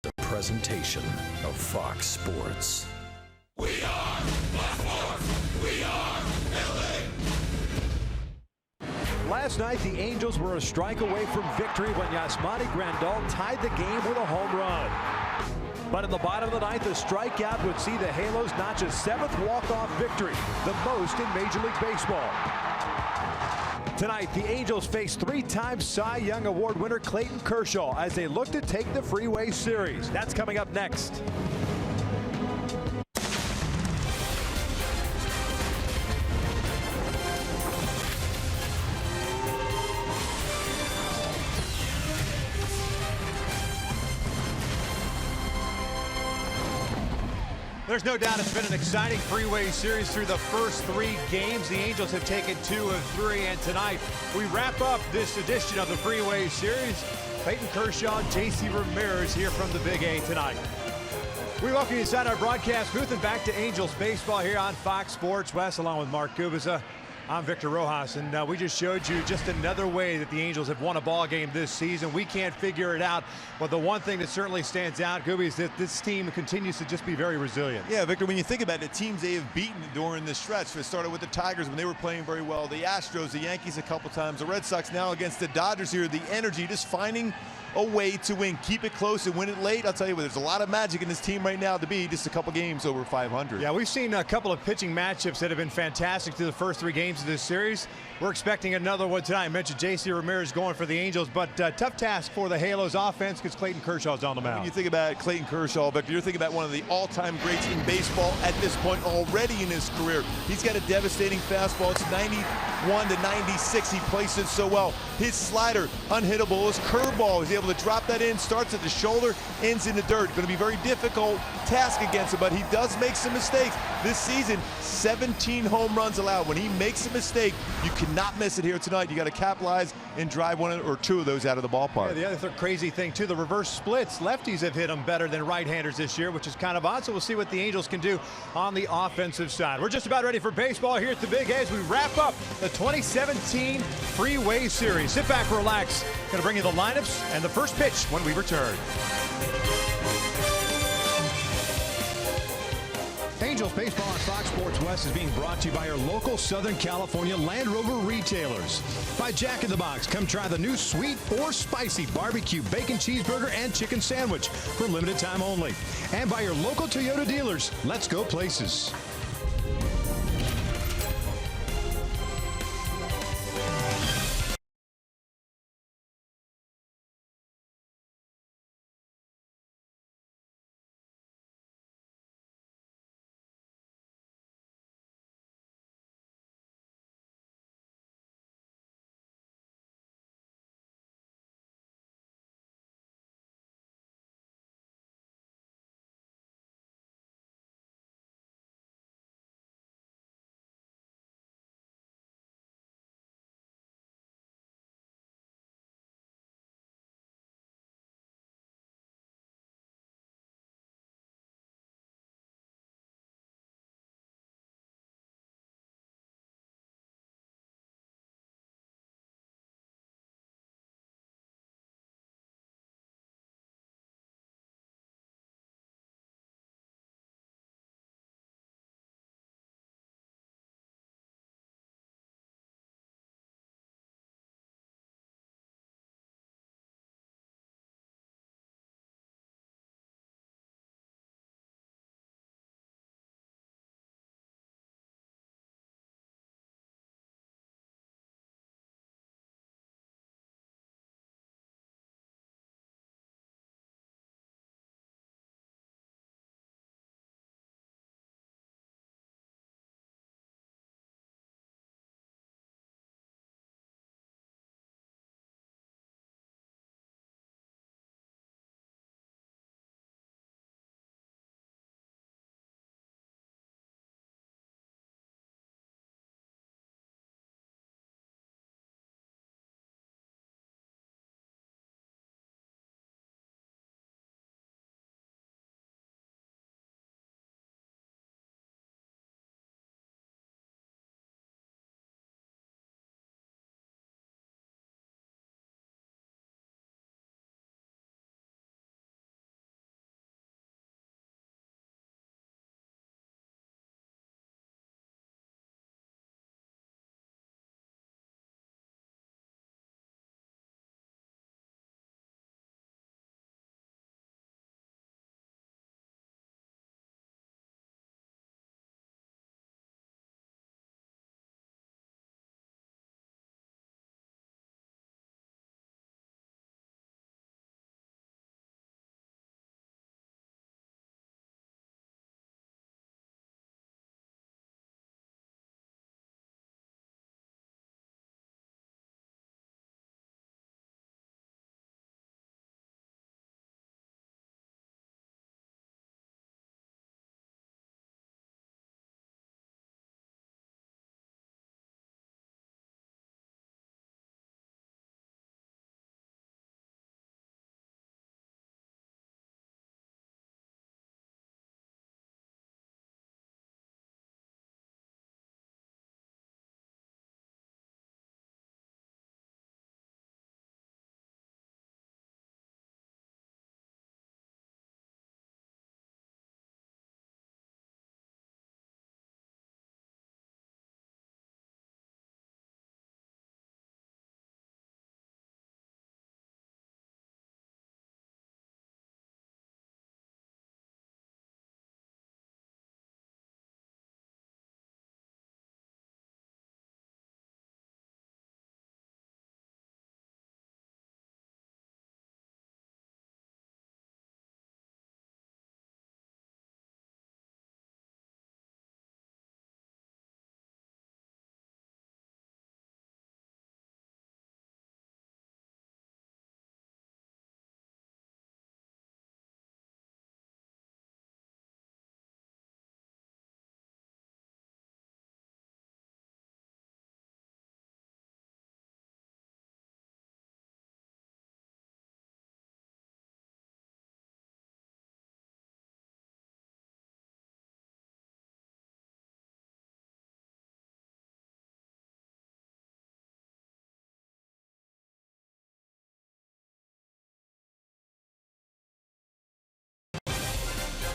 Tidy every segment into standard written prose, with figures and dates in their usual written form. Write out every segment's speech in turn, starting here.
The presentation of Fox Sports. We are Baltimore. We are LA. Last night, the Angels were a strike away from victory when Yasmani Grandal tied the game with a home run. But in the bottom of the ninth, a strikeout would see the Halos notch a 7th walk-off victory, the most in Major League Baseball. Tonight, the Angels face 3-time Cy Young Award winner Clayton Kershaw as they look to take the Freeway Series. That's coming up next. There's no doubt it's been an exciting Freeway Series through the first 3 games. The Angels have taken 2 of 3, and tonight we wrap up this edition of the Freeway Series. Clayton Kershaw, J.C. Ramirez here from the Big A tonight. We welcome you inside our broadcast booth and back to Angels baseball here on Fox Sports West, along with Mark Gubiza. I'm Victor Rojas, and we just showed you just another way that the Angels have won a ball game this season. We can't figure it out, but the one thing that certainly stands out, Gubi, is that this team continues to just be very resilient. Yeah, Victor, when you think about it, the teams they have beaten during this stretch, it started with the Tigers when they were playing very well, the Astros, the Yankees a couple times, the Red Sox now against the Dodgers here, the energy, just finding a way to win. Keep it close and win it late. I'll tell you what, there's a lot of magic in this team right now to be just a couple games over 500. Yeah, we've seen a couple of pitching matchups that have been fantastic through the first 3 games of this series. We're expecting another one tonight. I mentioned J.C. Ramirez going for the Angels, but tough task for the Halos offense because Clayton Kershaw's on the mound. When you think about Clayton Kershaw, Victor, you're thinking about one of the all-time greats in baseball at this point already in his career. He's got a devastating fastball. It's 91 to 96. He plays it so well. His slider, unhittable. His curveball, he's able to drop that in, starts at the shoulder, ends in the dirt. Going to be a very difficult task against him, but he does make some mistakes. This season, 17 home runs allowed. When he makes a mistake, you cannot miss it here tonight. You got to capitalize and drive 1 or 2 of those out of the ballpark. Yeah, the other crazy thing, too, the reverse splits. Lefties have hit them better than right-handers this year, which is kind of odd, so we'll see what the Angels can do on the offensive side. We're just about ready for baseball here at the Big A as we wrap up the 2017 Freeway Series. Sit back, relax. Going to bring you the lineups and the first pitch when we return. Angels baseball on Fox Sports West is being brought to you by your local Southern California Land Rover retailers. By Jack in the Box, come try the new sweet or spicy barbecue bacon cheeseburger and chicken sandwich for limited time only. And by your local Toyota dealers. Let's go places.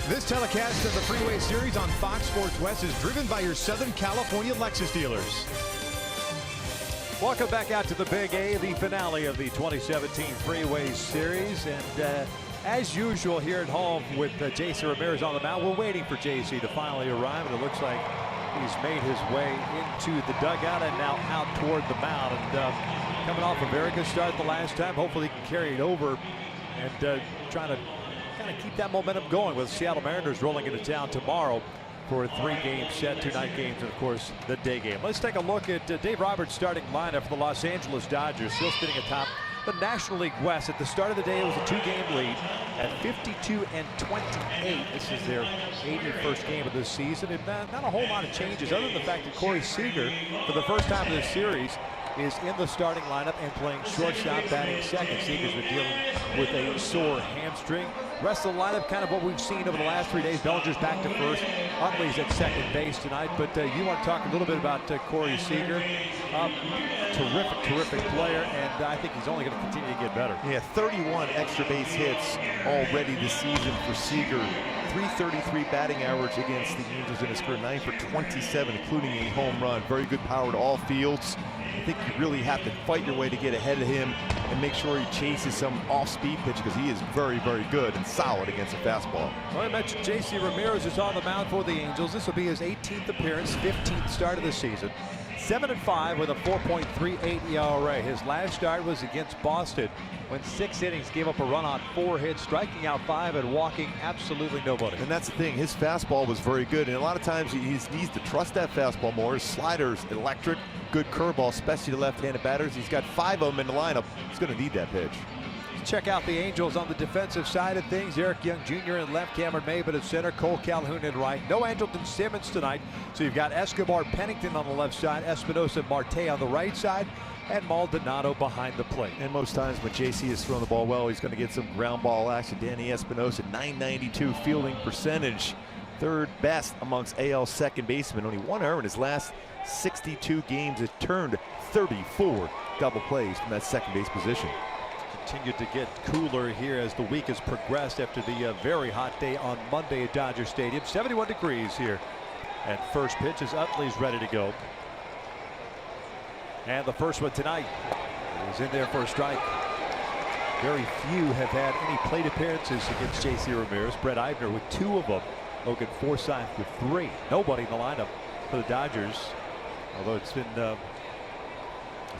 This telecast of the Freeway Series on Fox Sports West is driven by your Southern California Lexus dealers. Welcome back out to the Big A, the finale of the 2017 Freeway Series. And as usual here at home with JC Ramirez on the mound, we're waiting for JC to finally arrive. And it looks like he's made his way into the dugout and now out toward the mound. And coming off a very good start the last time. Hopefully he can carry it over and trying to kind of keep that momentum going with Seattle Mariners rolling into town tomorrow for a 3-game set, 2 night games, and of course the day game. Let's take a look at Dave Roberts' starting lineup for the Los Angeles Dodgers, still sitting atop the National League West. At the start of the day, it was a 2-game lead at 52-28. This is their 81st game of this season, and not a whole lot of changes other than the fact that Corey Seager, for the first time in this series, is in the starting lineup and playing shortstop, batting second. Seager's been dealing with a sore hamstring. Rest of the lineup, kind of what we've seen over the last 3 days. Bellinger's back to first. Utley's at second base tonight. But you want to talk a little bit about Corey Seager. Terrific player, and I think he's only going to continue to get better. Yeah, 31 extra base hits already this season for Seager. 333 batting average against the Angels in his career, 9 for 27, including a home run. Very good power to all fields. I think you really have to fight your way to get ahead of him and make sure he chases some off-speed pitch, because he is very good and solid against a fastball. Well, I mentioned JC Ramirez is on the mound for the Angels. This will be his 18th appearance, 15th start of the season. 7-5 with a 4.38 ERA. His last start was against Boston when 6 innings, gave up a run on 4 hits, striking out 5 and walking absolutely nobody. And that's the thing, his fastball was very good, and a lot of times he needs to trust that fastball more. His slider's electric, good curveball, especially to left-handed batters. He's got 5 of them in the lineup. He's going to need that pitch. Check out the Angels on the defensive side of things. Eric Young Jr. in left, Cameron Maybin at center, Cole Calhoun in right. No Andrelton Simmons tonight, so you've got Escobar Pennington on the left side, Espinosa Marte on the right side, and Maldonado behind the plate. And most times when JC is throwing the ball well, he's going to get some ground ball action. Danny Espinosa, 992 fielding percentage, 3rd best amongst AL second basemen. Only 1 error in his last 62 games. It turned 34 double plays from that second base position. Continued to get cooler here as the week has progressed after the very hot day on Monday at Dodger Stadium. 71 degrees here. And first pitch is Utley's ready to go. And the first one tonight is in there for a strike. Very few have had any plate appearances against JC Ramirez. Brett Eibner with 2 of them. Logan Forsythe with 3. Nobody in the lineup for the Dodgers, although it's been a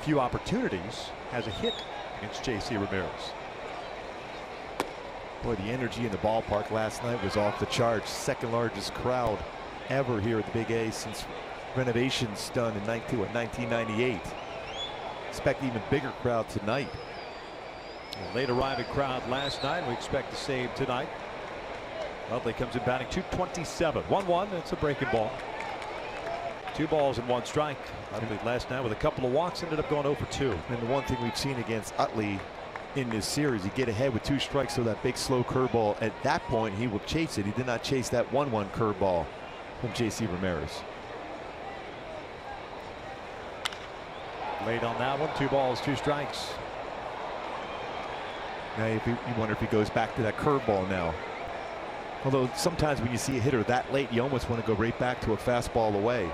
few opportunities, has a hit against JC Ramirez. Boy, the energy in the ballpark last night was off the charts. 2nd largest crowd ever here at the Big A since renovations done in 1998. Expect even bigger crowd tonight. A late arriving crowd last night. We expect the same tonight. Utley comes in batting .227. 1-1. That's a breaking ball. 2 balls and 1 strike. Utley last night with a couple of walks ended up going 0 for 2. And the one thing we've seen against Utley in this series, he get ahead with 2 strikes, so that big slow curveball, at that point he will chase it. He did not chase that 1-1 curveball from JC Ramirez. Late on that one. 2 balls, 2 strikes. Now you wonder if he goes back to that curveball now. Although sometimes when you see a hitter that late, you almost want to go right back to a fastball away.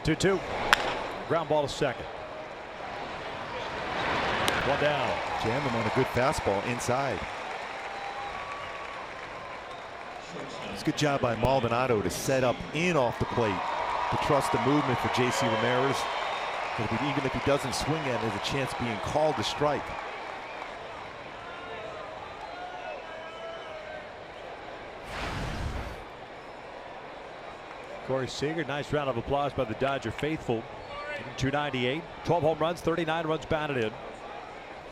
Two. Ground ball to second. 1 down. Jam him on a good fastball inside. It's a good job by Maldonado to set up in off the plate, to trust the movement for JC Ramirez. Even if he doesn't swing at it, there's a chance being called to strike. Corey Seager, nice round of applause by the Dodger faithful. 298, 12 home runs, 39 runs batted in.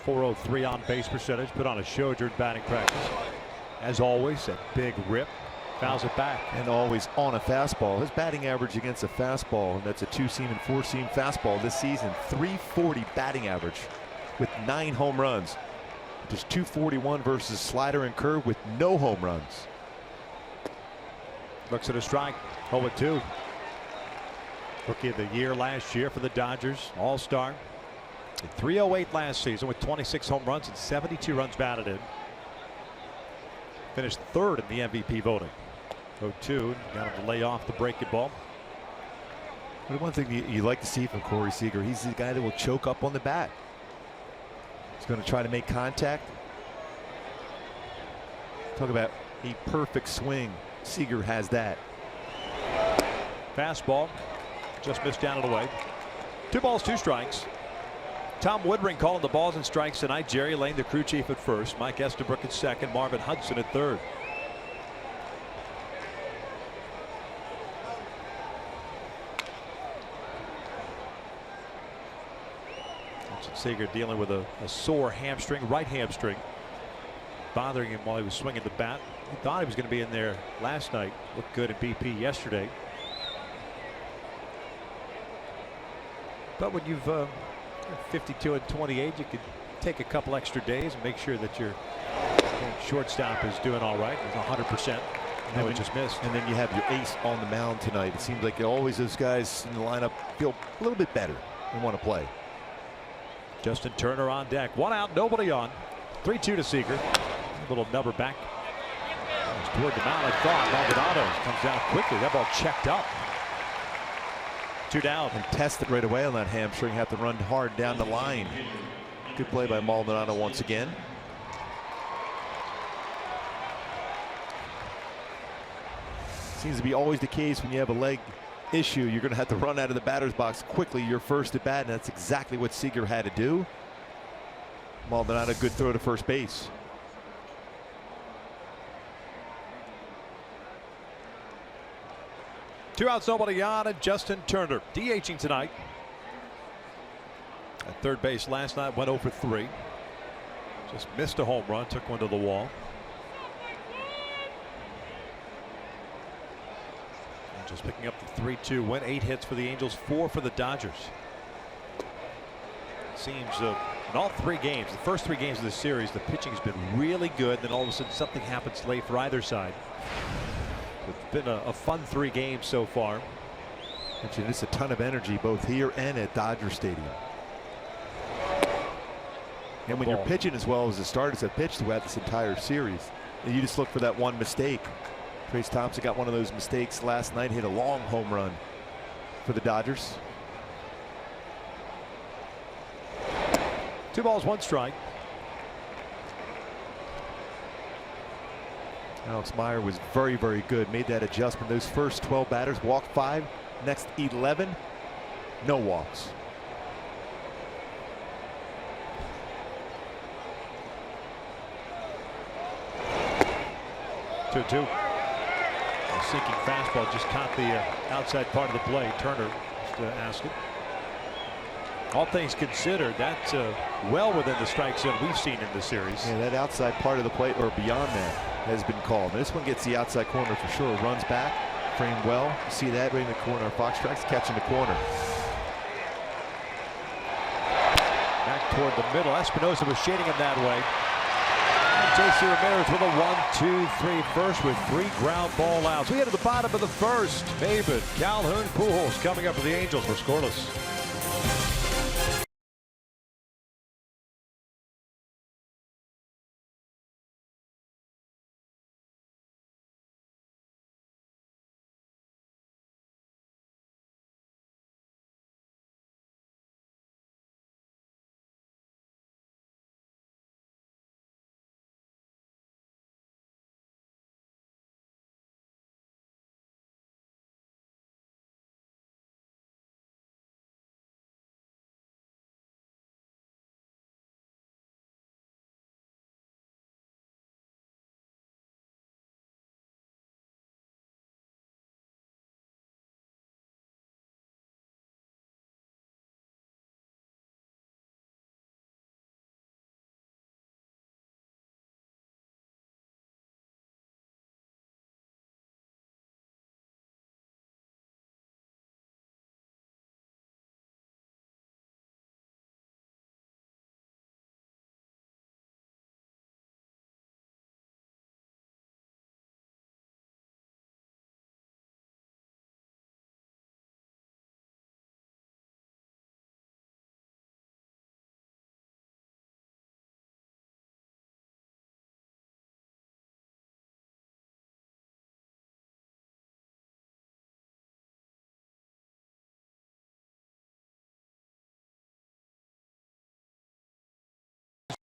403 on base percentage, put on a show during batting practice. As always, a big rip, fouls it back. And always on a fastball. His batting average against a fastball, and that's a 2-seam and 4-seam fastball this season, 340 batting average with 9 home runs. Just 241 versus slider and curve with no home runs. Looks at a strike. 0-2. Rookie of the year last year for the Dodgers. All-star. 308 last season with 26 home runs and 72 runs batted in. Finished third in the MVP voting. 0-2. Got him to lay off the breaking ball. But one thing you like to see from Corey Seager, he's the guy that will choke up on the bat. He's going to try to make contact. Talk about a perfect swing. Seager has that. Fastball. Just missed down and away. 2 balls, 2 strikes. Tom Woodring calling the balls and strikes tonight. Jerry Lane, the crew chief, at first. Mike Estabrook at second. Marvin Hudson at third. Seager dealing with a sore hamstring, right hamstring, bothering him while he was swinging the bat. He thought he was going to be in there last night. Looked good at BP yesterday. But when you've 52 and 28, you could take a couple extra days and make sure that your shortstop is doing all right. It's 100%. No, it just missed. And then you have your ace on the mound tonight. It seems like always those guys in the lineup feel a little bit better and want to play. Justin Turner on deck. 1 out, nobody on. 3-2 to Seager. A little number back. Toward the mound, I thought. Maldonado comes down quickly. That ball checked up. 2 down. And tested right away on that hamstring. Have to run hard down the line. Good play by Maldonado once again. Seems to be always the case when you have a leg issue. You're going to have to run out of the batter's box quickly. Your first at bat, and that's exactly what Seager had to do. Maldonado, good throw to first base. Two outs, nobody on, and Justin Turner DHing tonight. At third base last night, went 0 for 3. Just missed a home run, took one to the wall. Just picking up the 3-2 win. 8 hits for the Angels, 4 for the Dodgers. Seems in all 3 games, the first 3 games of the series, the pitching has been really good. Then all of a sudden something happens late for either side. It's been a fun 3 games so far. Actually, it's a ton of energy both here and at Dodger Stadium. And when you're pitching as well as the starters have pitched throughout this entire series, you just look for that one mistake. Trace Thompson got one of those mistakes last night, hit a long home run for the Dodgers. 2 balls, 1 strike. Alex Meyer was very, very good. Made that adjustment. Those first 12 batters walked 5. Next 11, no walks. Two. Sinking fastball just caught the outside part of the plate. Turner just asked it. All things considered, that's well within the strike zone we've seen in the series. Yeah, that outside part of the plate or beyond that has been called. This one gets the outside corner for sure. Runs back, framed well. You see that right in the corner. Fox Tracks catching the corner. Back toward the middle. Espinosa was shading him that way. J.C. Ramirez with a 1-2-3 first with 3 ground ball outs. We get to the bottom of the first. David Calhoun Pujols coming up for the Angels. We're scoreless.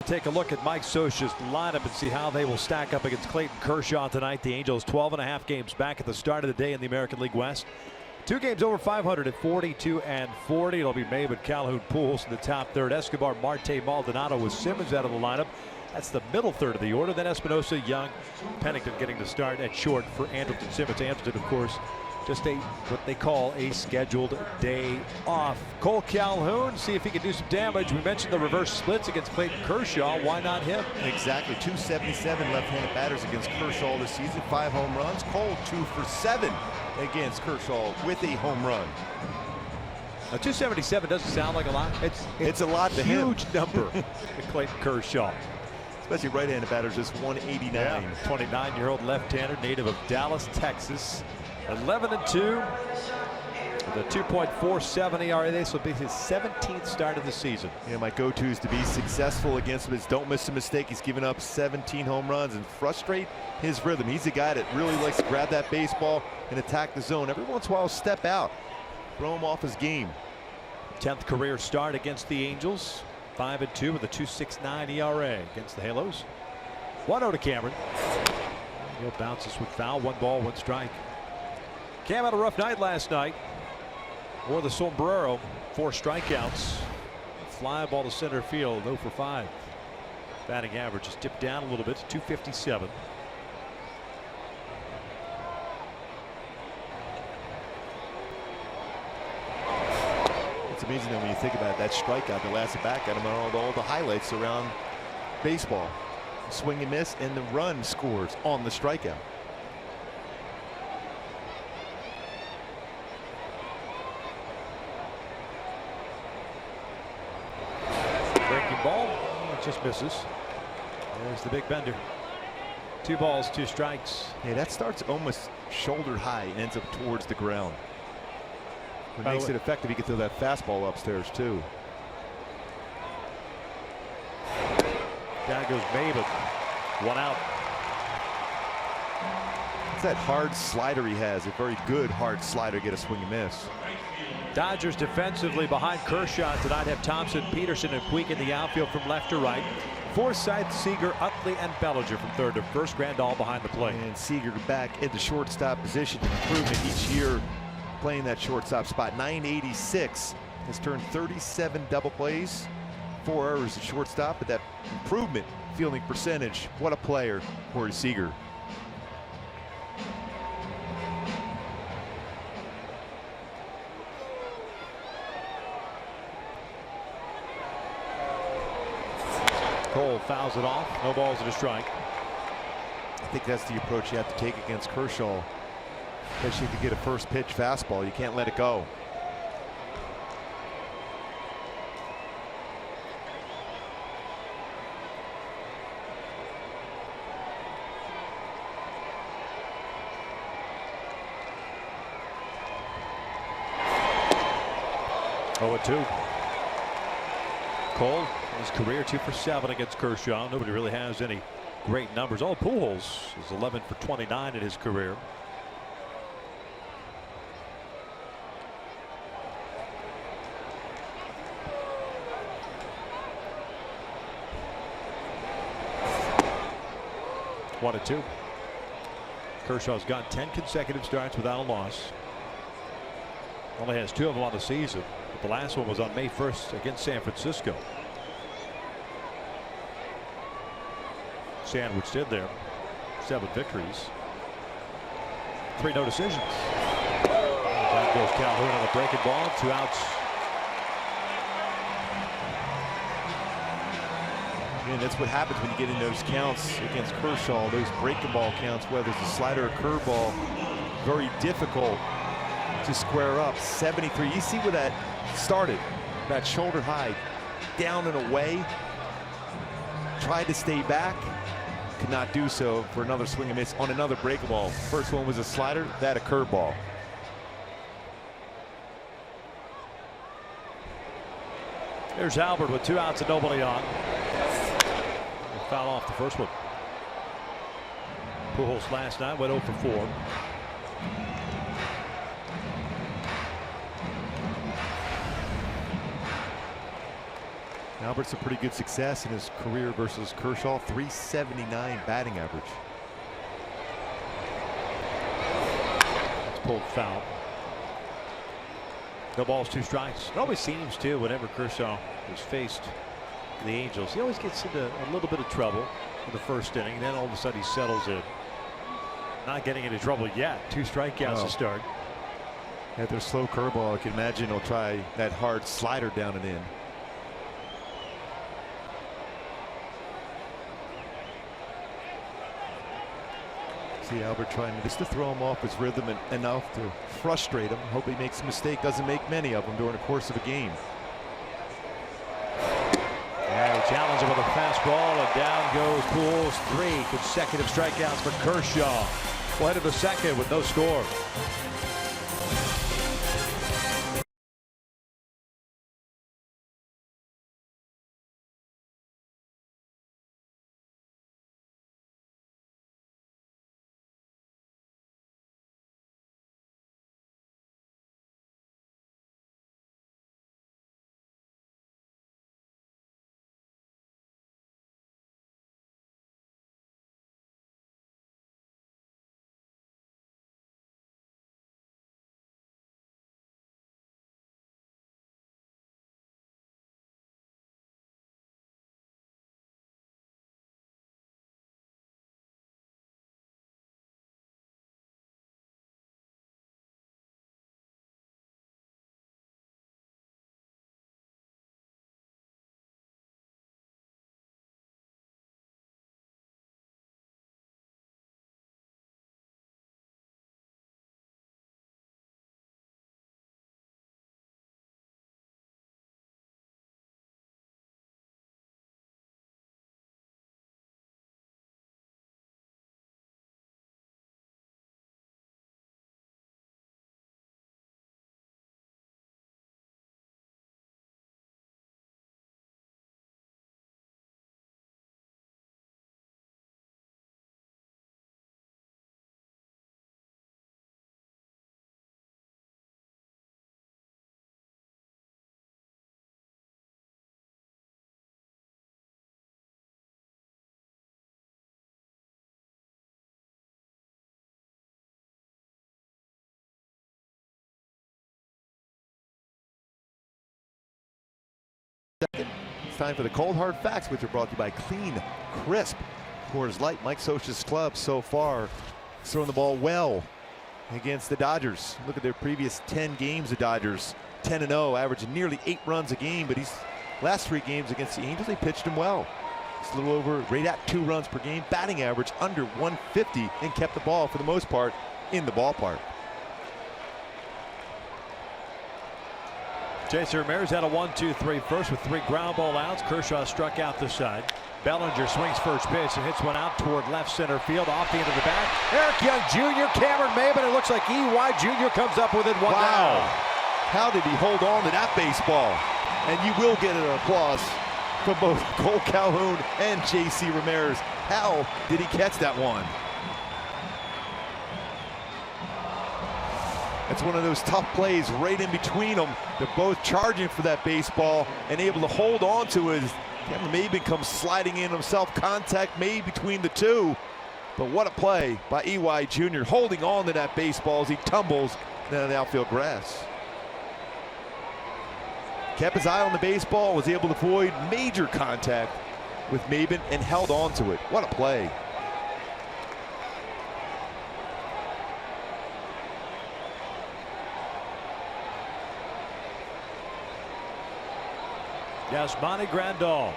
Take a look at Mike Scioscia's lineup and see how they will stack up against Clayton Kershaw tonight. The Angels 12.5 games back at the start of the day in the American League West. 2 games over 500 at 42-40. It'll be May with Calhoun, Pujols in the top third. Escobar, Marte, Maldonado with Simmons out of the lineup. That's the middle third of the order. Then Espinosa, Young, Pennington getting the start at short for Andrelton Simmons. Andrelton, of course, just what they call a scheduled day off. Cole Calhoun, see if he can do some damage. We mentioned the reverse splits against Clayton Kershaw. Why not him? Exactly. 277 left-handed batters against Kershaw this season. 5 home runs. Cole 2 for 7 against Kershaw with a home run. Now, 277 doesn't sound like a lot. It's a lot to him. Huge number to Clayton Kershaw. Especially right-handed batters, just 189. Yeah, 29-year-old left-hander, native of Dallas, Texas. 11-2 with a 2.47 ERA. This will be his 17th start of the season. Yeah, my go-to is to be successful against him is don't miss a mistake. He's given up 17 home runs and frustrate his rhythm. He's a guy that really likes to grab that baseball and attack the zone. Every once in a while, step out, throw him off his game. 10th career start against the Angels. 5-2 with a 2.69 ERA against the Halos. 1-0 to Cameron. He'll bounce this with foul. 1 ball, 1 strike. Cam had a rough night last night. Wore the sombrero. 4 strikeouts. Fly ball to center field. 0 for 5. Batting average has dipped down a little bit to 257. It's amazing that when you think about it, that strikeout that lasted back at him on all the highlights around baseball. Swing and miss, and the run scores on the strikeout. Breaking ball. It just misses. There's the big bender. 2 balls, 2 strikes. Yeah, that starts almost shoulder high and ends up towards the ground. What makes it effective, he can throw that fastball upstairs too. Down goes Maven. 1 out. It's that hard slider he has. A very good hard slider. Get a swing and miss. Dodgers defensively behind Kershaw tonight have Thompson, Peterson, and Puig in the outfield from left to right. Forsythe, Seager, Utley, and Bellinger from third to first. Grandal behind the plate. And Seager back at the shortstop position. Improvement each year playing that shortstop spot. 986 has turned 37 double plays, 4 errors at shortstop, but that improvement fielding percentage. What a player, Corey Seager. Cole fouls it off. No balls and a strike. I think that's the approach you have to take against Kershaw. Especially if you get a first pitch fastball, you can't let it go. Oh, 2. Cole, his career 2 for 7 against Kershaw. Nobody really has any great numbers. Oh, Pujols is 11 for 29 in his career. One and 2. Kershaw's gone 10 consecutive starts without a loss. Only has 2 of them on the season. But the last one was on May 1st against San Francisco. Sandwiched in there. 7 victories. 3 no decisions. Down goes Calhoun on a breaking ball. 2 outs. And that's what happens when you get in those counts against Kershaw, those breaking ball counts, whether it's a slider or curveball, very difficult to square up. 73. You see where that started, that shoulder high, down and away. Tried to stay back, could not do so for another swing and miss on another breaking ball. First one was a slider, that a curveball. There's Albert with 2 outs and nobody on. Foul off the first one. Pujols last night went 0 for 4. Albert's a pretty good success in his career versus Kershaw. 379 batting average. It's pulled foul. No balls, 2 strikes. It always seems too, whenever Kershaw is faced the Angels, he always gets into a little bit of trouble in the first inning. Then all of a sudden he settles in. Not getting into trouble yet. 2 strikeouts to start. At their slow curveball, I can imagine he'll try that hard slider down and in. See Albert trying just to throw him off his rhythm enough to frustrate him. Hope he makes a mistake, doesn't make many of them during the course of a game. Yeah, challenge him with a fastball, and down goes Pujols. 3 consecutive strikeouts for Kershaw. Well, head of the second with no score. It's time for the cold hard facts, which are brought to you by Clean, Crisp, Coors Light. Mike Scioscia's club so far is throwing the ball well against the Dodgers. Look at their previous 10 games. The Dodgers 10-0, averaging nearly 8 runs a game. But these last 3 games against the Angels, they pitched him well. It's a little over, right at 2 runs per game. Batting average under 150, and kept the ball for the most part in the ballpark. Jason Ramirez had a 1-2-3 first with 3 ground ball outs. Kershaw struck out the side. Bellinger swings first pitch and hits one out toward left center field off the end of the bat. Eric Young Jr., Cameron Maybin. It looks like E.Y. Jr. comes up with it. One down. How did he hold on to that baseball? And you will get an applause from both Cole Calhoun and J.C. Ramirez. How did he catch that one? It's one of those tough plays right in between them. They're both charging for that baseball and able to hold on to it. Cameron Maybin comes sliding in himself. Contact made between the two. But what a play by E.Y. Jr. holding on to that baseball as he tumbles down the outfield grass. Kept his eye on the baseball, was able to avoid major contact with Maybin and held on to it. What a play. Yasmani Grandal,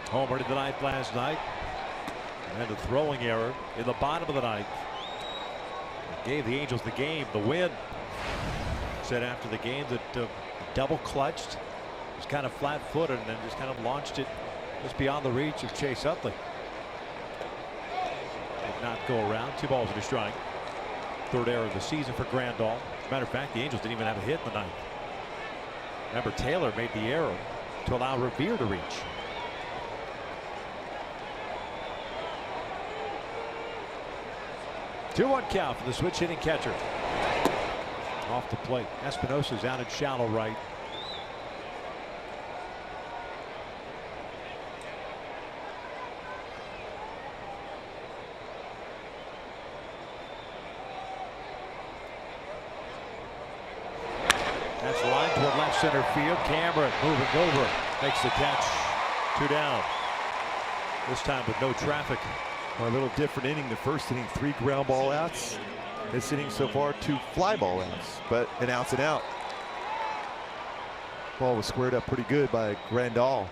homer to the ninth last night, and a throwing error in the bottom of the ninth. It gave the Angels the game, the win. Said after the game that double clutched, was kind of flat-footed, and then just kind of launched it just beyond the reach of Chase Utley. Did not go around. 2 balls and a strike. 3rd error of the season for Grandal. As a matter of fact, the Angels didn't even have a hit in the ninth. Remember, Taylor made the error to allow Revere to reach. Two-one count for the switch hitting catcher. Off the plate. Espinosa's out in shallow right. That's line toward left center field. Cameron moving over, makes the catch. 2 down. This time with no traffic. A little different inning. The first inning, 3 ground ball outs. This inning so far, 2 fly ball outs, but an outs and out. Ball was squared up pretty good by Grandal.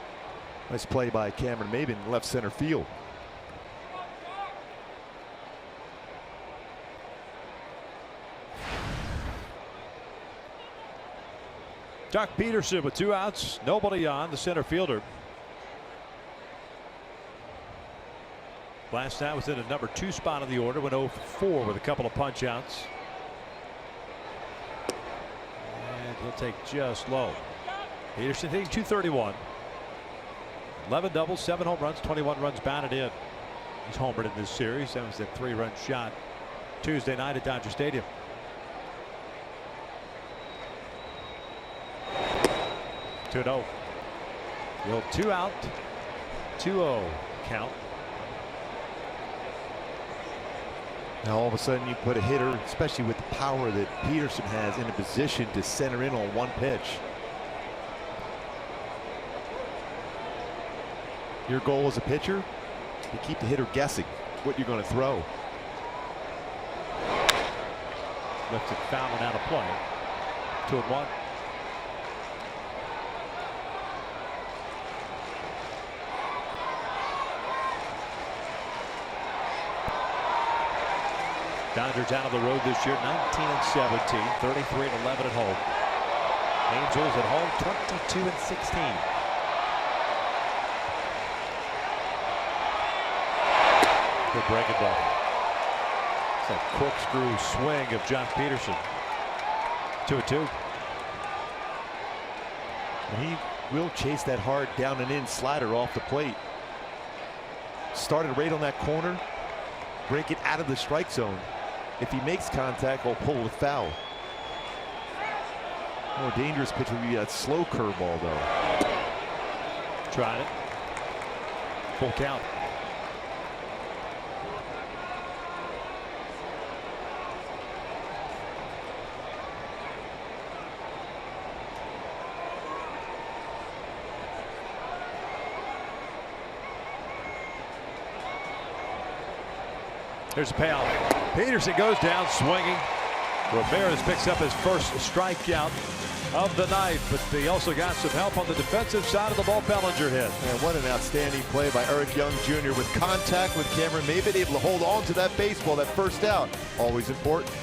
Nice play by Cameron Maben, left center field. Doc Peterson with 2 outs, nobody on, the center fielder. Last night was in a number 2 spot in the order, went 0 for 4 with a couple of punch outs. And he'll take just low. Peterson hitting .231. 11 doubles, 7 home runs, 21 runs batted in. He's homered in this series. That was a 3-run shot Tuesday night at Dodger Stadium. Two 0. The old 2 out, 2-0 count. Now all of a sudden you put a hitter, especially with the power that Peterson has, in a position to center in on one pitch. Your goal as a pitcher, to keep the hitter guessing what you're going to throw. Lifted foul and out of play. 2-1. Dodgers out of the road this year, 19-17, 33-11 at home. Angels at home, 22-16. Good breaking ball. It's a corkscrew swing of John Peterson. 2-2. And he will chase that hard down and in slider off the plate. Started right on that corner. Break it out of the strike zone. If he makes contact, he'll pull the foul. More dangerous pitch would be that slow curveball, though. Tried it. Full count. Here's a payoff. Peterson goes down swinging. Ramirez picks up his first strikeout of the night, but he also got some help on the defensive side of the ball. Bellinger hit. And what an outstanding play by Eric Young Jr. with contact with Cameron Maben, able to hold on to that baseball, that first out. Always important.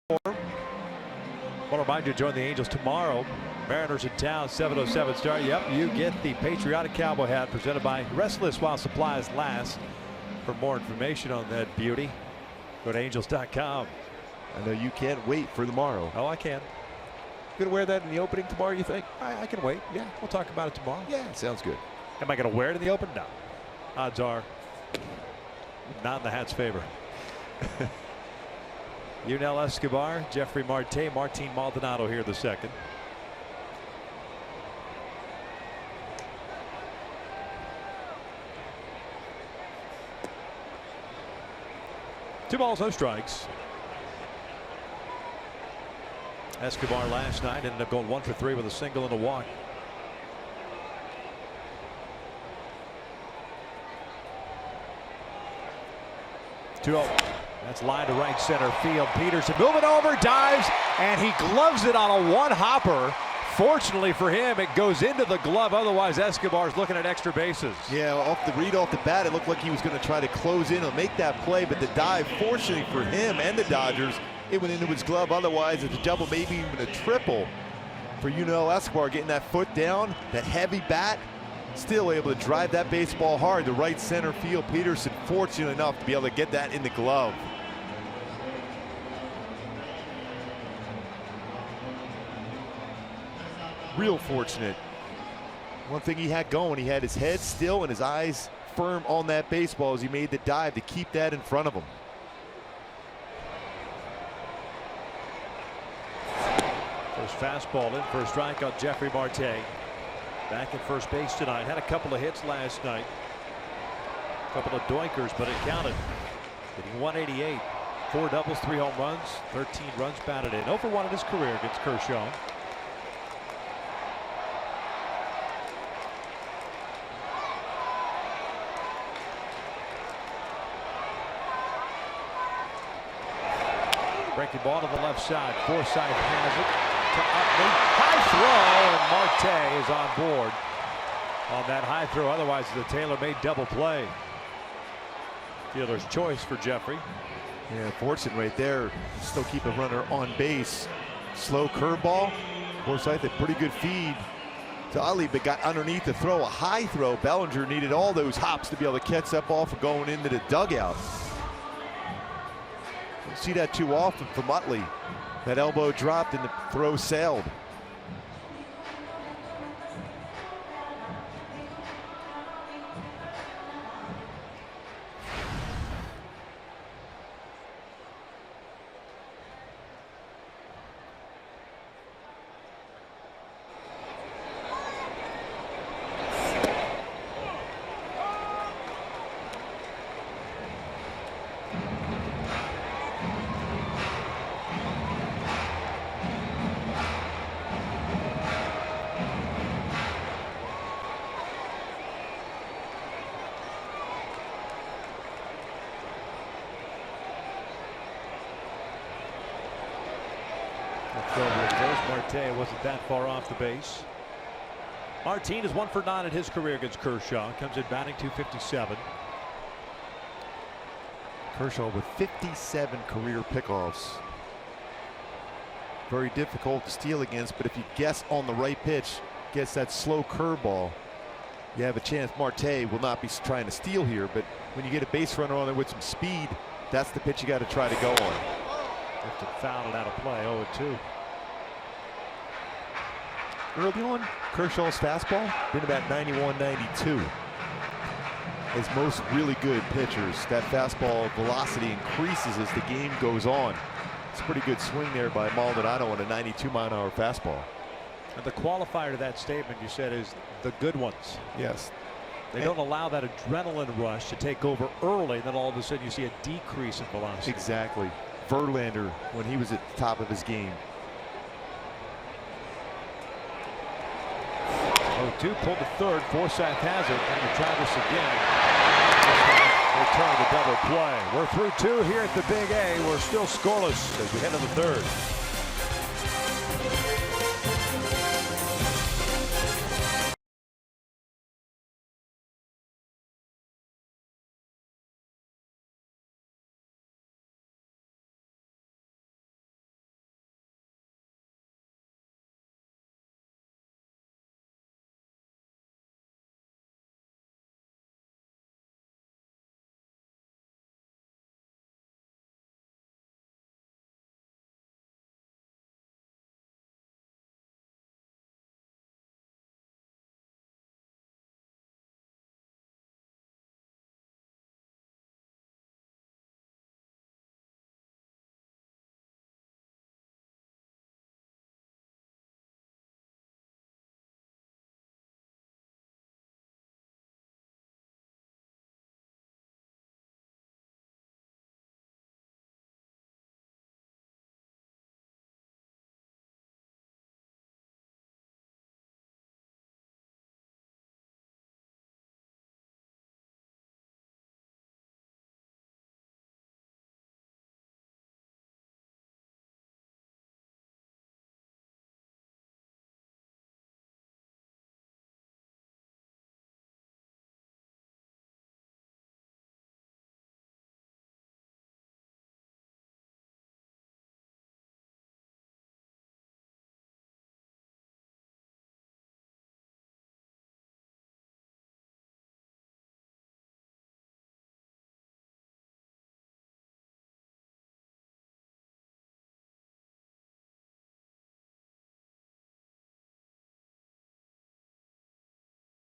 I want to remind you to join the Angels tomorrow. Mariners in town, 7:07 start. Yep, you get the patriotic cowboy hat presented by Restless while supplies last. For more information on that beauty, go to Angels.com. I know you can't wait for tomorrow. Oh, I can. Gonna wear that in the opening tomorrow, you think? I can wait. Yeah, we'll talk about it tomorrow. Yeah, sounds good. Am I going to wear it in the open? No. Odds are not in the Hats' favor. Yunel Escobar, Jeffrey Marte, Martin Maldonado here the second. Two balls, no strikes. Escobar last night ended up going 1 for 3 with a single and a walk. That's line to right center field. Peterson moving over, dives, and he gloves it on a one-hopper. Fortunately for him, it goes into the glove. Otherwise, Escobar's looking at extra bases. Yeah, off the bat, it looked like he was going to try to close in and make that play, but the dive, fortunately for him and the Dodgers, it went into his glove. Otherwise, it's a double, maybe even a triple for Yunel Escobar, getting that foot down, that heavy bat. Still able to drive that baseball hard to right center field. Peterson fortunate enough to be able to get that in the glove. Real fortunate. One thing he had going, he had his head still and his eyes firm on that baseball as he made the dive to keep that in front of him. First fastball in for a strikeout, Jeffrey Marte. Back at first base tonight. Had a couple of hits last night. A couple of doinkers, but it counted. Hitting 188. 4 doubles, 3 home runs, 13 runs batted in. 0 for 1 in his career against Kershaw. Breaking ball to the left side. Forsythe has it. High throw, and Marte is on board on that high throw. Otherwise, the tailor-made double play. Fielder's choice for Jeffrey. Yeah, fortunate right there. Still keep a runner on base. Slow curveball. Forsythe a pretty good feed to Ali, but got underneath to throw a high throw. Bellinger needed all those hops to be able to catch that ball for going into the dugout. Don't see that too often from Utley. That elbow dropped and the throw sailed. Marte wasn't that far off the base. Martin is 1 for 9 in his career against Kershaw. Comes in batting .257. Kershaw with 57 career pickoffs. Very difficult to steal against, but if you guess on the right pitch, gets that slow curveball, you have a chance. Marte will not be trying to steal here, but when you get a base runner on there with some speed, that's the pitch you got to try to go on. Lifted foul and out of play. 0-2. Early on, Kershaw's fastball been about 91, 92. As most really good pitchers, that fastball velocity increases as the game goes on. It's a pretty good swing there by Maldonado on a 92-mile-an-hour fastball. And the qualifier to that statement you said is the good ones. Yes. They don't allow that adrenaline rush to take over early, then all of a sudden you see a decrease in velocity. Exactly. Verlander, when he was at the top of his game. 0-2, pulled to third. Forsythe has it, and to try this again. Return the double play. We're through 2 here at the Big A. We're still scoreless as we head to the third.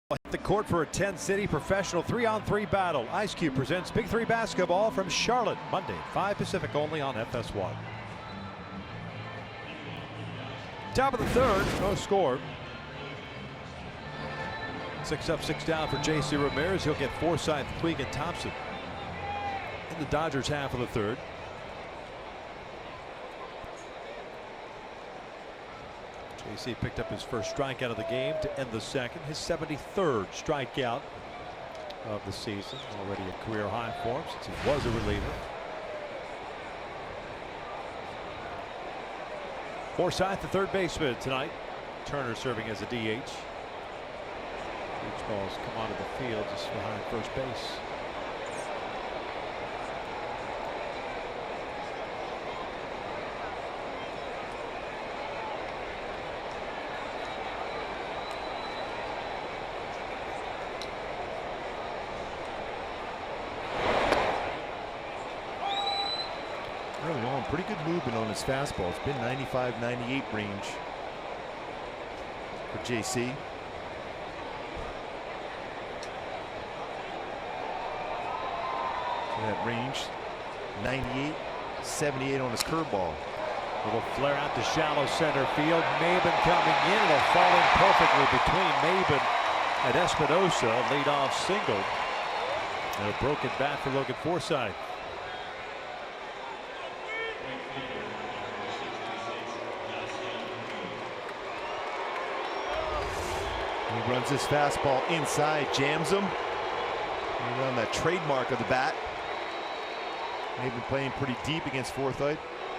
Hit the court for a 10-city professional 3-on-3 battle. Ice Cube presents Big 3 basketball from Charlotte, Monday at 5 Pacific only on FS1. Top of the third, no score. 6 up, 6 down for J.C. Ramirez. He'll get Forsythe, Puig, and Thompson in the Dodgers half of the third. J.C. picked up his first strikeout of the game to end the second. His 73rd strikeout of the season. Already a career high for him since he was a reliever. Forsythe, the third baseman tonight. Turner serving as a DH. Each ball's come onto the field just behind first base. Early on, pretty good movement on his fastball. It's been 95-98 range for JC. That range, 98, 78 on his curveball. Little flare out to shallow center field. Maben coming in. It'll fall in perfectly between Maben and Espinosa. Leadoff single. And a broken bat for Logan Forsythe. He runs his fastball inside, jams him. And on that trademark of the bat. They've been playing pretty deep against Forsythe.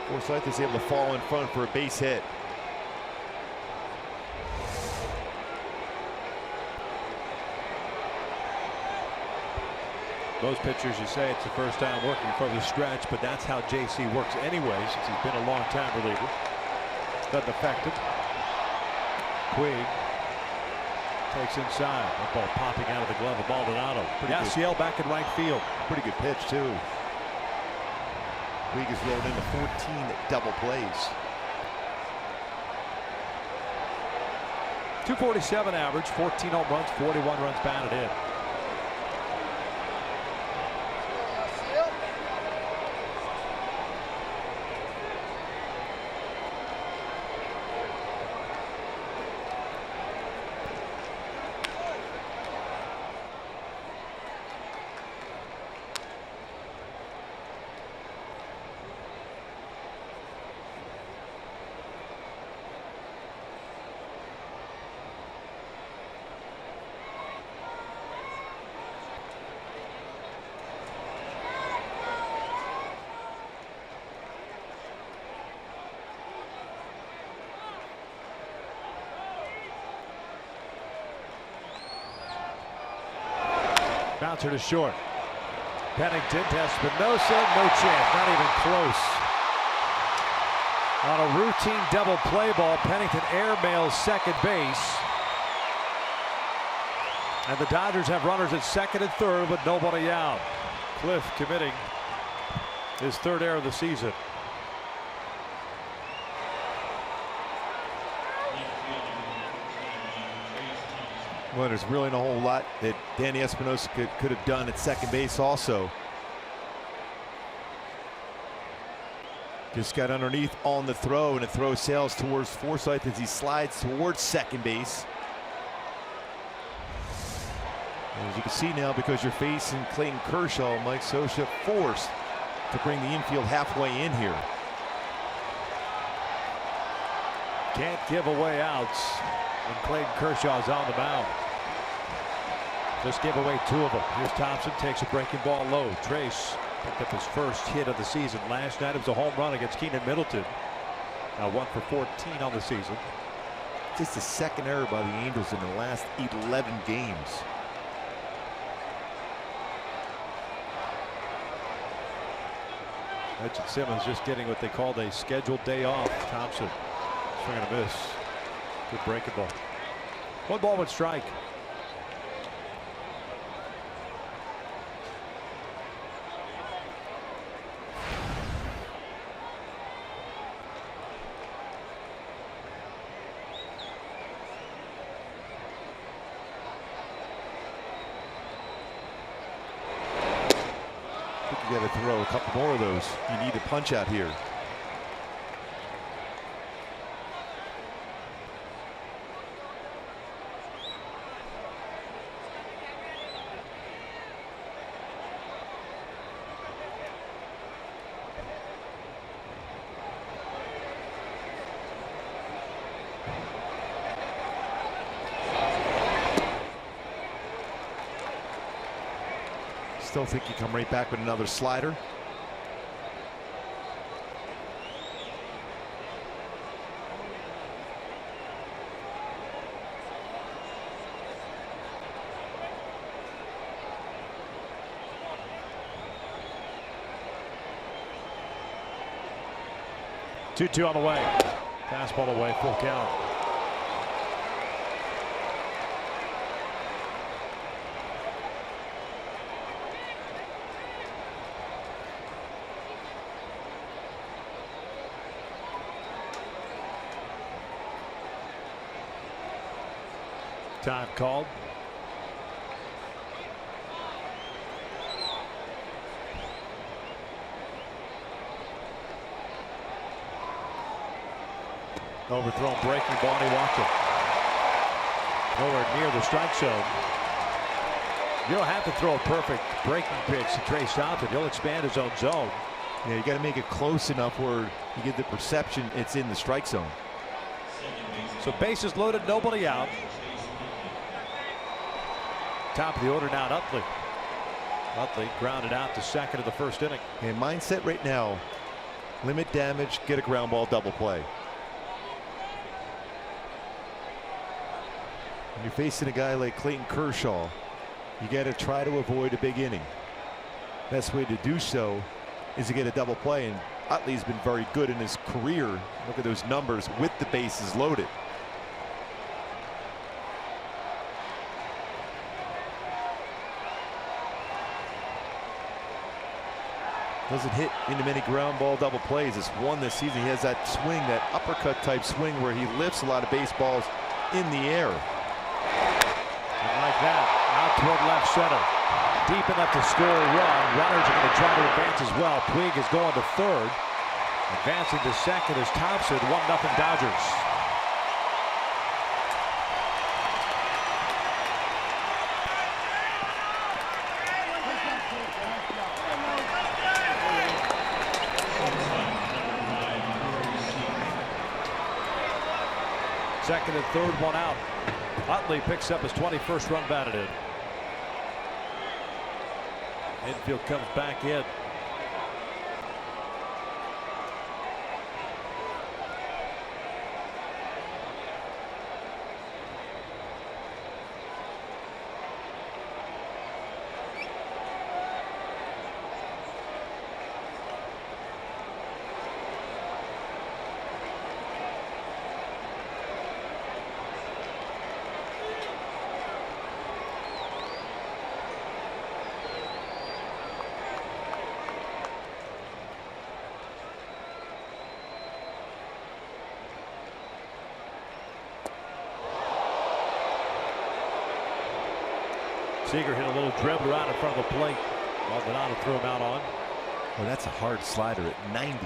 Forsythe is able to fall in front for a base hit. Most pitchers, you say it's the first time working from the stretch, but that's how JC works anyway, since he's been a long-time reliever. Doesn't affect him. Puig takes inside. That ball popping out of the glove of Maldonado. Yasiel back in right field. Pretty good pitch, too. Puig has rolled into 14 double plays. .247 average, 14 home runs, 41 runs batted in. Bouncer to short. Pennington to Espinosa. No chance. Not even close. On a routine double play ball, Pennington airmails second base. And the Dodgers have runners at second and third with nobody out. Cliff committing his third error of the season. Well, there's really not a whole lot that Danny Espinosa could have done at second base also. Just got underneath on the throw, and the throw sails towards Forsythe as he slides towards second base. And as you can see now, because you're facing Clayton Kershaw, Mike Scioscia forced to bring the infield halfway in here. Can't give away outs when Clayton Kershaw's on the mound. Just give away 2 of them. Here's Thompson, takes a breaking ball low. Trace picked up his first hit of the season last night. It was a home run against Keenan Middleton. Now 1 for 14 on the season. Just the second error by the Angels in the last 11 games. Richard Simmons just getting what they called a scheduled day off. Thompson swing and a miss. Good breaking ball. 1 ball, 1 strike. You got to throw a couple more of those. You need a punch out here. Still think you come right back with another slider. Two on the way. Fastball away, full count. Time called. Overthrown breaking ball, and he walked it. Nowhere near the strike zone. You don't have to throw a perfect breaking pitch to Trey Stompton. He'll expand his own zone. Yeah, you got to make it close enough where you get the perception it's in the strike zone. So bases loaded, nobody out. Top of the order now, Utley. Utley grounded out to second of the first inning. And mindset right now, limit damage, get a ground ball double play. When you're facing a guy like Clayton Kershaw, you got to try to avoid a big inning. Best way to do so is to get a double play, and Utley's been very good in his career. Look at those numbers with the bases loaded. Doesn't hit into many ground ball double plays. It's one this season. He has that swing, that uppercut type swing where he lifts a lot of baseballs in the air. And like that, out toward left center. Deep enough to score a run. Runners are going to try to advance as well. Puig is going to third. Advancing to second is Thompson. 1-0 Dodgers. Second and third, one out. Utley picks up his 21st run batted in. Infield comes back in. Seager hit a little dribbler out in front of the plate. Maldonado threw him out on. Well, that's a hard slider at 90.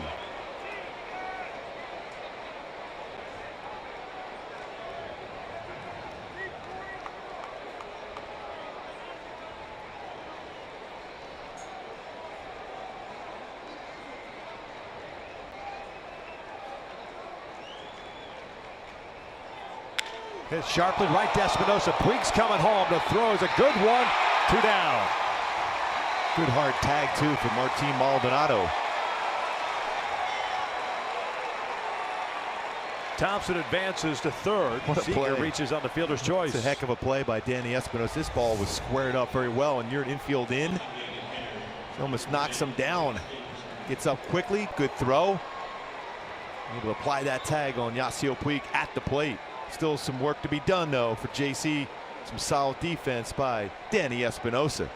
Hit sharply right to Espinosa. Puig's coming home. The throw is a good one. 2 down. Good hard tag too for Martin Maldonado. Thompson advances to third. What a Seager play. reaches on the fielder's choice. It's a heck of a play by Danny Espinosa. This ball was squared up very well, and you're an infield in. Almost knocks him down. Gets up quickly. Good throw. Able to apply that tag on Yasiel Puig at the plate. Still some work to be done though for JC. Some solid defense by Danny Espinosa.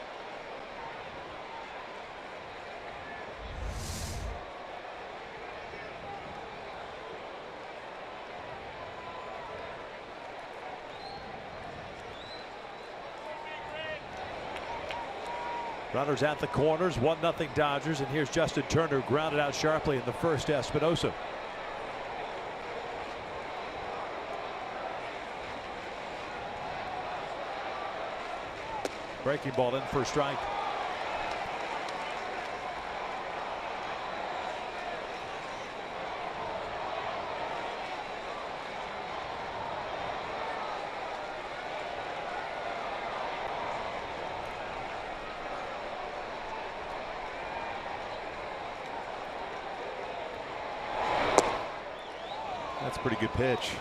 Runners at the corners, 1-0 Dodgers, and here's Justin Turner, grounded out sharply in the first. Espinosa. Breaking ball in for a strike. That's a pretty good pitch.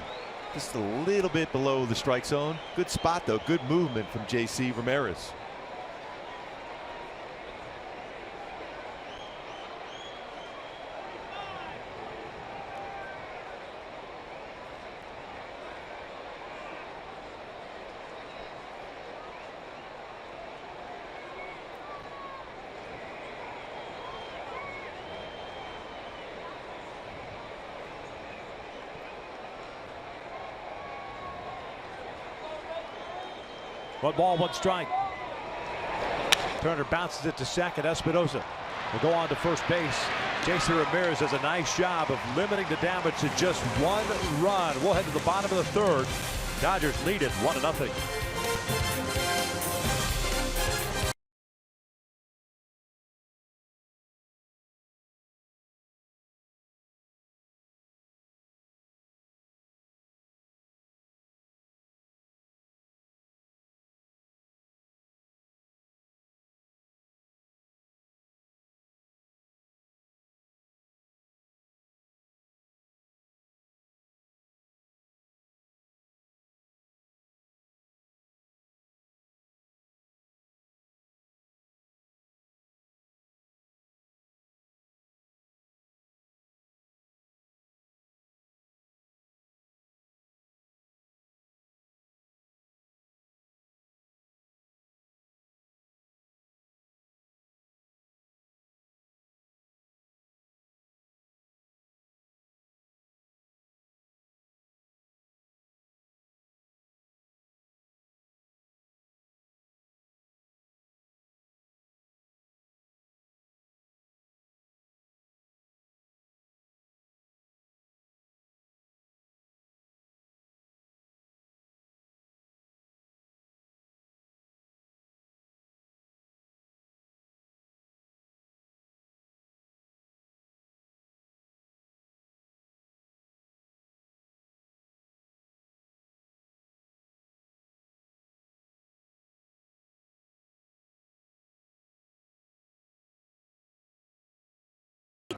Just a little bit below the strike zone. Good spot though. Good movement from J.C. Ramirez. One ball, one strike. Turner bounces it to second. Espinosa will go on to first base. J.C. Ramirez does a nice job of limiting the damage to just 1 run. We'll head to the bottom of the third. Dodgers lead it 1-0.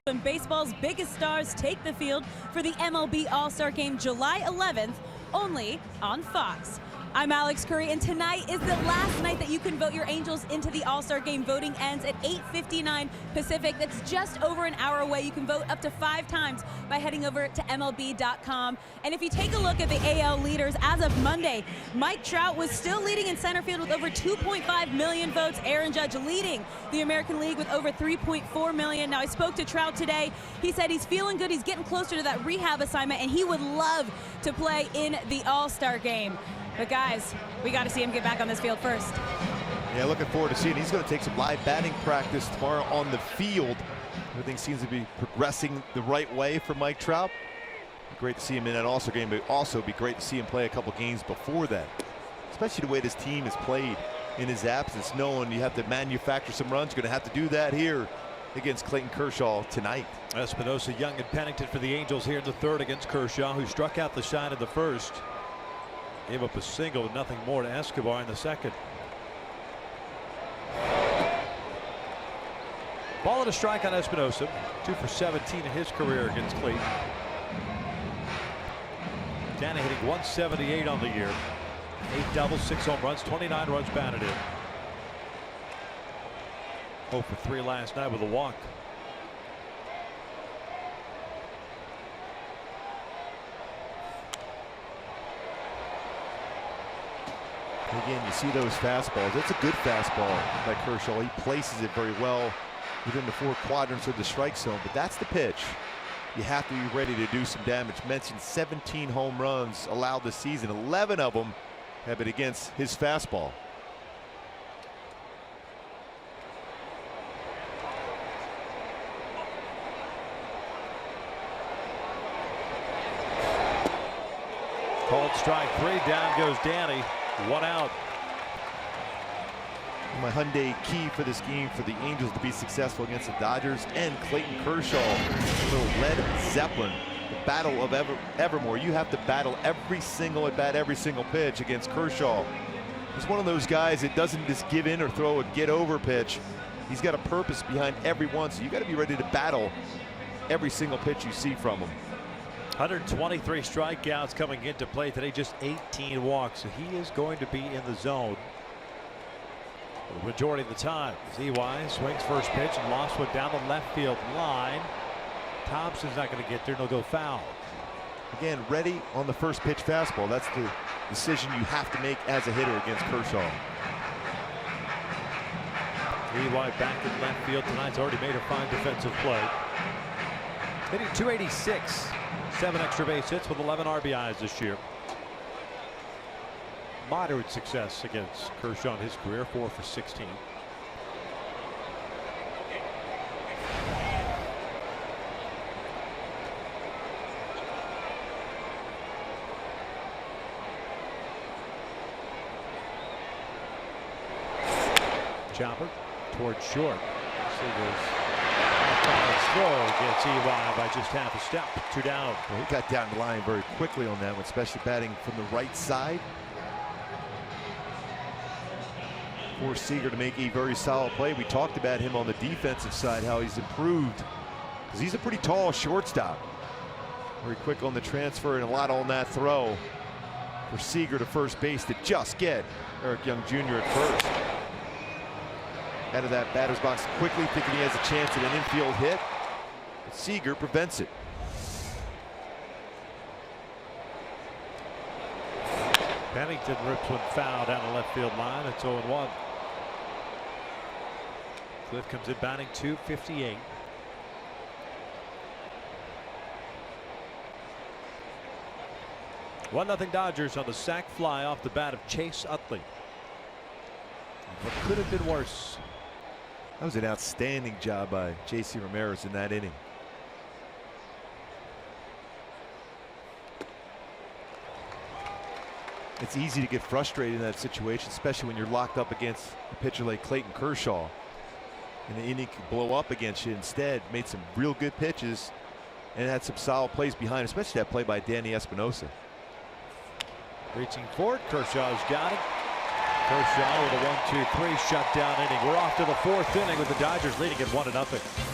When baseball's biggest stars take the field for the MLB All-Star Game July 11th, only on Fox. I'm Alex Curry, and tonight is the last night that you can vote your Angels into the All-Star Game. Voting ends at 8:59 Pacific. That's just over an hour away. You can vote up to 5 times by heading over to MLB.com. And if you take a look at the AL leaders, as of Monday, Mike Trout was still leading in center field with over 2.5 million votes. Aaron Judge leading the American League with over 3.4 million. Now, I spoke to Trout today. He said he's feeling good. He's getting closer to that rehab assignment, and he would love to play in the All-Star Game. But guys, we got to see him get back on this field first. Yeah, looking forward to seeing. He's going to take some live batting practice tomorrow on the field. Everything seems to be progressing the right way for Mike Trout. Great to see him in that All-Star game, but also be great to see him play a couple games before that. Especially the way this team has played in his absence, knowing you have to manufacture some runs. You're going to have to do that here against Clayton Kershaw tonight. Espinosa, Young, and Pennington for the Angels here in the third against Kershaw, who struck out the side of the first. Gave up a single, nothing more to Escobar in the second. Ball and a strike on Espinosa. 2 for 17 in his career against Clayton. Danny hitting 178 on the year. 8 doubles, 6 home runs, 29 runs batted in. 0 for 3 last night with a walk. Again, you see those fastballs. That's a good fastball by Kershaw. He places it very well within the 4 quadrants of the strike zone, but that's the pitch. You have to be ready to do some damage. Mentioned 17 home runs allowed this season. 11 of them have been against his fastball. strike three. Down goes Danny. One out. My Hyundai key for this game for the Angels to be successful against the Dodgers and Clayton Kershaw. A little Led Zeppelin. The battle of Evermore. You have to battle every single at bat, every single pitch against Kershaw. He's one of those guys that doesn't just give in or throw a get-over pitch. He's got a purpose behind every one, so you got to be ready to battle every single pitch you see from him. 123 strikeouts coming into play today, just 18 walks. So he is going to be in the zone the majority of the time. Z-Y swings first pitch and lost one down the left field line. Thompson's not going to get there, and he'll go foul. Again, ready on the first pitch fastball. That's the decision you have to make as a hitter against Kershaw. Z-Y back in left field tonight's already made a fine defensive play. Hitting .286, 7 extra base hits with 11 RBIs this year. Moderate success against Kershaw in his career, 4 for 16. Chopper towards short. Throw gets EY by just half a step. 2 down. Well, he got down the line very quickly on that one, especially batting from the right side. For Seager to make a very solid play. We talked about him on the defensive side, how he's improved, because he's a pretty tall shortstop. Very quick on the transfer and a lot on that throw for Seager to first base to just get Eric Young Jr. at first. Out of that batter's box quickly, thinking he has a chance at an infield hit. But Seager prevents it. Pennington rips one foul down the left field line. It's 0-1. Cliff comes in batting .258. One nothing Dodgers on the sac fly off the bat of Chase Utley. What could have been worse? That was an outstanding job by J.C. Ramirez in that inning. It's easy to get frustrated in that situation, especially when you're locked up against a pitcher like Clayton Kershaw. And the inning could blow up against you. Instead, made some real good pitches and had some solid plays behind, especially that play by Danny Espinosa. Reaching for it, Kershaw's got it. Kershaw with a 1-2-3 shutdown inning. We're off to the 4th inning with the Dodgers leading at 1-0.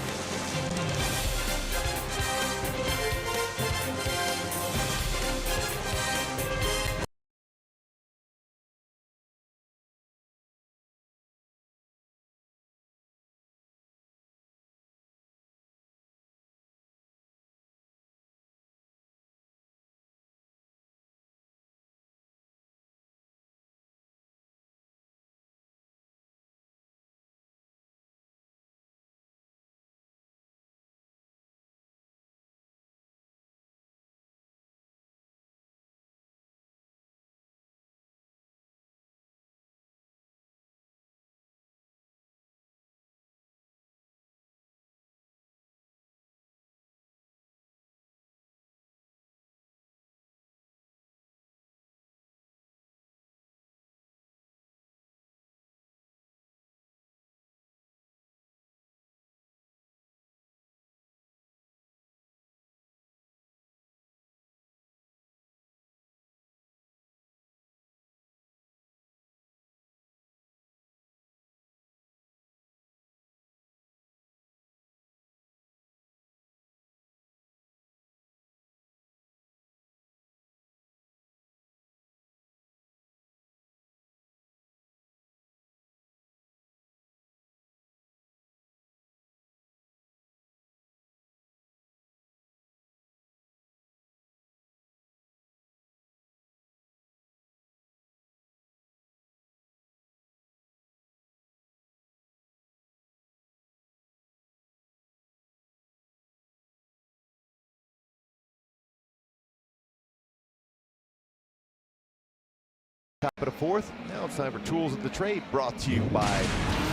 Top of the 4th. Now it's time for Tools of the Trade, brought to you by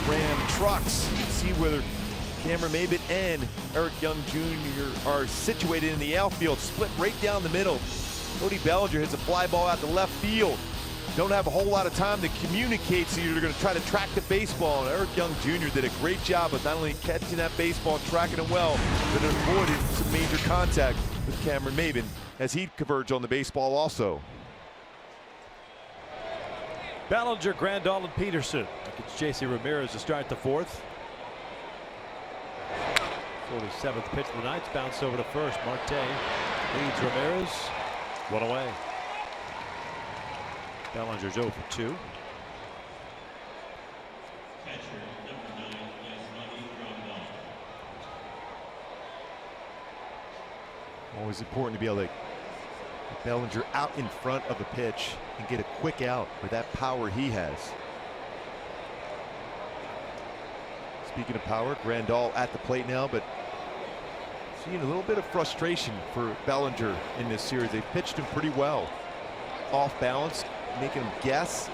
Ram Trucks. See where Cameron Maybin and Eric Young Jr. are situated in the outfield, split right down the middle. Cody Bellinger hits a fly ball out to left field. Don't have a whole lot of time to communicate, so you're going to try to track the baseball. And Eric Young Jr. did a great job of not only catching that baseball, tracking it well, but it avoided some major contact with Cameron Maybin as he converged on the baseball also. Bellinger, Grandal, and Peterson against J.C. Ramirez to start the fourth. 47th pitch of the night. Bounced over to first. Marte leads Ramirez. One away. Bellinger's 0 for 2. Always important to be able to get Bellinger out in front of the pitch and get a quick out with that power he has. Speaking of power, Grandal at the plate now, but seeing a little bit of frustration for Bellinger in this series. They've pitched him pretty well. Off balance, making him guess.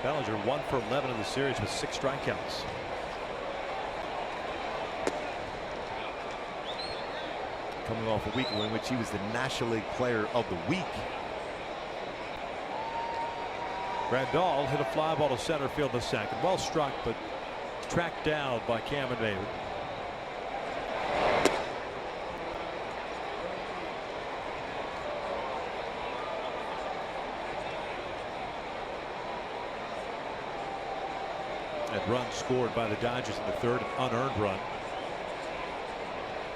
Bellinger 1 for 11 in the series with 6 strikeouts. Coming off a week in which he was the National League Player of the Week. Grandal hit a fly ball to center field in the second. Well struck, but tracked down by Cameron Maybin. That run scored by the Dodgers in the third, an unearned run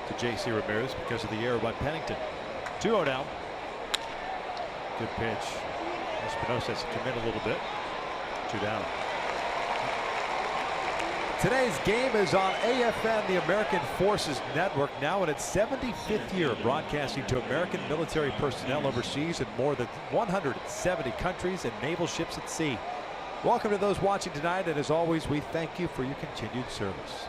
to J.C. Ramirez because of the error by Pennington. 2-0 now. Good pitch. Espinosa has to come in a little bit. 2 down. Today's game is on AFN, the American Forces Network, now in its 75th year of broadcasting to American military personnel overseas in more than 170 countries and naval ships at sea. Welcome to those watching tonight, and as always, we thank you for your continued service.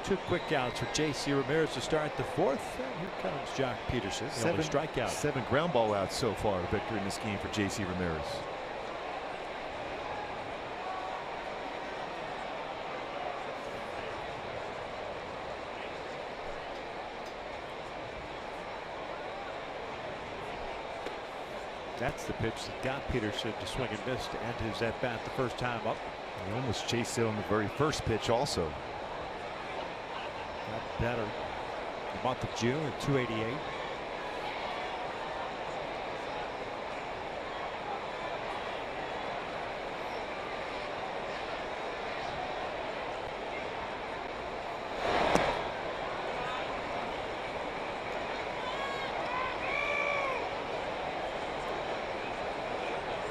2 quick outs for J.C. Ramirez to start the fourth. And here comes Jock Peterson, the only strikeout. 7 ground ball outs so far, Victor, in this game for J.C. Ramirez. That's the pitch that got Peterson to swing and miss to end his at bat the first time up. He almost chased it on the very first pitch also. Got better the month of June at 288.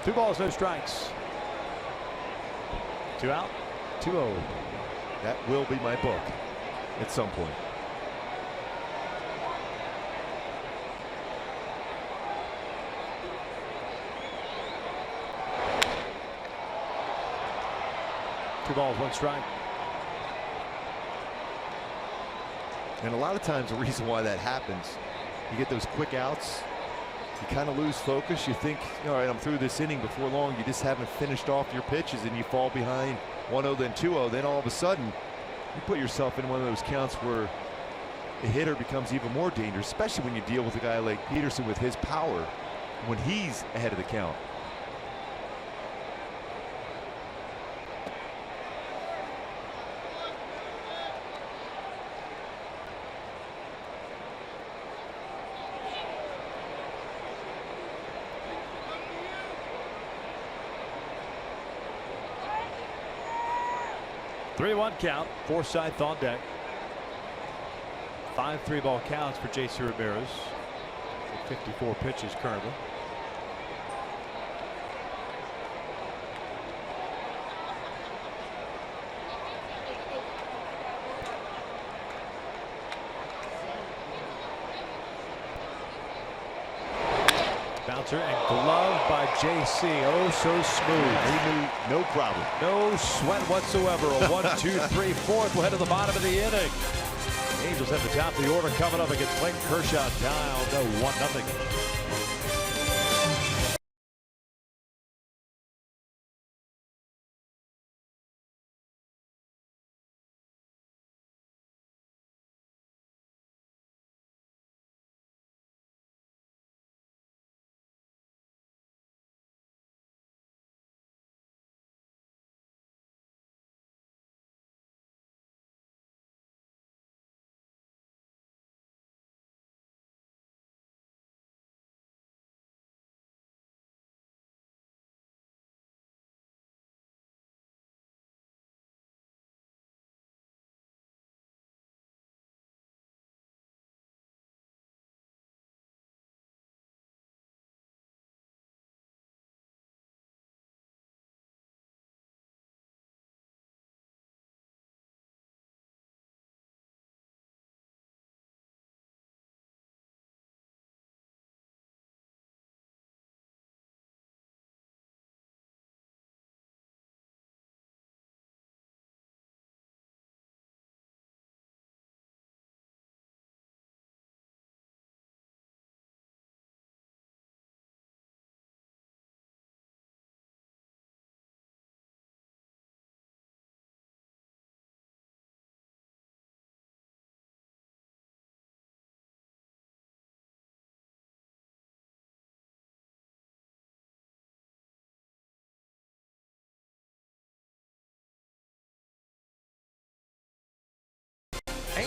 Two balls, no strikes. 2 out, 2-0. That will be my book at some point. Two balls, 1 strike. And a lot of times the reason why that happens, you get those quick outs, you kind of lose focus. You think, all right, I'm through this inning. Before long, you just haven't finished off your pitches and you fall behind 1-0, then 2-0. Then all of a sudden, you put yourself in one of those counts where the hitter becomes even more dangerous, especially when you deal with a guy like Peterson with his power when he's ahead of the count. Three-one count. Forsythe on deck. 5 3-ball counts for J.C. Ramirez. 54 pitches currently. Bouncer and glove by J.C. Oh, so smooth. He knew no problem. No sweat whatsoever. A 1-2-3 fourth. We'll head to the bottom of the inning. Angels at the top of the order coming up against Clayton Kershaw. Down to 1-0.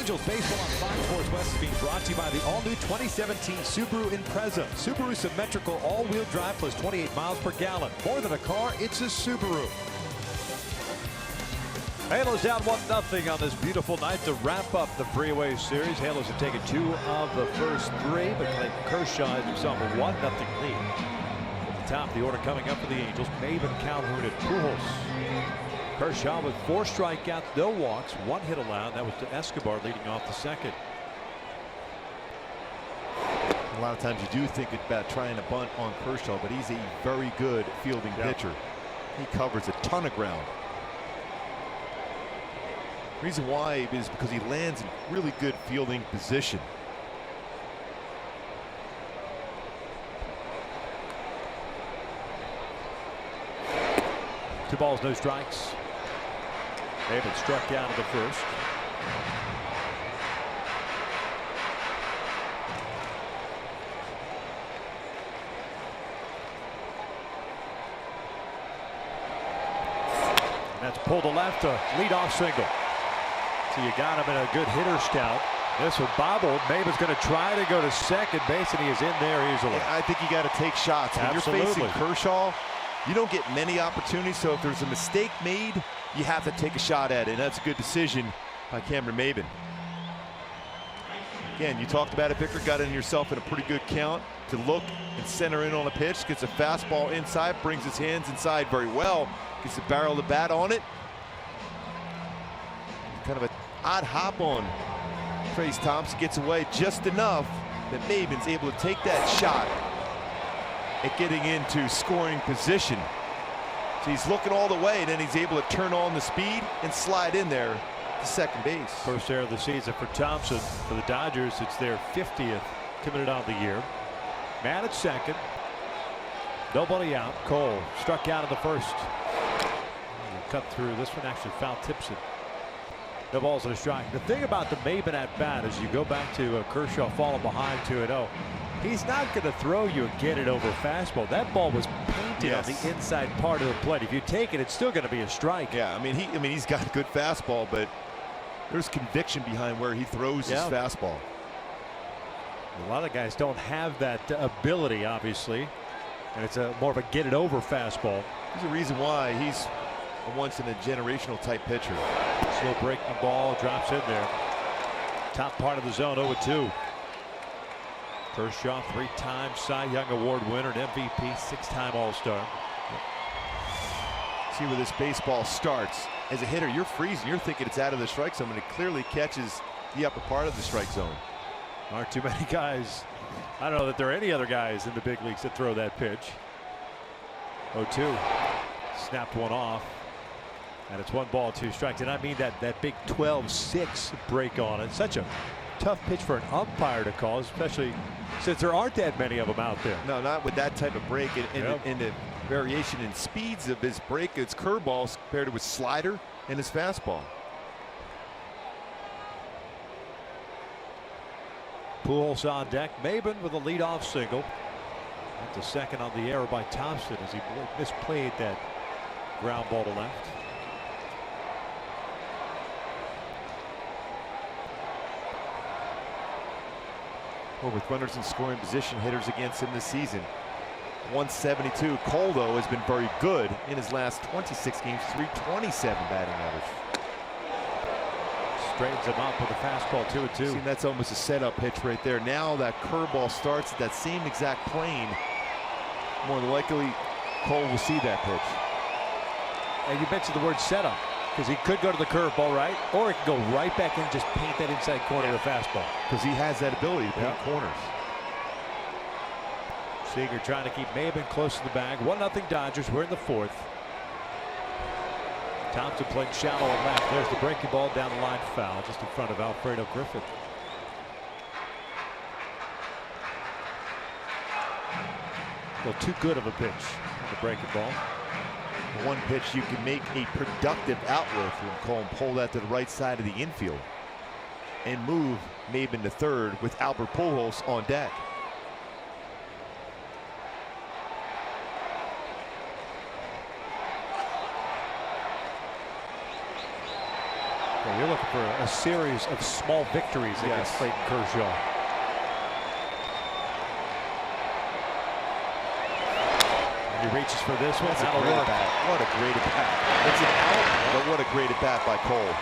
Angels baseball on Fox Sports West is being brought to you by the all-new 2017 Subaru Impreza. Subaru symmetrical all-wheel drive plus 28 miles per gallon. More than a car, it's a Subaru. Halos down 1-0 on this beautiful night to wrap up the Freeway Series. Halos have taken 2 of the first 3, but Clayton Kershaw has himself a 1-0 lead. At the top of the order coming up for the Angels, Maven, Calhoun, and Pujols. Kershaw with 4 strikeouts, no walks, 1 hit allowed. That was to Escobar leading off the second. A lot of times you do think about trying to bunt on Kershaw, but he's a very good fielding pitcher. He covers a ton of ground. Reason why is because he lands in really good fielding position. Two balls, no strikes. David struck out of the first. And that's pulled to left, a leadoff single. So you got him in a good hitter scout. This one bobbled. Maven's going to try to go to second base, and he is in there easily. Yeah, I think you got to take shots. When Absolutely. you're facing Kershaw, you don't get many opportunities, so if there's a mistake made, you have to take a shot at it, and that's a good decision by Cameron Maven. Again, you talked about it, Vicar, got in yourself in a pretty good count to look and center in on a pitch, gets a fastball inside, brings his hands inside very well, gets the barrel of the bat on it. Kind of an odd hop on Trayce Thompson, gets away just enough that Maven's able to take that shot at getting into scoring position. So he's looking all the way, and then he's able to turn on the speed and slide in there to second base. First error of the season for Thompson. For the Dodgers, it's their 50th committed on the year. Man at second. Nobody out. Cole struck out of the first. Cut through. This one actually foul tips it. No balls and a strike. The thing about the Maven at bat is you go back to Kershaw falling behind 2-0. He's not going to throw you a get it over fastball. That ball was painted on the inside part of the plate. If you take it, it's still going to be a strike. Yeah, I mean he's got a good fastball, but there's conviction behind where he throws his fastball. A lot of guys don't have that ability, obviously, and it's more of a get it over fastball. There's a reason why he's a once in a generational type pitcher. Slow breaking ball, drops in there. Top part of the zone, 0-2. Kershaw, 3-time Cy Young Award winner, and MVP, 6-time All-Star. See where this baseball starts. As a hitter, you're freezing. You're thinking it's out of the strike zone, and it clearly catches the upper part of the strike zone. Aren't too many guys. I don't know that there are any other guys in the big leagues that throw that pitch. 0-2. Snapped one off. And it's 1 ball, 2 strikes. And I mean that big 12-6 break on it. Such a tough pitch for an umpire to call, especially since there aren't that many of them out there. No, not with that type of break and the variation in speeds of his break. It's curveballs compared to his slider and his fastball. Pujols on deck. Maven with a leadoff single. At the second on the error by Thompson as he misplayed that ground ball to left. Well, with runners in scoring position, hitters against him this season. 172. Cole, though, has been very good in his last 26 games. 327 batting average. Straightens him up with a fastball, 2-2. See, that's almost a setup pitch right there. Now that curveball starts at that same exact plane. More than likely, Cole will see that pitch. And you mentioned the word setup, because he could go to the curveball, right? Or he could go right back and just paint that inside corner of the fastball. Because he has that ability to paint corners. Seager trying to keep Maven close to the bag. 1-0 Dodgers. We're in the 4th. Thompson playing shallow at left. There's the breaking ball down the line, foul just in front of Alfredo Griffith. Well, too good of a pitch on the breaking ball. One pitch you can make a productive out with when Cole pull that to the right side of the infield and move Maven to third with Albert Pujols on deck. Yeah, you're looking for a series of small victories against Clayton Kershaw. And he reaches for this one. That'll work. What a great at bat. It's an out, but what a great at bat by Cole.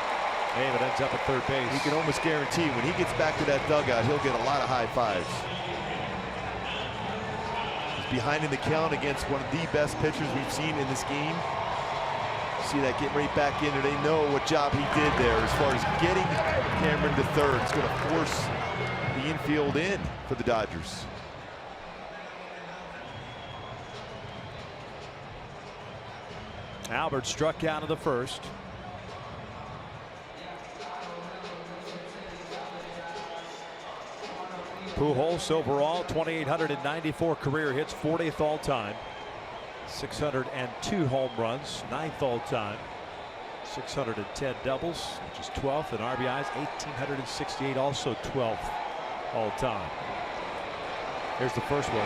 David ends up at third base. You can almost guarantee when he gets back to that dugout, he'll get a lot of high fives. He's behind in the count against one of the best pitchers we've seen in this game. See that getting right back in there. They know what job he did there as far as getting Cameron to third. It's going to force the infield in for the Dodgers. Albert struck out in the first. Pujols overall 2,894 career hits, 40th all time. 602 home runs, 9th all time. 610 doubles, which is 12th, and RBIs 1,868, also 12th all time. Here's the first one.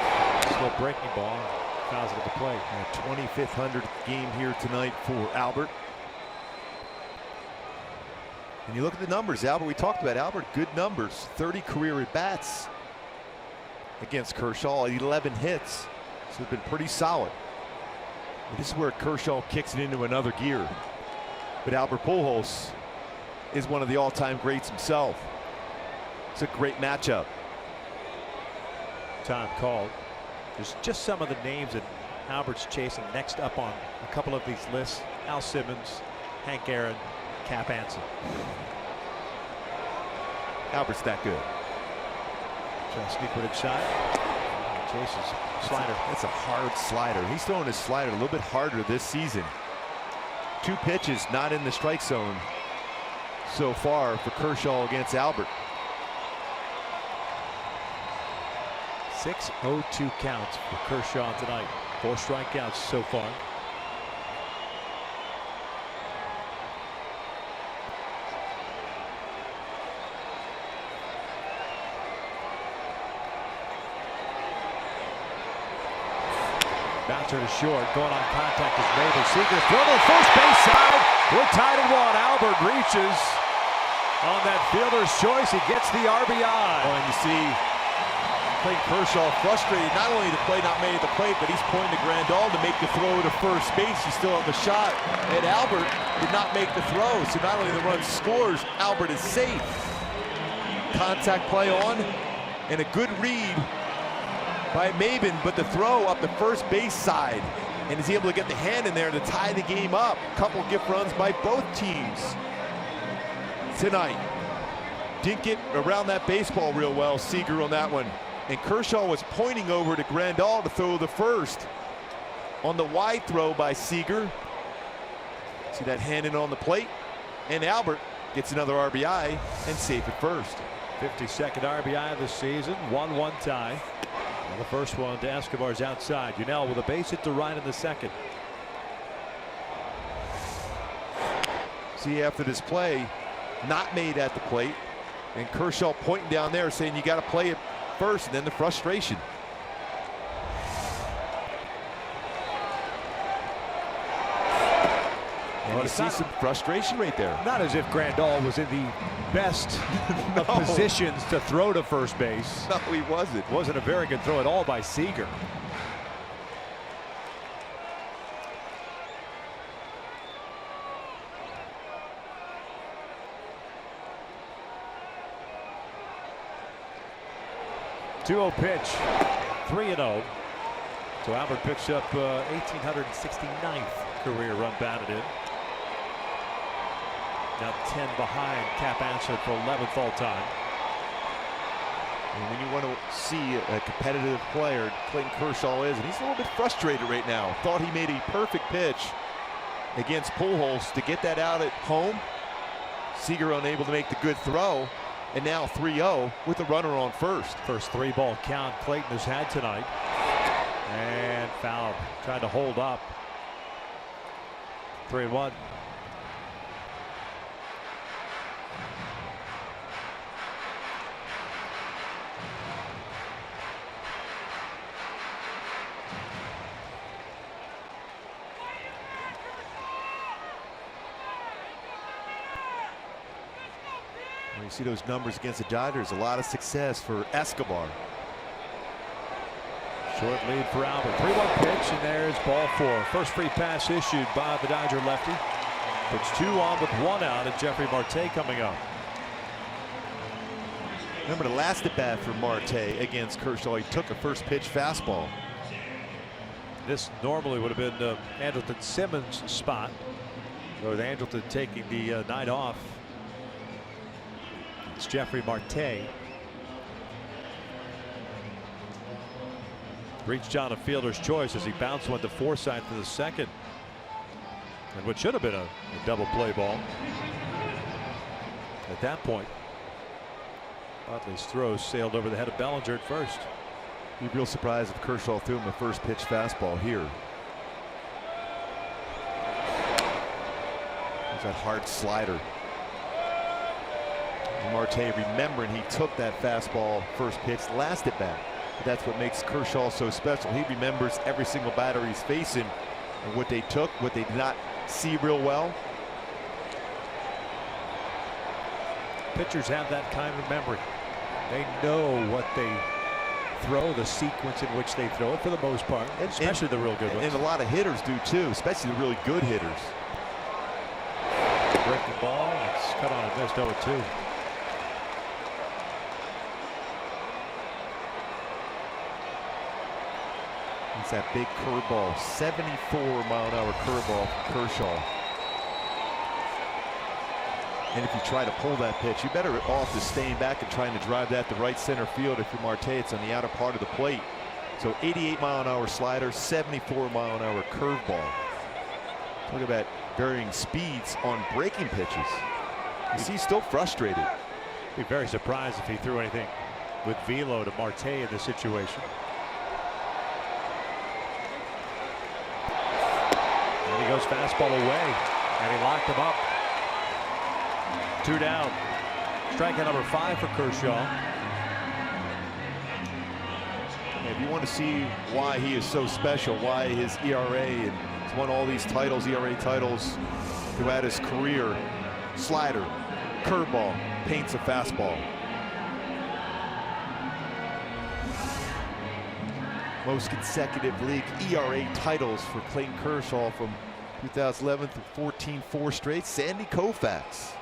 Slow breaking ball. Fouls it at the plate. 25th 100th game here tonight for Albert. And you look at the numbers, Albert, we talked about Albert, good numbers. 30 career at bats against Kershaw, 11 hits. So it's been pretty solid. And this is where Kershaw kicks it into another gear. But Albert Pujols is one of the all-time greats himself. It's a great matchup. Time called. There's just some of the names that Albert's chasing next up on a couple of these lists. Al Simmons, Hank Aaron, Cap Anson. Albert's that good. Trying to sneak one inside. Chases slider. That's a hard slider. He's throwing his slider a little bit harder this season. 2 pitches not in the strike zone so far for Kershaw against Albert. 6-0-2 counts for Kershaw tonight. 4 strikeouts so far. Bouncer to short, going on contact is made. Seager throw to the first base side. We're tied at 1. Albert reaches on that fielder's choice. He gets the RBI. Oh, and you see Clayton Kershaw frustrated, not only the play not made at the plate, but he's pointing to Grandal to make the throw to first base. He still have a shot, and Albert did not make the throw. So not only the run scores, Albert is safe. Contact play on, and a good read by Maben, but the throw up the first base side, and is able to get the hand in there to tie the game up. Couple gift runs by both teams tonight. Didn't get around that baseball real well, Seager on that one. And Kershaw was pointing over to Grandal to throw the first. On the wide throw by Seager. See that hand in on the plate. And Albert gets another RBI and safe at first. 52nd RBI of the season, 1-1 tie. And the first one to Escobar's outside. Yunel with a base hit to right in the second. See, after this play, not made at the plate, and Kershaw pointing down there saying you got to play it first, and then the frustration. And you see some frustration right there. Not as if Grandal was in the best of positions to throw to first base. No, he wasn't. Wasn't a very good throw at all by Seager. Two-0 pitch, 3-0. So Albert picks up 1,869th career run batted in. Now 10 behind Cap Anson for 11th all time. And when you want to see a competitive player, Clayton Kershaw is, and he's a little bit frustrated right now. Thought he made a perfect pitch against Pujols to get that out at home. Seager unable to make the good throw. And now 3-0 with a runner on first. First 3-ball count Clayton has had tonight. And fouled. Tried to hold up. 3-1. You see those numbers against the Dodgers, a lot of success for Escobar. Short lead for Albert. 3-1 pitch, and there's ball 4. First free pass issued by the Dodger lefty. Puts 2 on with 1 out, and Jeffrey Marte coming up. Remember the last at bat for Marte against Kershaw, he took a first pitch fastball. This normally would have been Andrelton Simmons' spot, with Andrelton taking the night off. It's Jeffrey Marte. Reached on a fielder's choice as he bounced one to Forsythe for the second. And what should have been a double play ball. At that point, Utley's throw sailed over the head of Bellinger at first. You'd be real surprised if Kershaw threw him a first pitch fastball here. There's that hard slider. And Marte remembering he took that fastball first pitch last at bat. That's what makes Kershaw so special. He remembers every single batter he's facing and what they took, what they did not see real well. Pitchers have that kind of memory. They know what they throw, the sequence in which they throw it for the most part, especially the real good ones. And a lot of hitters do too, especially the really good hitters. Breaking ball, it's cut on and missed 0-2. It's that big curveball, 74-mile-an-hour curveball from Kershaw. And if you try to pull that pitch, you're better off just staying back and trying to drive that to right center field. If you're Marte, it's on the outer part of the plate. So 88-mile-an-hour slider, 74-mile-an-hour curveball. Look at that varying speeds on breaking pitches. You see, he's still frustrated. Be very surprised if he threw anything with velo to Marte in this situation. And he goes fastball away, and he locked him up. 2 down. Strikeout number 5 for Kershaw. If you want to see why he is so special, why his ERA, and he's won all these titles, ERA titles throughout his career, slider, curveball, paints a fastball. Most consecutive league ERA titles for Clayton Kershaw from 2011 to 14, 4 straight. Sandy Koufax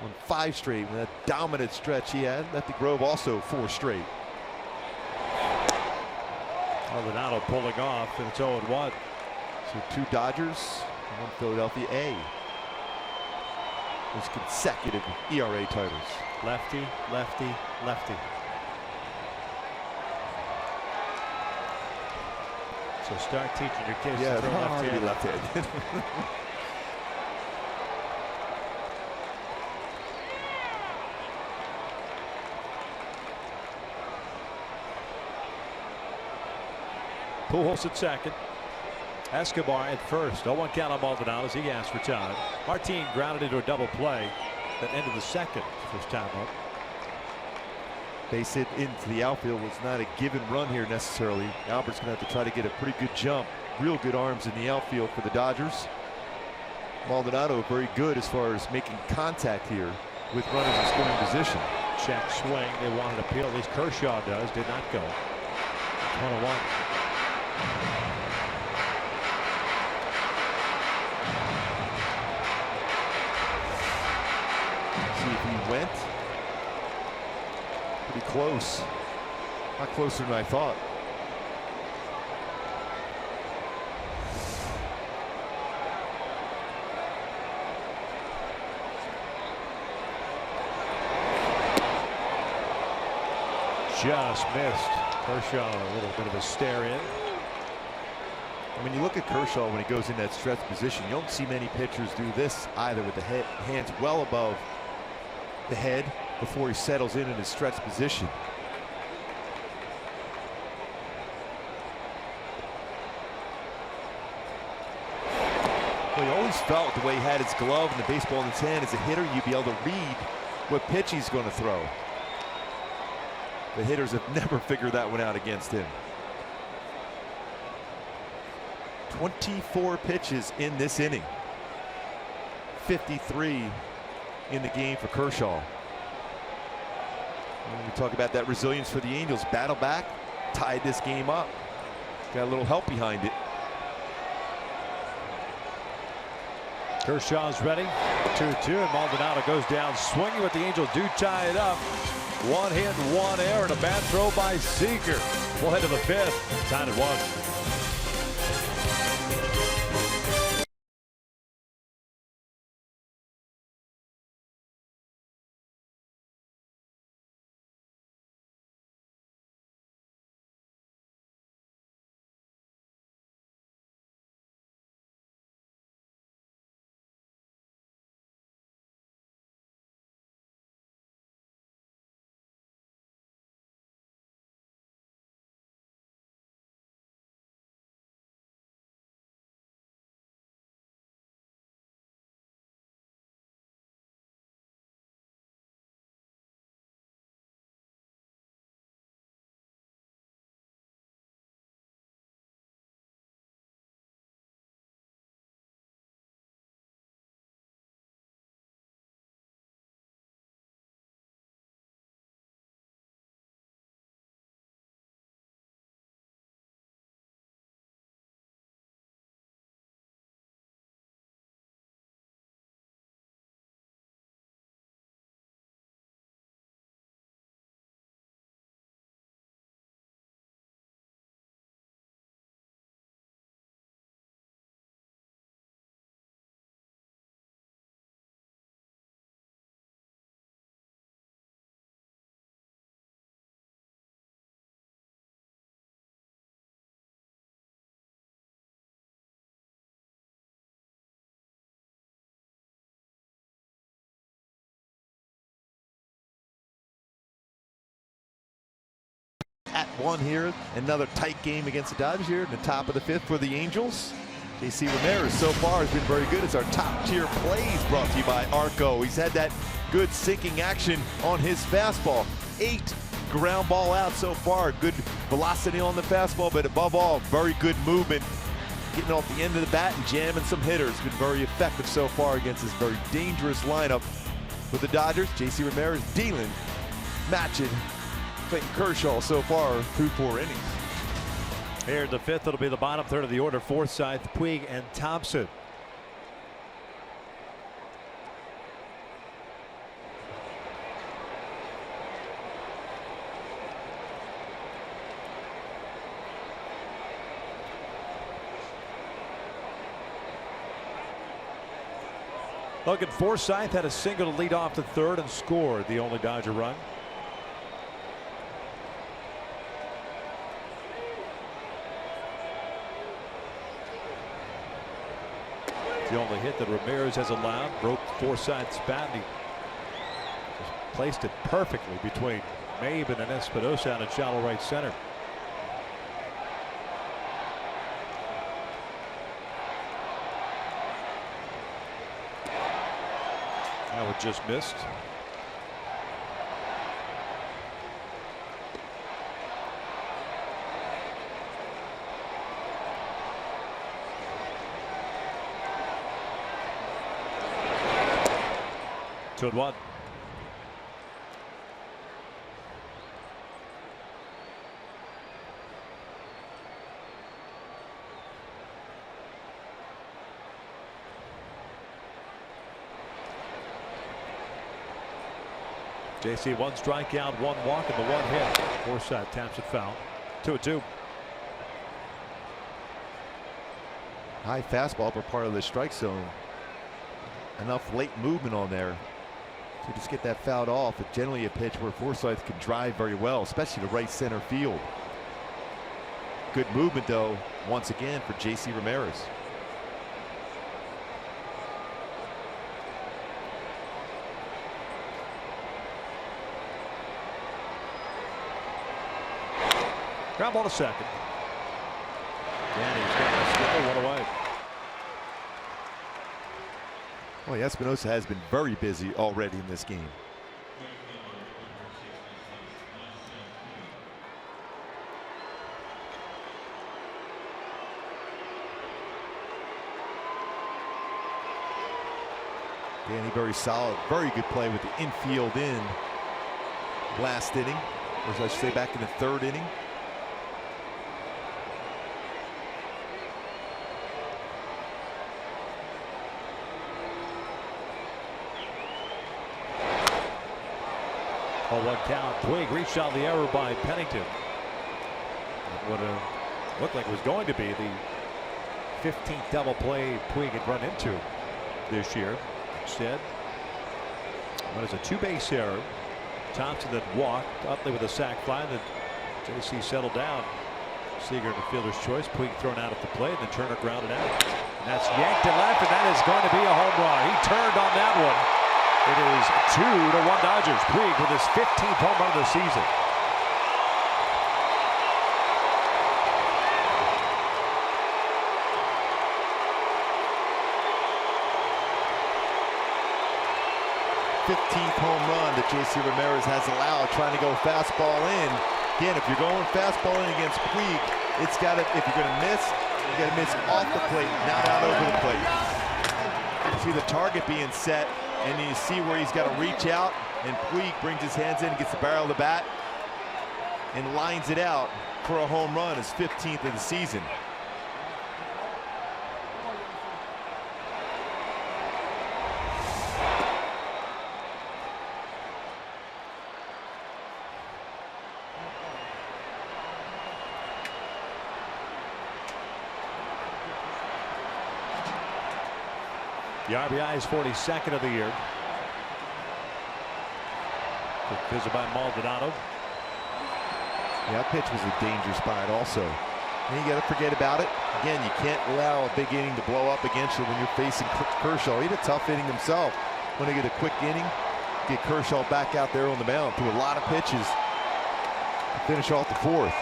won 5 straight with that dominant stretch he had. Lefty Grove also 4 straight. Maldonado pulling off, and it's 0-1. So 2 Dodgers and 1 Philadelphia A. Those consecutive ERA titles. Lefty, lefty, lefty. So start teaching your kids to throw left-handed. left-handed. Pujols at second. Escobar at first. 0-1 count on Maldonado as he asked for time. Martin grounded into a double play that ended the second. First time up. Base hit into the outfield was not a given run here necessarily. Albert's going to have to try to get a pretty good jump. Real good arms in the outfield for the Dodgers. Maldonado very good as far as making contact here with runners in scoring position. Check swing. They wanted to appeal. At least Kershaw does. Did not go. 1-1. See if he went. Pretty close. Not closer than I thought. Just missed. Kershaw a little bit of a stare in. I mean, you look at Kershaw when he goes in that stretch position. You don't see many pitchers do this either, with the hands well above the head before he settles in his stretch position. Well, he always felt the way he had his glove and the baseball in his hand as a hitter, you'd be able to read what pitch he's going to throw. The hitters have never figured that one out against him. 24 pitches in this inning. 53 in the game for Kershaw. We talk about that resilience for the Angels. Battle back, tied this game up. Got a little help behind it. Kershaw's ready. 2-2, and Maldonado goes down swinging, but the Angels do tie it up. 1 hit, 1 error, and a bad throw by Seager. We'll head to the 5th. Tied at 1. At 1 here, another tight game against the Dodgers here in the top of the 5th for the Angels. JC Ramirez so far has been very good. It's our top tier plays brought to you by Arco. He's had that good sinking action on his fastball. 8 ground ball out so far. Good velocity on the fastball, but above all, very good movement. Getting off the end of the bat and jamming some hitters. Been very effective so far against this very dangerous lineup with the Dodgers. JC Ramirez dealing, matching Clayton Kershaw so far through 4 innings. Here in the 5th, it'll be the bottom third of the order. Forsythe, Puig, and Thompson. Logan Forsythe had a single to lead off the 3rd and scored the only Dodger run. The only hit that Ramirez has allowed. Broke Forsythe's bat, and he just placed it perfectly between Maben and Espinosa out in shallow right center. That one just missed. Two and 1. JC 1 strikeout, 1 walk, and the 1 hit. Forsythe taps it foul. 2-2. High fastball for part of the strike zone. Enough late movement on there to just get that fouled off. It's generally a pitch where Forsythe can drive very well, especially to right center field. Good movement though, once again for JC Ramirez. Ground ball to second. And he's got the skipper 1 away. Well, Espinosa has been very busy already in this game. Danny very solid, very good play with the infield in. last inning, or I should say back in the third inning. Oh, 1 count. Puig reached out the error by Pennington. It would have looked like it was going to be the 15th double play Puig had run into this year. Instead, it was a 2-base error. Thompson that walked. Utley with a sac fly. Then JC settled down. Seager the fielder's choice. Puig thrown out at the plate. Then Turner grounded out. And that's yanked to left, and that is going to be a home run. He turned on that one. It is 2-1 Dodgers. Puig with his 15th home run of the season. Home run that JC Ramirez has allowed, trying to go fastball in. Again, if you're going fastball in against Puig, it's got to, if you're going to miss, you got to miss off the plate, not out over the plate. You see the target being set, and you see where he's got to reach out, and Puig brings his hands in, gets the barrel of the bat, and lines it out for a home run, his 15th of the season. The RBI is 42nd of the year. Good visit by Maldonado. Yeah, that pitch was a danger spot also. And you got to forget about it. Again, you can't allow a big inning to blow up against you when you're facing Kershaw. He had a tough inning himself. Want to get a quick inning, get Kershaw back out there on the mound. Threw a lot of pitches to finish off the 4th.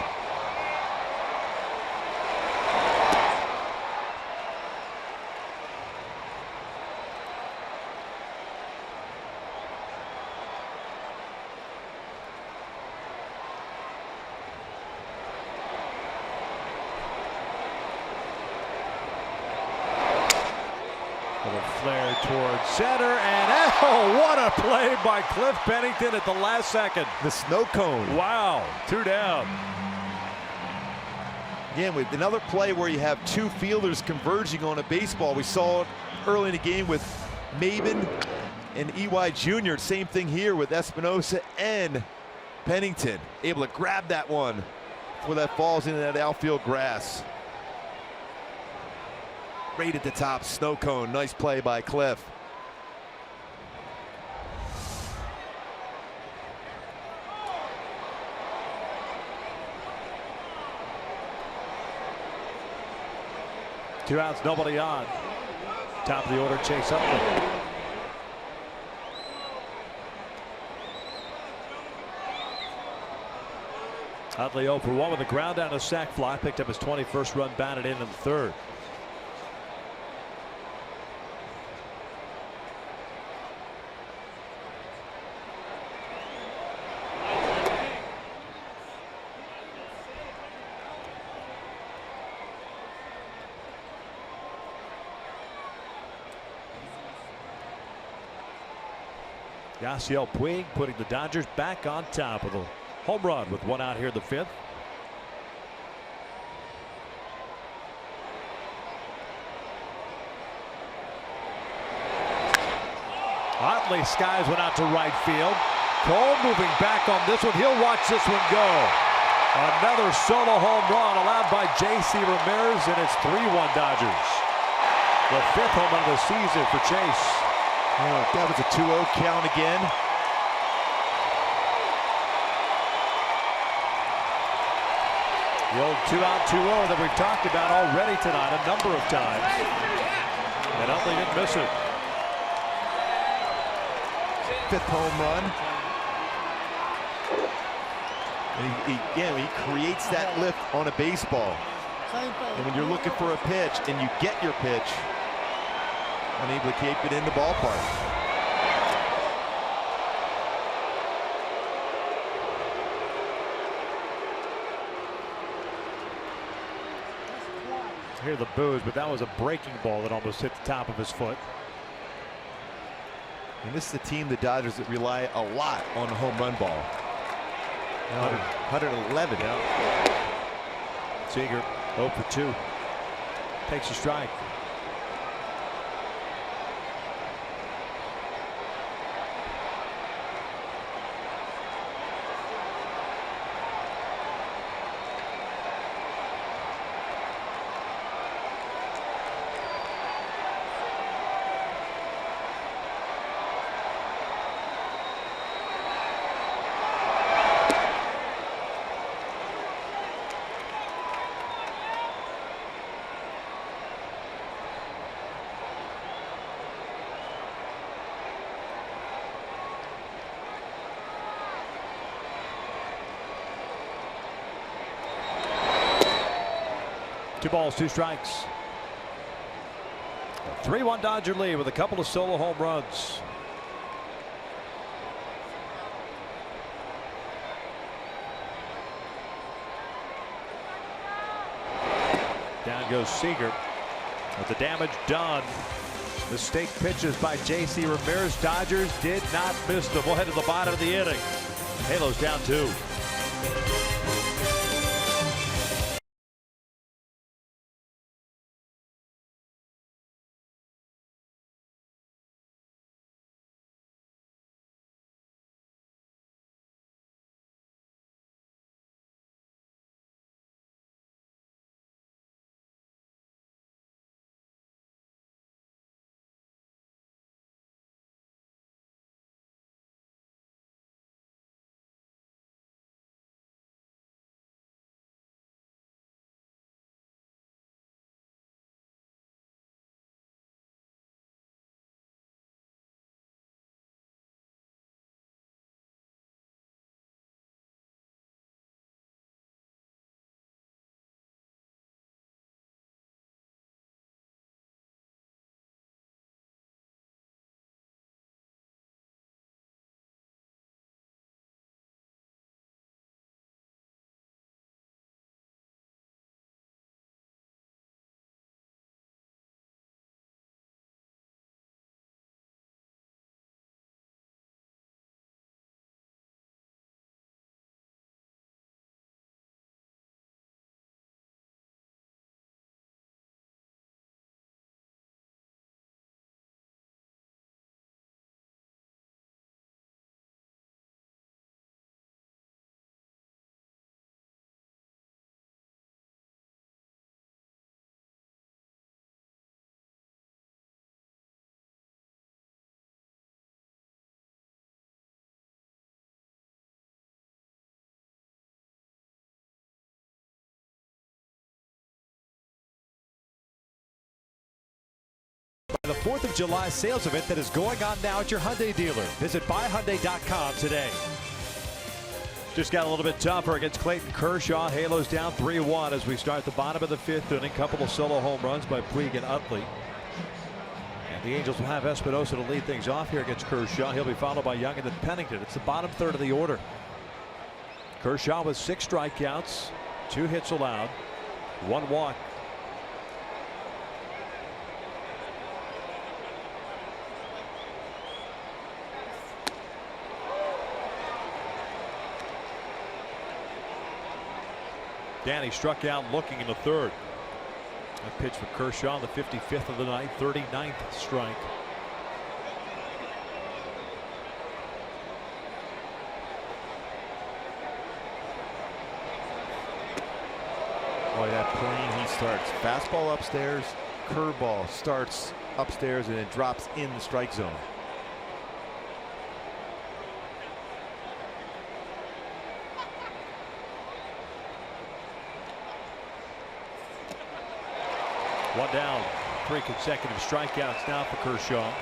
Flare towards center, and oh, what a play by Cliff Pennington at the last second. The snow cone. Wow, 2 down. Again, with another play where you have 2 fielders converging on a baseball. We saw it early in the game with Maben and EY Jr. Same thing here with Espinosa and Pennington. Able to grab that one before that falls into that outfield grass. Right at the top, snow cone. Nice play by Cliff. Two outs, nobody on. Top of the order, Chase Utley. Utley 0 for 1 with a ground down, a sac fly. Picked up his 21st run, batted in the 3rd. Yasiel Puig putting the Dodgers back on top of the home run with 1 out here in the 5th. Utley skies one out to right field. Cole moving back on this one. He'll watch this one go. Another solo home run allowed by JC Ramirez, and it's 3-1 Dodgers. The 5th home run of the season for Chase. Oh, that was a 2-0 count again. The old 2-out 2-0 that we've talked about already tonight a number of times. And Utley didn't miss it. 5th home run. And he creates that lift on a baseball. And when you're looking for a pitch and you get your pitch, unable to keep it in the ballpark. Hear the boos, but that was a breaking ball that almost hit the top of his foot. And this is a team, the Dodgers, that rely a lot on the home run ball. 111. Yeah. Seager 0 for 2. Takes a strike. Two balls, two strikes. 3-1 Dodger lead with a couple of solo home runs. Down goes Seager with the damage done. Mistake pitches by J.C. Ramirez. Dodgers did not miss them. We'll head to the bottom of the inning. Halos down 2. The 4th of July sales event that is going on now at your Hyundai dealer. Visit buyhyundai.com today. Just got a little bit tougher against Clayton Kershaw. Halos down 3-1 as we start the bottom of the 5th inning. Couple of solo home runs by Puig and Utley. And the Angels will have Espinosa to lead things off here against Kershaw. He'll be followed by Young and then Pennington. It's the bottom third of the order. Kershaw with 6 strikeouts, 2 hits allowed, 1 walk. Danny struck out looking in the 3rd. A pitch for Kershaw, the 55th of the night, 39th strike. Boy, that plane he starts. Fastball upstairs, curveball starts upstairs and it drops in the strike zone. One down, 3 consecutive strikeouts now for Kershaw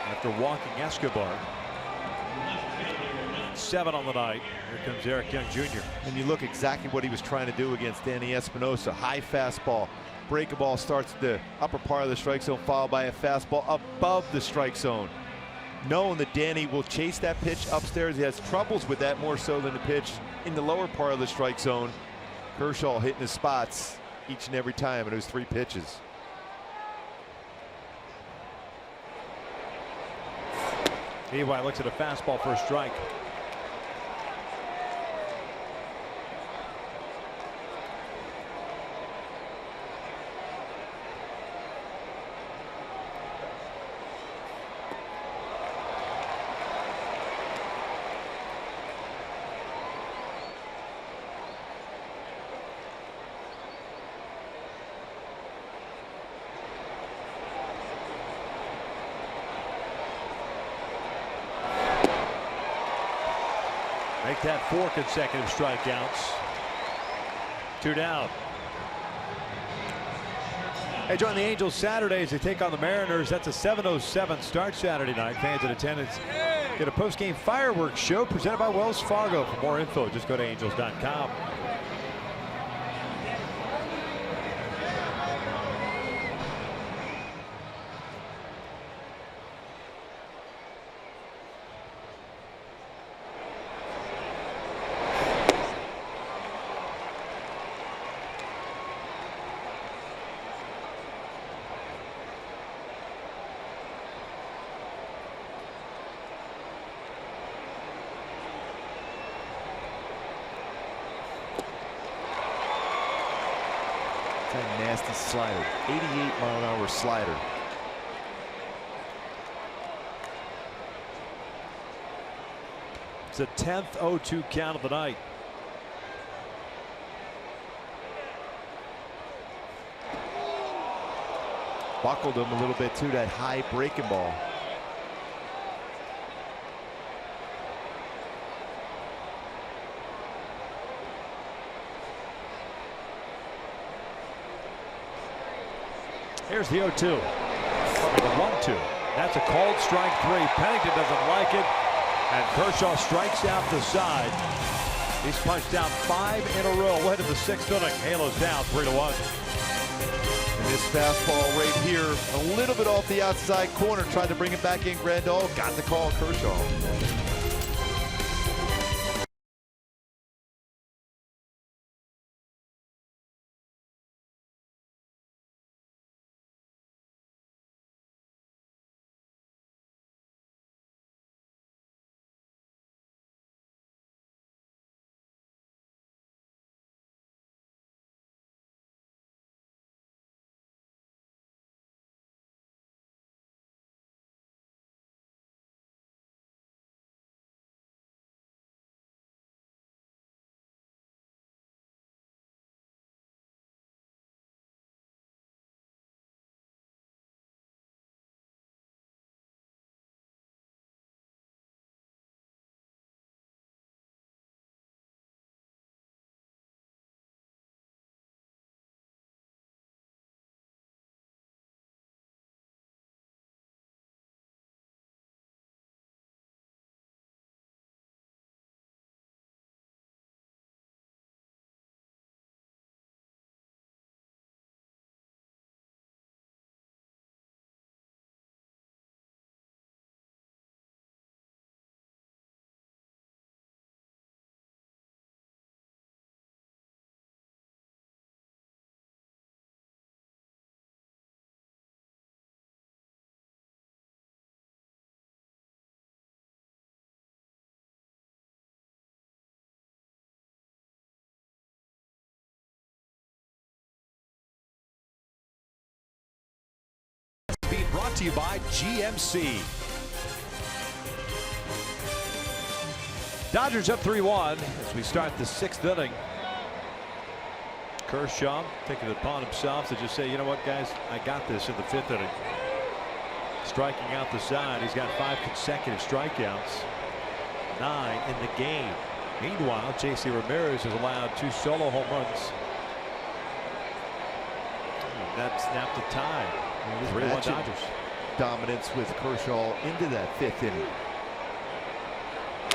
after walking Escobar. 7 on the night. Here comes Eric Young Jr. And you look exactly what he was trying to do against Danny Espinosa. High fastball. Breaking ball starts the upper part of the strike zone, followed by a fastball above the strike zone. Knowing that Danny will chase that pitch upstairs. He has troubles with that more so than the pitch in the lower part of the strike zone. Kershaw hitting his spots each and every time, and it was 3 pitches. Ely looks at a fastball for a strike. Make that 4 consecutive strikeouts. 2 down. Hey, join the Angels Saturday as they take on the Mariners. That's a 7:07 start Saturday night. Fans in attendance get a post-game fireworks show presented by Wells Fargo. For more info, just go to angels.com. That nasty slider, 88-mile-an-hour slider. It's a 10th 0-2 count of the night. Buckled him a little bit too, that high breaking ball. Here's the 0-2. The 1-2. That's a called strike 3. Pennington doesn't like it. And Kershaw strikes out the side. He's punched down 5 in a row. Ahead of the 6th inning. Halos down 3-1. And this fastball right here, a little bit off the outside corner. Tried to bring it back in. Grandal got the call. Kershaw. Being brought to you by GMC. Dodgers up 3-1 as we start the 6th inning. Kershaw taking it upon himself to just say, you know what, guys, I got this in the 5th inning. Striking out the side. He's got 5 consecutive strikeouts. 9 in the game. Meanwhile, J.C. Ramirez has allowed 2 solo home runs. And that snapped the tie. 3-1 Dodgers. Dominance with Kershaw into that 5th inning.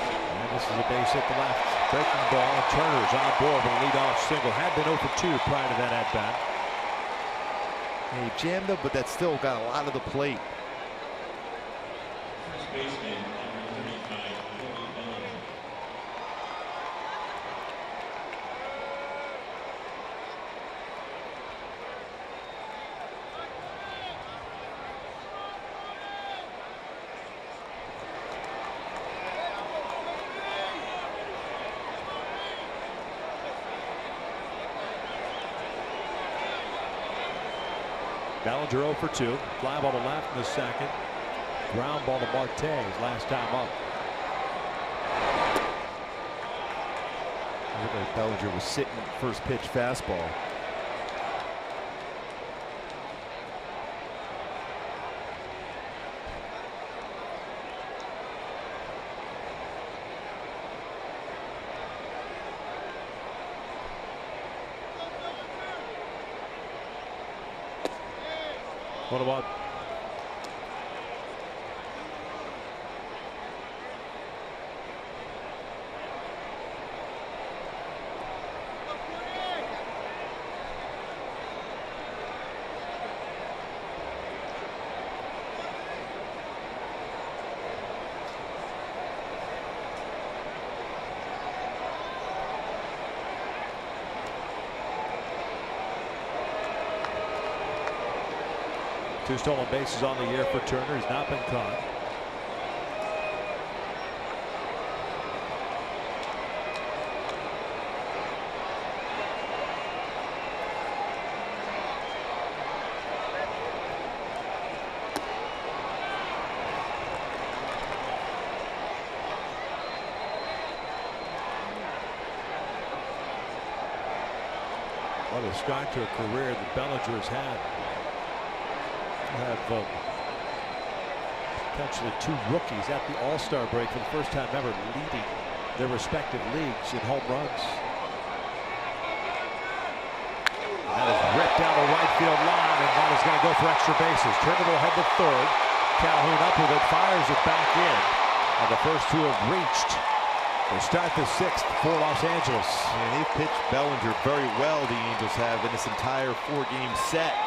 And this is a base hit to left. Breaking ball. Turner's on board with a leadoff single. Had been 0 for 2 prior to that at bat. He jammed him, but that still got a lot of the plate. Bellinger 0 for 2. Fly ball to left in the 2nd. Ground ball to Martes last time up. Looked like Bellinger was sitting first pitch fastball. What about two stolen bases on the year for Turner? He's not been caught. What a start to a career that Bellinger has had. Have potentially two rookies at the All-Star break for the first time ever leading their respective leagues in home runs. That is ripped down the right field line, and that is going to go for extra bases. Turner will head to third. Calhoun up with it, fires it back in, and the first two have reached. They start the sixth for Los Angeles. And they've pitched Bellinger very well, the Angels have, in this entire 4-game set.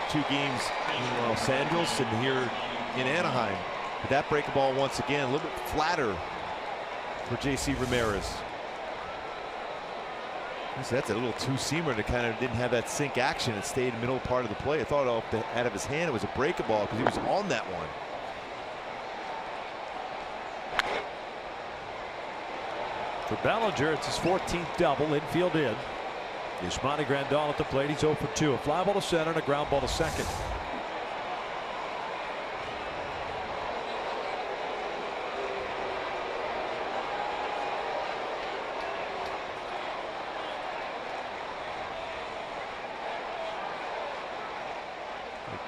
2 games in Los Angeles and here in Anaheim. But that breaking ball once again a little bit flatter for J.C. Ramirez. So that's a little two-seamer that kind of didn't have that sink action. It stayed in the middle part of the play. I thought out of his hand it was a breaking ball because he was on that one. For Bellinger, it's his 14th double, infield in. Yasmani Grandal at the plate. He's 0 for 2. A fly ball to center and a ground ball to second.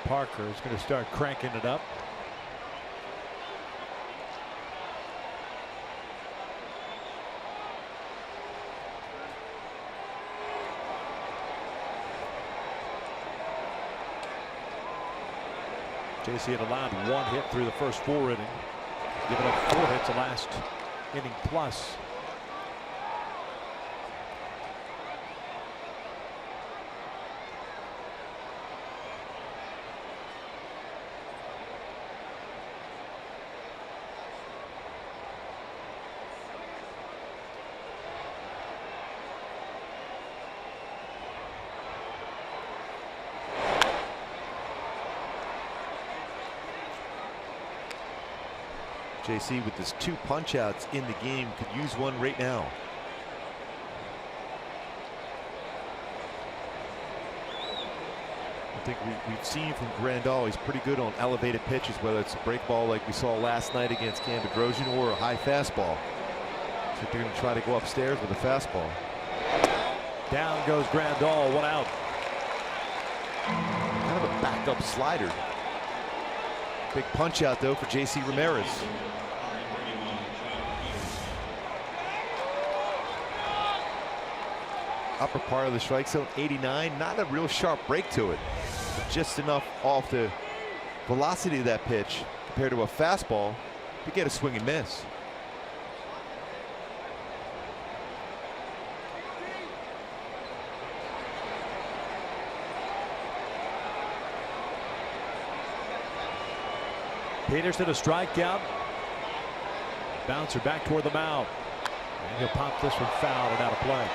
Parker is going to start cranking it up. JC had allowed 1 hit through the first 4 innings. Given up 4 hits the last inning plus. JC with his 2 punch-outs in the game could use one right now. I think we've seen from Grandal he's pretty good on elevated pitches, whether it's a break ball like we saw last night against Cam Bedrosian or a high fastball. So they're going to try to go upstairs with a fastball. Down goes Grandal, 1 out. Kind of a backup slider. Big punch out though for J.C. Ramirez. Upper part of the strike zone, 89. Not a real sharp break to it, but just enough off the velocity of that pitch compared to a fastball to get a swing and miss. Peterson a strikeout. Bouncer back toward the mound. And he'll pop this one foul and out of play.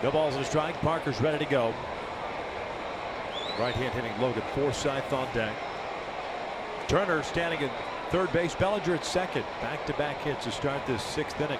No balls and a strike. Parker's ready to go. Right hand hitting Logan Forsythe on deck. Turner standing in third base. Bellinger at second. Back-to-back hits to start this 6th inning.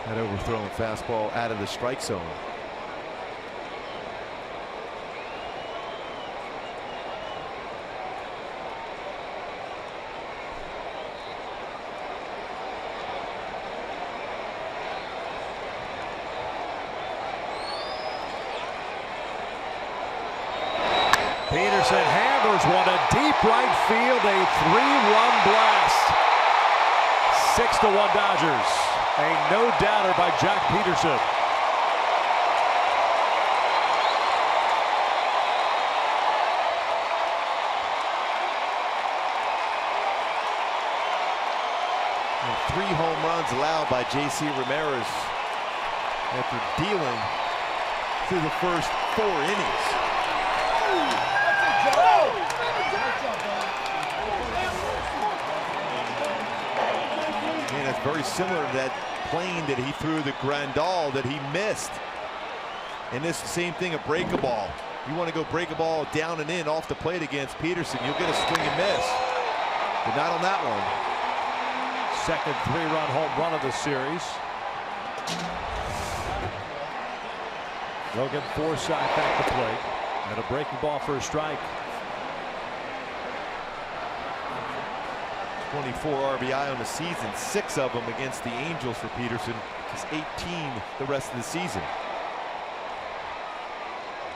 That overthrown fastball out of the strike zone. Peterson hammers one to deep right field. A 3-run blast. 6-1 Dodgers. A no-doubter by Jack Peterson. And 3 home runs allowed by J.C. Ramirez after dealing through the first 4 innings. And it's very similar to that plane that he threw the Grandal that he missed. And this same thing, a break a ball. You want to go break a ball down and in off the plate against Peterson, you'll get a swing and miss. But not on that one. Second 3-run home run of the series. Logan Forsythe back to plate. And a breaking ball for a strike. 24 RBI on the season, 6 of them against the Angels for Peterson. He's 18 the rest of the season.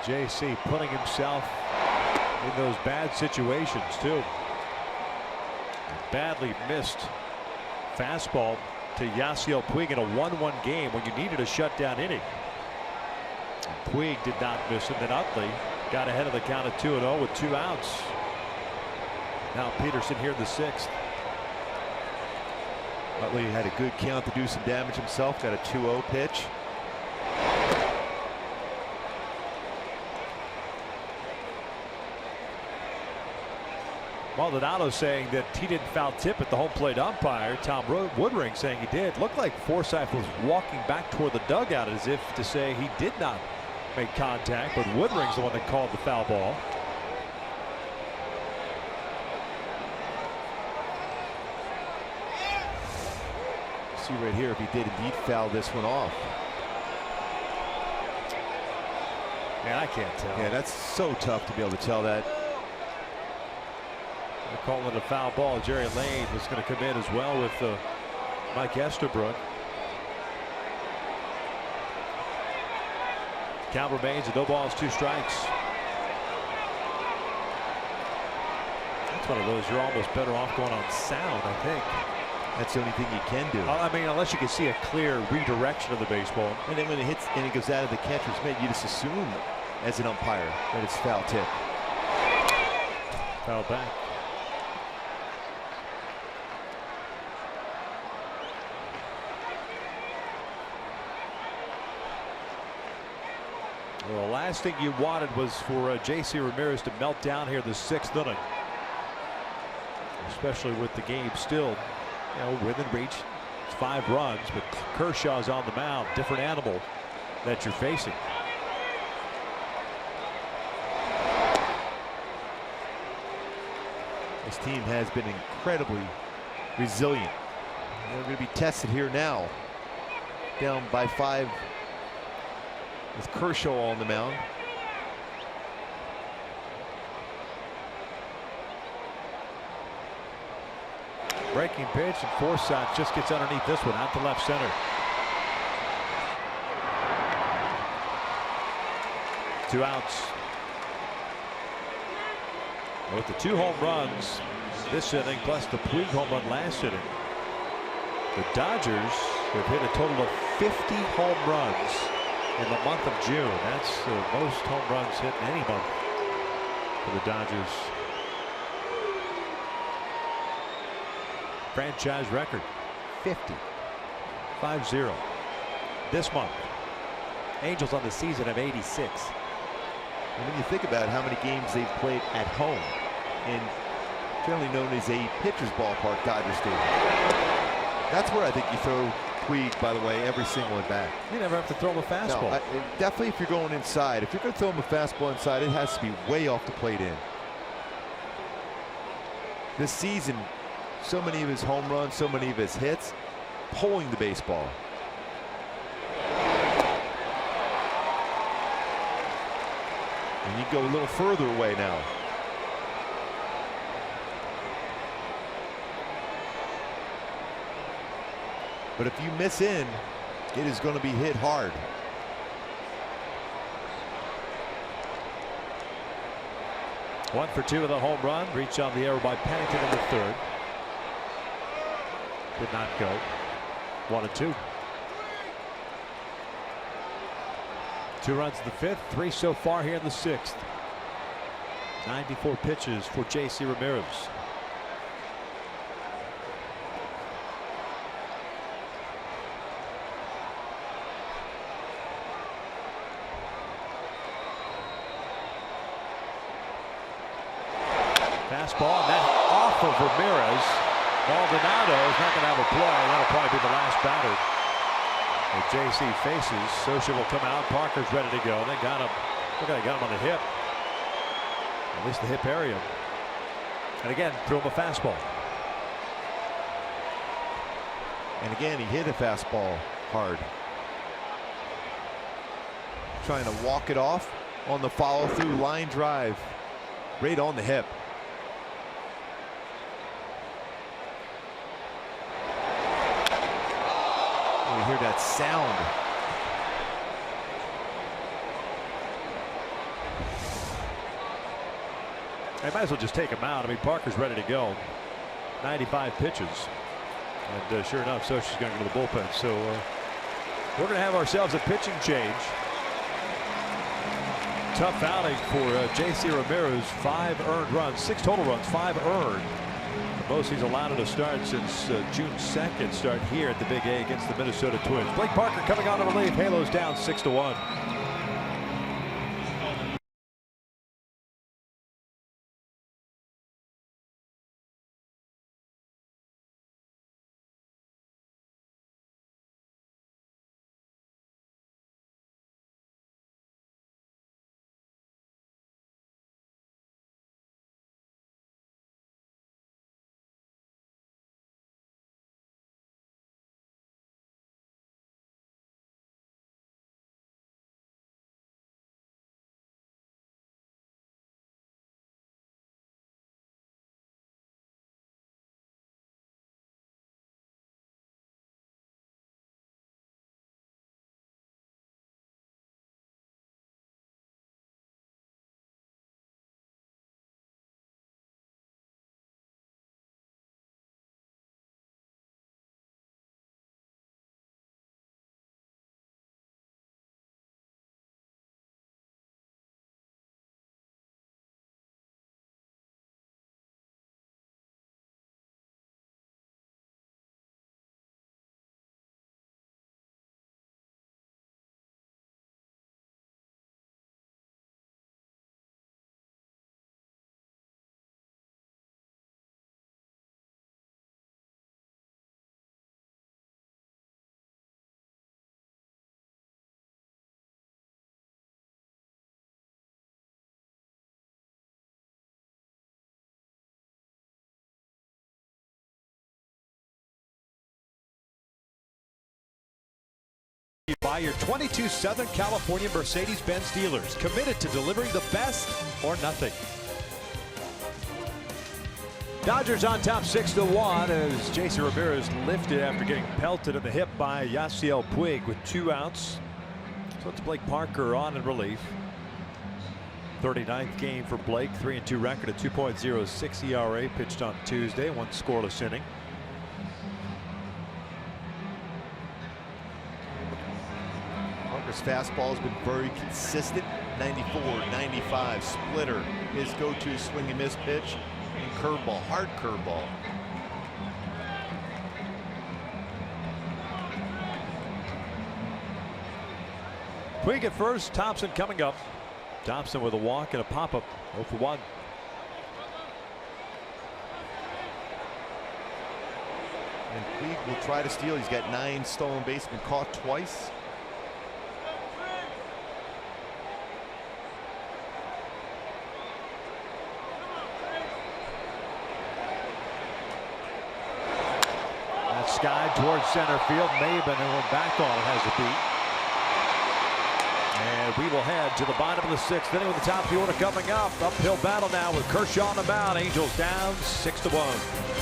JC putting himself in those bad situations too. Badly missed fastball to Yasiel Puig in a 1-1 game when you needed a shutdown inning. Puig did not miss it. Then Utley got ahead of the count at 2-0 with 2 outs. Now Peterson here in the 6th. Utley had a good count to do some damage himself. Got a 2-0 pitch. Maldonado saying that he didn't foul tip at the home plate umpire. Tom Woodring saying he did. Looked like Forsythe was walking back toward the dugout as if to say he did not make contact, but Woodring's the one that called the foul ball. See right here if he did indeed foul this one off. Man, I can't tell. Yeah, that's so tough to be able to tell that. They're calling it a foul ball. Jerry Lane was going to come in as well with Mike Estabrook. Count remains at 0 balls, 2 strikes. That's one of those you're almost better off going on sound, I think. That's the only thing you can do. I mean, unless you can see a clear redirection of the baseball. And then when it hits and it goes out of the catcher's mitt, you just assume as an umpire that it's foul tip. Foul back. Well, the last thing you wanted was for J.C. Ramirez to melt down here in the 6th inning. Especially with the game still, within reach. It's 5 runs, but Kershaw's on the mound. Different animal that you're facing. This team has been incredibly resilient. They're going to be tested here now. Down by 5 with Kershaw on the mound. Breaking pitch, and Forsythe just gets underneath this one out to left center. 2 outs. With the 2 home runs this inning, plus the Puig home run last inning. The Dodgers have hit a total of 50 home runs in the month of June. That's the most home runs hit in any month for the Dodgers. Franchise record 50. 5-0 this month. Angels on the season have 86. And when you think about how many games they've played at home in generally known as a pitcher's ballpark, Dodger Stadium, that's where I think you throw Puig, by the way, every single at bat. You never have to throw him a fastball. No, definitely if you're going inside. If you're going to throw him a fastball inside, it has to be way off the plate in. This season, so many of his home runs, so many of his hits, pulling the baseball. And you go a little further away now. But if you miss in, it is going to be hit hard. One for two with a home run. Reach on the arrow by Pennington in the third. Did not go. 1-2. 2 runs in the fifth. 3 so far here in the sixth. 94 pitches for J.C. Ramirez. Fastball, and that off of Ramirez. Maldonado is not going to have a play. That'll probably be the last batter that JC faces. Socia will come out. Parker's ready to go. They got him. Look, they got him on the hip. At least the hip area. And again, threw him a fastball. And again, he hit a fastball hard. Trying to walk it off on the follow through line drive. Right on the hip. You hear that sound. They might as well just take him out. I mean, Parker's ready to go. 95 pitches. And sure enough, Socia's going to go to the bullpen. So we're going to have ourselves a pitching change. Tough outing for J.C. Ramirez. 5 earned runs, 6 total runs, 5 earned. The most he's allowed at a start since June 2nd. Start here at the Big A against the Minnesota Twins. Blake Parker coming on to relief. Halos down 6-1. By your 22 Southern California Mercedes-Benz dealers, committed to delivering the best or nothing. Dodgers on top 6-1 as J.C. Ramirez lifted after getting pelted in the hip by Yasiel Puig with 2 outs. So it's Blake Parker on in relief. 39th game for Blake. 3-2 record, a 2.06 ERA. Pitched on Tuesday, 1 scoreless inning. Parker's fastball has been very consistent. 94, 95, splitter, his go-to swing and miss pitch, and curveball, hard curveball. Puig at first, Thompson coming up. Thompson with a walk and a pop-up, 0 for 1. And Puig will try to steal. He's got 9 stolen bases, been caught twice. That sky towards center field. Maben, who went back on it, has a beat. And we will head to the bottom of the 6th inning with the top of the order coming up. Uphill battle now with Kershaw on the mound. Angels down 6-1.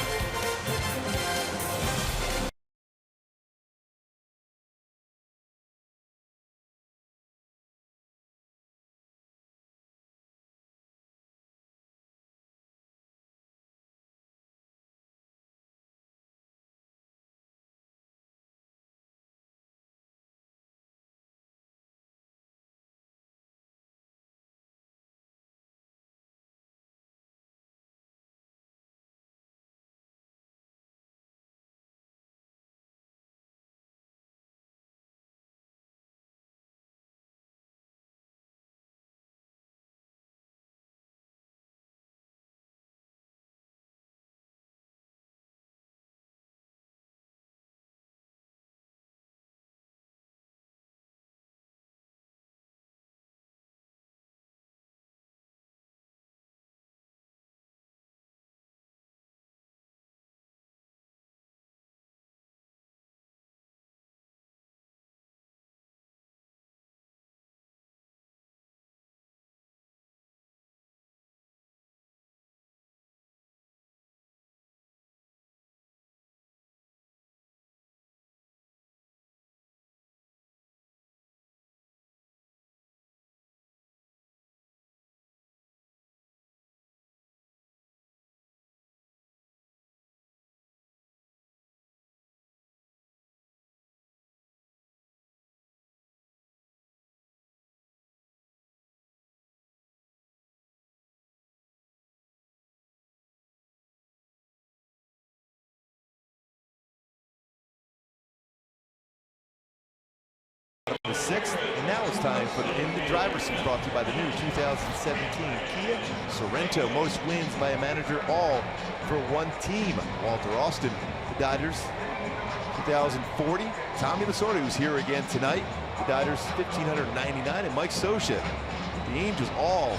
The 6th, and now it's time for the In the Driver's Seat, brought to you by the new 2017 Kia Sorento. Most wins by a manager, all for one team. Walter Austin, the Dodgers, 2040. Tommy Lasorda, who's here again tonight, the Dodgers, 1,599, and Mike Scioscia, the Angels, all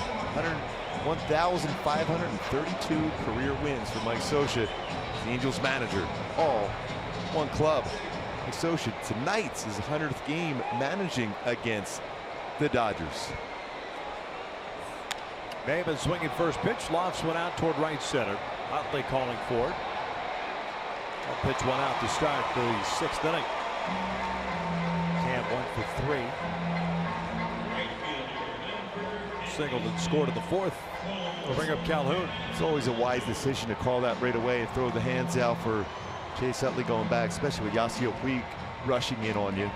1,532 career wins for Mike Scioscia, the Angels manager, all one club. Scioscia tonight's his 100th game managing against the Dodgers. Maben swinging first pitch. Lofts went out toward right center. Utley calling for it. That pitch went out to start the 6th inning. Camp 1 for 3. Singled and scored in the 4th. We'll bring up Calhoun. It's always a wise decision to call that right away and throw the hands out for Chase Utley going back, especially with Yasiel Puig rushing in on you.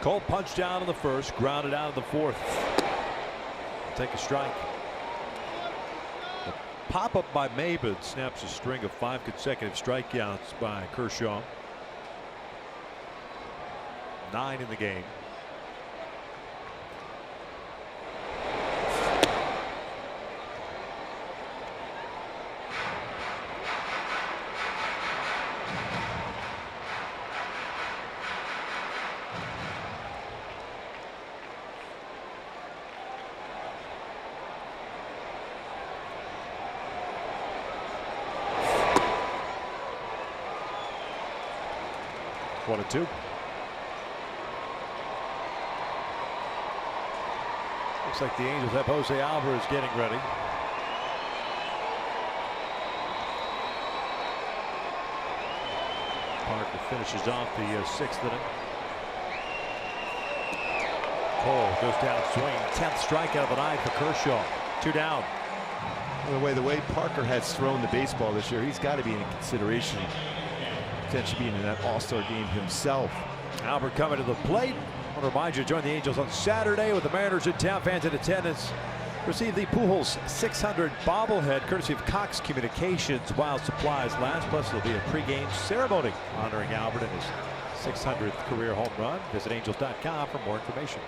Cole punched down in the 1st, grounded out in the 4th. Take a strike. Pop-up by Maben snaps a string of 5 consecutive strikeouts by Kershaw. 9 in the game. One and 2. Looks like the Angels have Jose Alvarez getting ready. Parker finishes off the 6th inning. Cole goes down swinging. 10th strikeout of the night for Kershaw. 2 down. Well, the way Parker has thrown the baseball this year, he's got to be in consideration. Potentially being in that All-Star game himself. Albert coming to the plate. I want to remind you to join the Angels on Saturday with the Mariners in town. Fans in attendance receive the Pujols 600 bobblehead courtesy of Cox Communications while supplies last. Plus, there'll be a pregame ceremony honoring Albert and his 600th career home run. Visit angels.com for more information.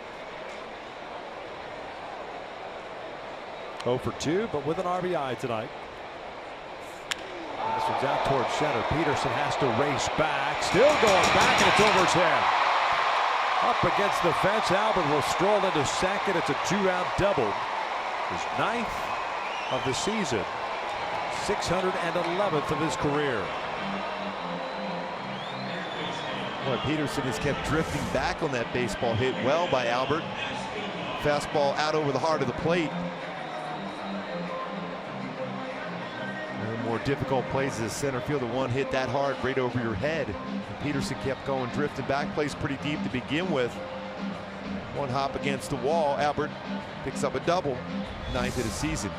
0 for 2, but with an RBI tonight. And this one's out towards center. Peterson has to race back. Still going back, and it's over his head. Up against the fence. Albert will stroll into second. It's a 2-out double. His 9th of the season. 611th of his career. Boy, Peterson has kept drifting back on that baseball hit well by Albert. Fastball out over the heart of the plate. One of the more difficult plays is center fielder. One hit that hard right over your head. And Peterson kept going, drifting back. Plays pretty deep to begin with. One hop against the wall. Albert picks up a double. 9th of the season.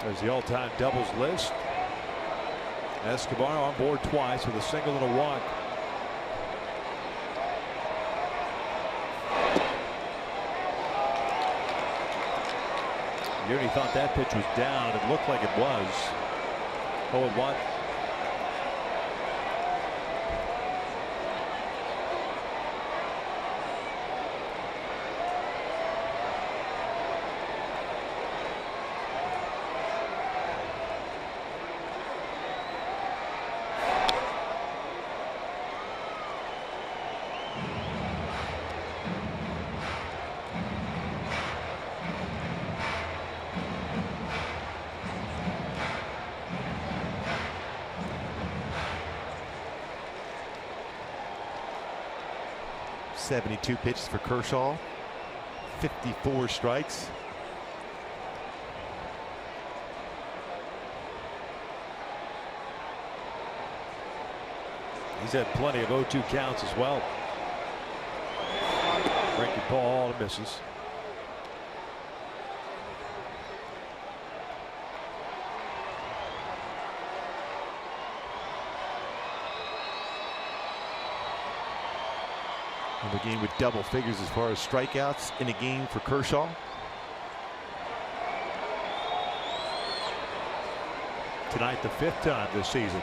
There's the all-time doubles list. Escobar on board twice with a single and a walk. Yuri thought that pitch was down. It looked like it was. 0-1. .72 pitches for Kershaw. 54 strikes. He's had plenty of 0-2 counts as well. Breaking ball and misses. In the game with double figures as far as strikeouts in a game for Kershaw. Tonight, the 5th time this season.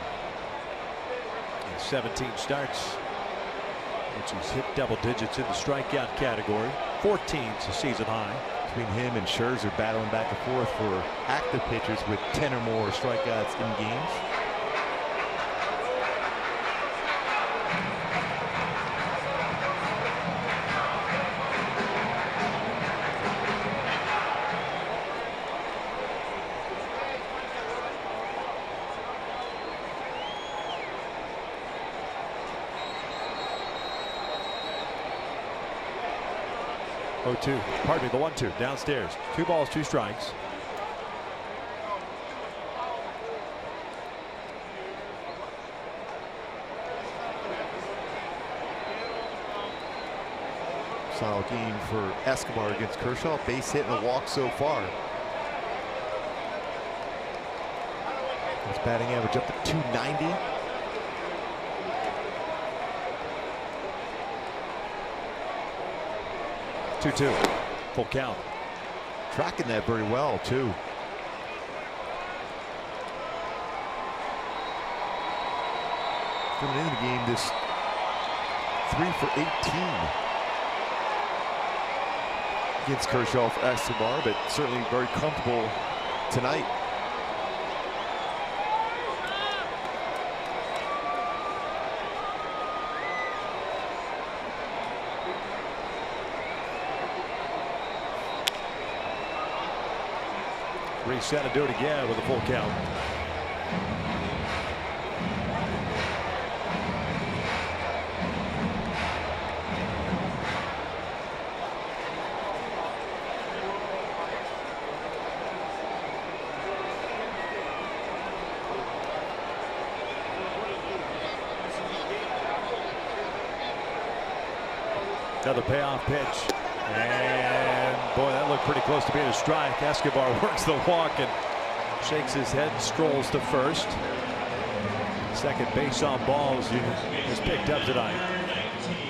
In 17 starts, which he's hit double digits in the strikeout category. 14's a season high. Between him and Scherzer battling back and forth for active pitchers with 10 or more strikeouts in games. Pardon me, the 1-2 downstairs. 2 balls, 2 strikes. Solid game for Escobar against Kershaw. Base hit and a walk so far. His batting average up to .290. Full count. Tracking that very well, too. Coming into the game, this 3 for 18 against Kershaw for Escobar, but certainly very comfortable tonight. Reset and do it again with a full count. Another payoff pitch. And boy, that looked pretty close to being a strike. Escobar works the walk and shakes his head and strolls to first. Second base on balls is picked up tonight.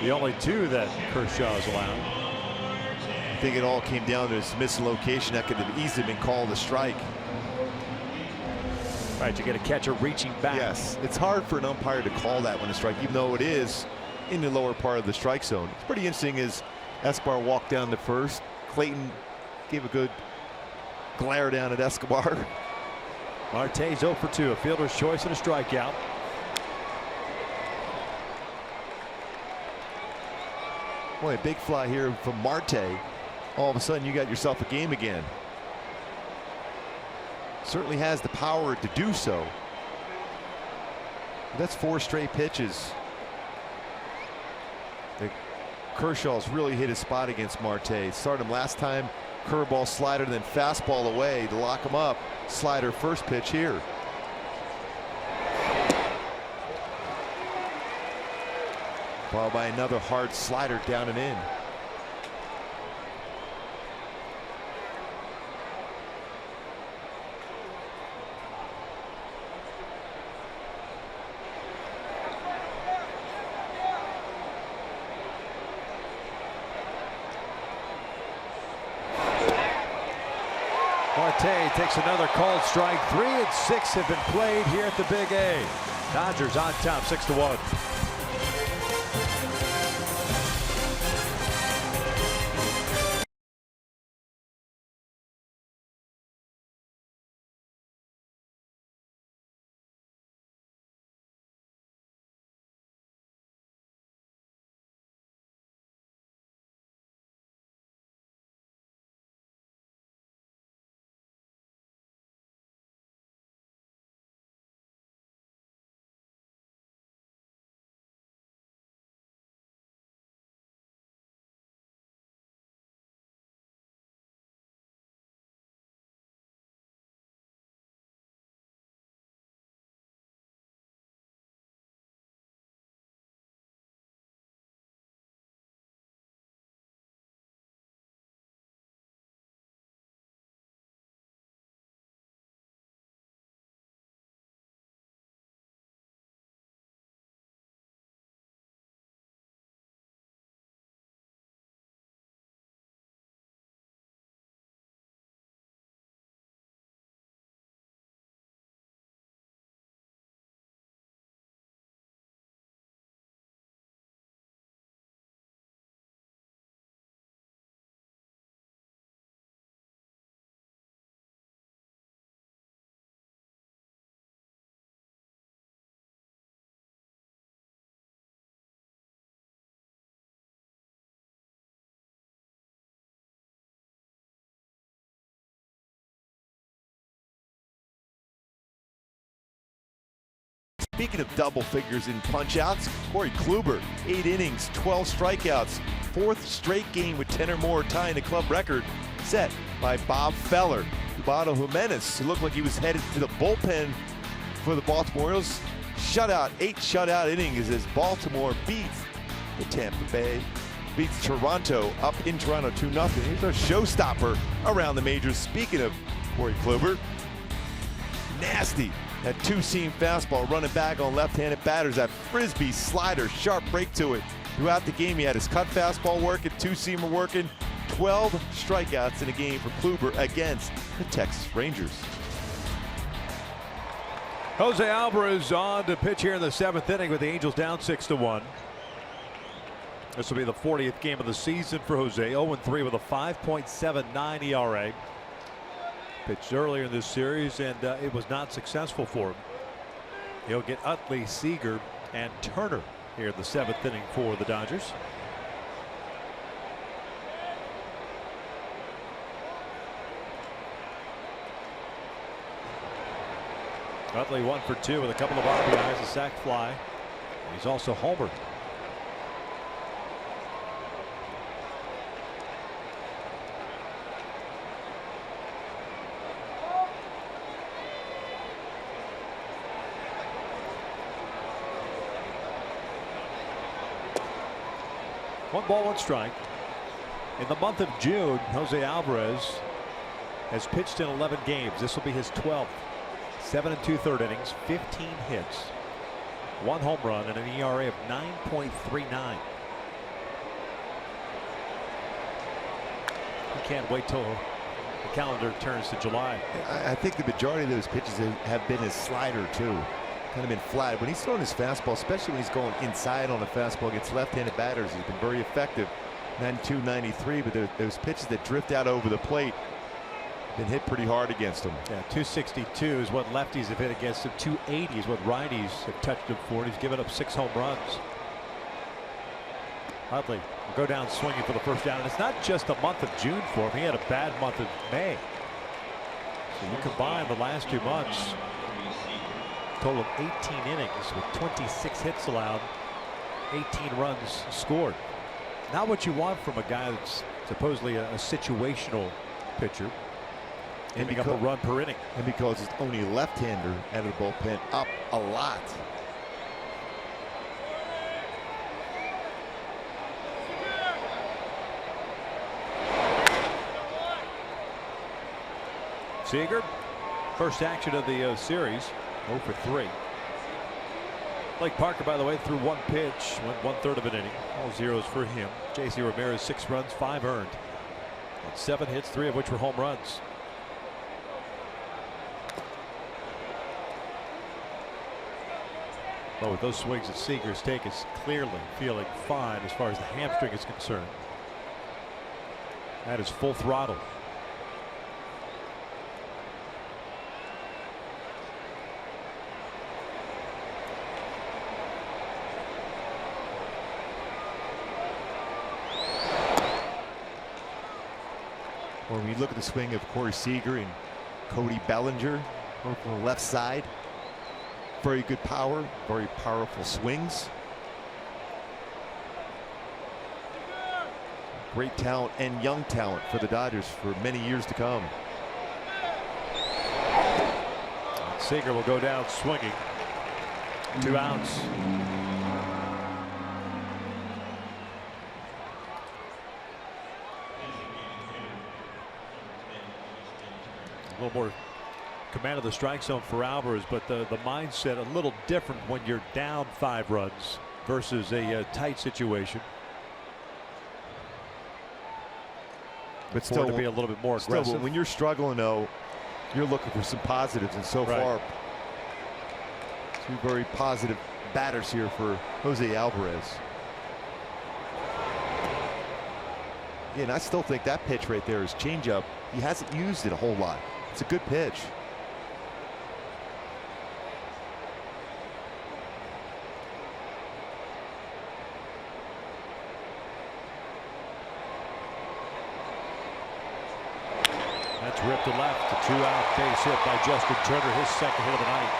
The only two that Kershaw's allowed. I think it all came down to his missing location. That could have easily been called a strike. Right, you get a catcher reaching back. Yes, it's hard for an umpire to call that one a strike, even though it is in the lower part of the strike zone. It's pretty interesting as Escobar walked down to first. Clayton gave a good glare down at Escobar. Marte's 0 for 2, a fielder's choice and a strikeout. Boy, a big fly here from Marte. All of a sudden you got yourself a game again. Certainly has the power to do so. That's 4 straight pitches. Kershaw's really hit his spot against Marte. Started him last time, curveball, slider, then fastball away to lock him up. Slider first pitch here. Followed by another hard slider down and in. Marte takes another called strike. 3 and 6 have been played here at the Big A. Dodgers on top 6-1. Speaking of double figures in punch-outs, Corey Kluber, 8 innings, 12 strikeouts, 4th straight game with 10 or more, tying the club record set by Bob Feller. Ubaldo Jimenez, who looked like he was headed to the bullpen for the Baltimore Orioles. Shutout, 8 shutout innings as Baltimore beats the Tampa Bay, beats Toronto up in Toronto 2-0. Here's our showstopper around the majors. Speaking of Corey Kluber, nasty. That 2-seam fastball running back on left-handed batters. That frisbee slider, sharp break to it. Throughout the game, he had his cut fastball working, 2-seamer working. 12 strikeouts in a game for Kluber against the Texas Rangers. Jose Alvarez on to pitch here in the 7th inning with the Angels down 6-1. This will be the 40th game of the season for Jose. 0-3 with a 5.79 ERA. Pitched earlier in this series and it was not successful for him. He'll get Utley, Seager, and Turner here in the 7th inning for the Dodgers. Utley 1 for 2 with a couple of RBIs, a sac fly. He's also homered. One ball, one strike. In the month of June, Jose Alvarez has pitched in 11 games. This will be his 12th. 7 2/3 innings, 15 hits, 1 home run, and an ERA of 9.39. He can't wait till the calendar turns to July. I think the majority of those pitches have been his slider too. Kind of been flat. When he's throwing his fastball, especially when he's going inside on a fastball against left-handed batters, he's been very effective. 92, 93, but those pitches that drift out over the plate been hit pretty hard against him. Yeah, 262 is what lefties have hit against him. 280 is what righties have touched him for, and he's given up 6 home runs. Utley will go down swinging for the first down, and it's not just a month of June for him. He had a bad month of May. So you combine the last 2 months, total of 18 innings with 26 hits allowed, 18 runs scored. Not what you want from a guy that's supposedly a situational pitcher. Ending up a run per inning. And because it's only a left-hander out of the bullpen, up a lot. Seager, first action of the series, 0 for 3. Blake Parker, by the way, threw 1 pitch, went 1/3 of an inning. All zeros for him. J.C. Ramirez, 6 runs, 5 earned. 7 hits, 3 of which were home runs. But with those swings that Seager's take, is clearly feeling fine as far as the hamstring is concerned. That is full throttle. When we look at the swing of Corey Seager and Cody Bellinger over from the left side, very good power, very powerful swings. Great talent and young talent for the Dodgers for many years to come. Seager will go down swinging. 2 outs. A little more command of the strike zone for Alvarez, but the mindset a little different when you're down 5 runs versus a tight situation. But still, to be a little bit more aggressive. When you're struggling, though, you're looking for some positives, and so far, 2 very positive batters here for Jose Alvarez. Yeah, and I still think that pitch right there is changeup. He hasn't used it a whole lot. It's a good pitch. That's ripped to left. A 2-out base hit by Justin Turner, his 2nd hit of the night.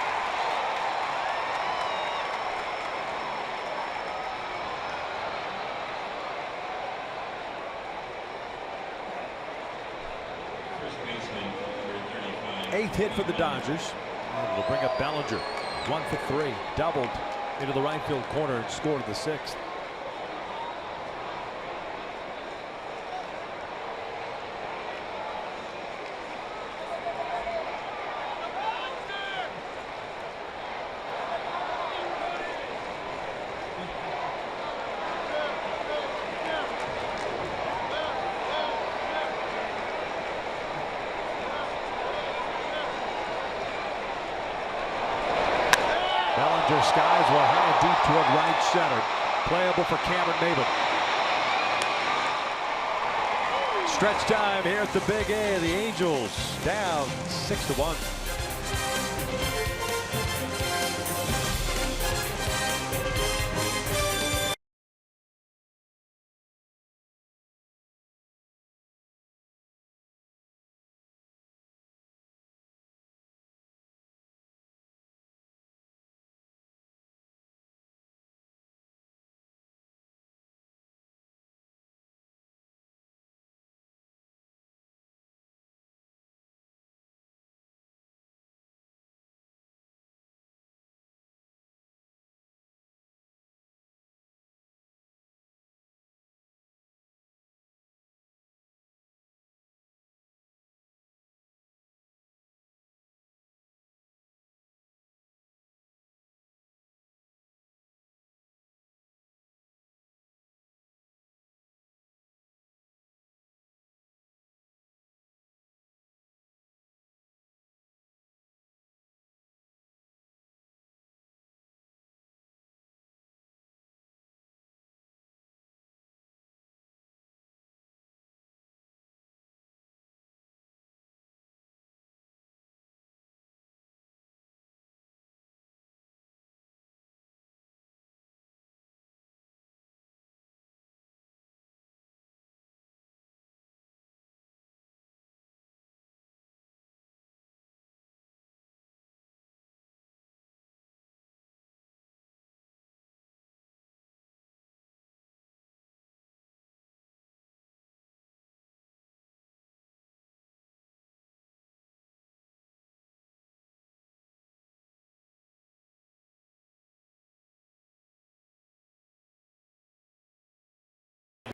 Eighth hit for the Dodgers. And will bring up Bellinger. 1 for 3. Doubled into the right field corner and scored the 6th. Bellinger skies one high and deep toward right center. Playable for Cameron Maybin. Stretch time here at the Big A. The Angels down 6-1.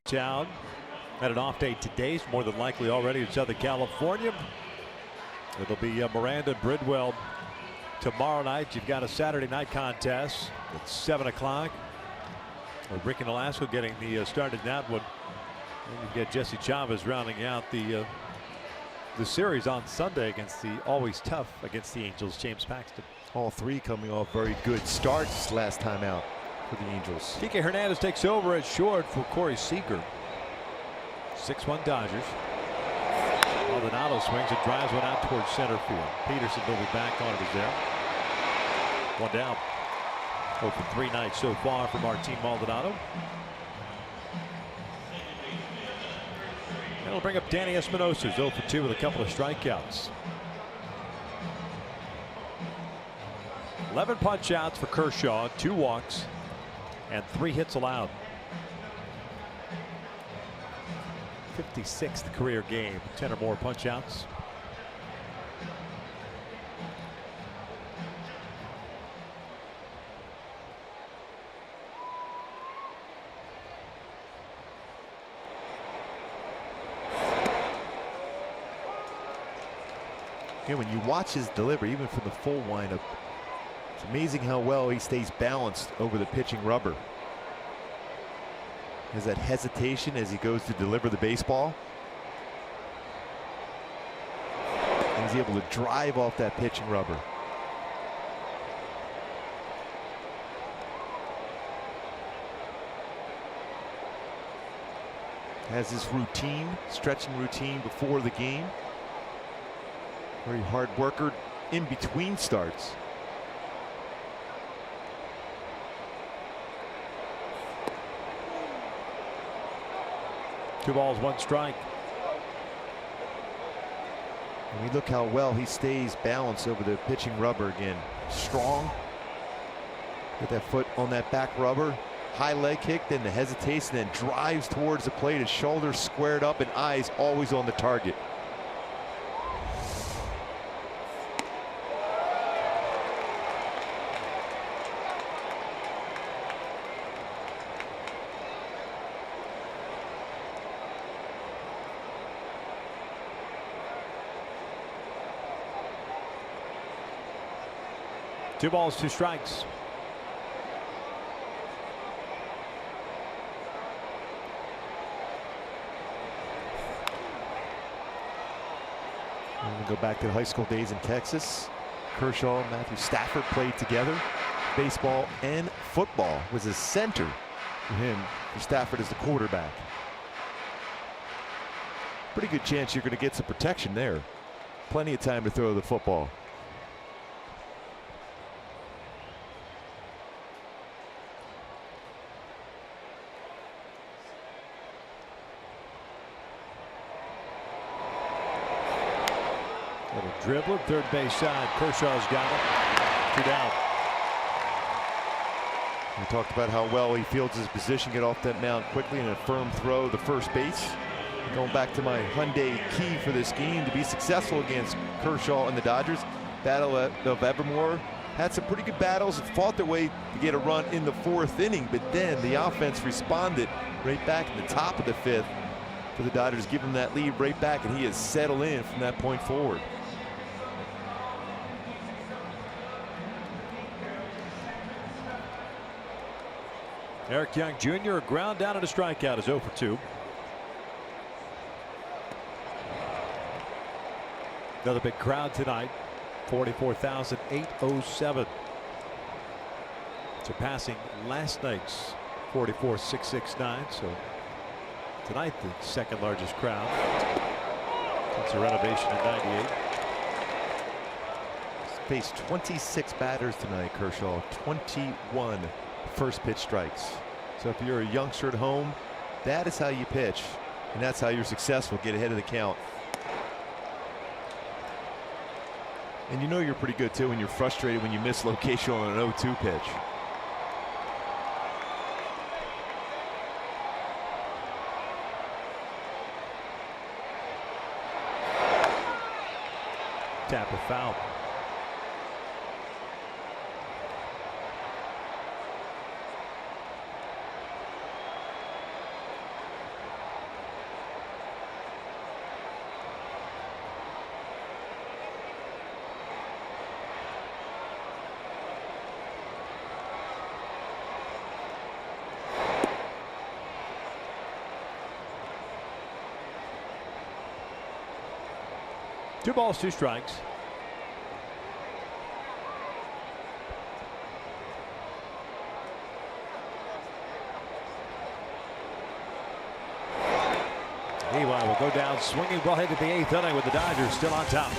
Town had an off day today. It's more than likely already in Southern California. It'll be Miranda and Bridwell tomorrow night. You've got a Saturday night contest at 7 o'clock. Rick and Alaska getting the start in that one. And you get Jesse Chavez rounding out the series on Sunday against the always tough against the Angels, James Paxton. All three coming off very good starts last time out for the Angels. Kike Hernandez takes over at short for Corey Seager. 6-1 Dodgers. Maldonado swings and drives one out towards center field. Peterson will be back on it as there. One down. 0 for 3 nights so far for Martin Maldonado. That'll bring up Danny Espinosa, 0 for 2 with a couple of strikeouts. 11 punch outs for Kershaw, 2 walks, and 3 hits allowed. 56th career game, 10 or more punch outs. Yeah, when you watch his delivery, even from the full windup, it's amazing how well he stays balanced over the pitching rubber. Has that hesitation as he goes to deliver the baseball. And he's able to drive off that pitching rubber. Has this routine, stretching routine before the game. Very hard worker in between starts. Two balls, 1 strike. And we look how well he stays balanced over the pitching rubber again. Strong. Get that foot on that back rubber. High leg kick, then the hesitation, then drives towards the plate. His shoulders squared up and eyes always on the target. Two balls, 2 strikes. And we go back to the high school days in Texas. Kershaw and Matthew Stafford played together. Baseball and football was a center for him. For Stafford as the quarterback. Pretty good chance you're going to get some protection there. Plenty of time to throw the football. Little dribbler, third base side. Kershaw's got it. 2 down. We talked about how well he fields his position, get off that mound quickly, and a firm throw to first base. Going back to my Hyundai key for this game to be successful against Kershaw and the Dodgers. Battle of Evermore had some pretty good battles and fought their way to get a run in the 4th inning, but then the offense responded right back in the top of the 5th for the Dodgers, give him that lead right back, and he has settled in from that point forward. Eric Young Jr. a ground down and a strikeout is 0 for 2. Another big crowd tonight. 44,807. Surpassing last night's 44,669. So tonight the 2nd largest crowd since the renovation in '98. Faced 26 batters tonight, Kershaw. 21 first pitch strikes. So if you're a youngster at home, that is how you pitch, and that's how you're successful. Get ahead of the count. And you know you're pretty good too when you're frustrated when you miss location on an 0-2 pitch. Tap a foul. 2 balls, 2 strikes. Eli will go down swinging ball headed the 8th inning with the Dodgers still on top.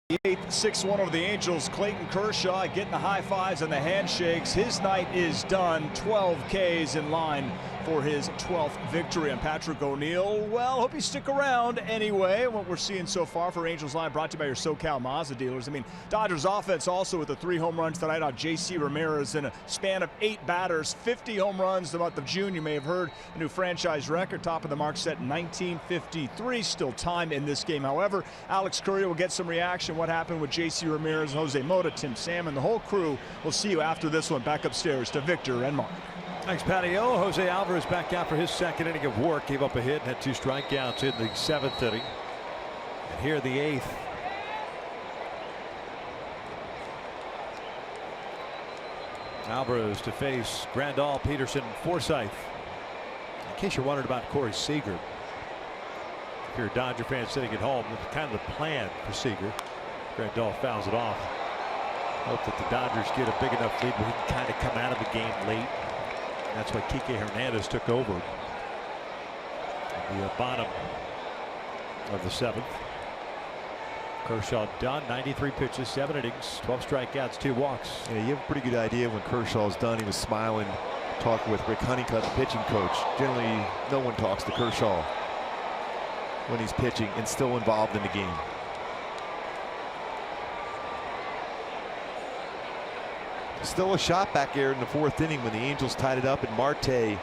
The 8th, 6-1 over the Angels. Clayton Kershaw getting the high fives and the handshakes. His night is done. 12 Ks in line for his 12th victory. And Patrick O'Neill, well, hope you stick around anyway. What we're seeing so far for Angels Line brought to you by your SoCal Mazda dealers. I mean, Dodgers offense also with the 3 home runs tonight on J.C. Ramirez in a span of 8 batters. 50 home runs the month of June. You may have heard a new franchise record. Top of the mark set in 1953. Still time in this game. However, Alex Curry will get some reaction. What happened with J.C. Ramirez, Jose Mota, Tim Salmon, the whole crew. We'll see you after this one. Back upstairs to Victor and Mark. Thanks, Patty O. Jose Alvarez back out for his 2nd inning of work. Gave up a hit and had 2 strikeouts in the 7th inning. And here the 8th. Alvarez to face Grandal, Peterson, and Forsythe. In case you're wondering about Corey Seager, if you're a Dodger fan sitting at home, that's kind of the plan for Seager. Grandal fouls it off. Hope that the Dodgers get a big enough lead where he can kind of come out of the game late. That's why Kike Hernandez took over at the bottom of the 7th. Kershaw done. 93 pitches, 7 innings, 12 strikeouts, 2 walks. Yeah, you have a pretty good idea when Kershaw's done. He was smiling, talking with Rick Honeycutt, the pitching coach. Generally, no one talks to Kershaw when he's pitching and still involved in the game. Still a shot back there in the 4th inning when the Angels tied it up and Marte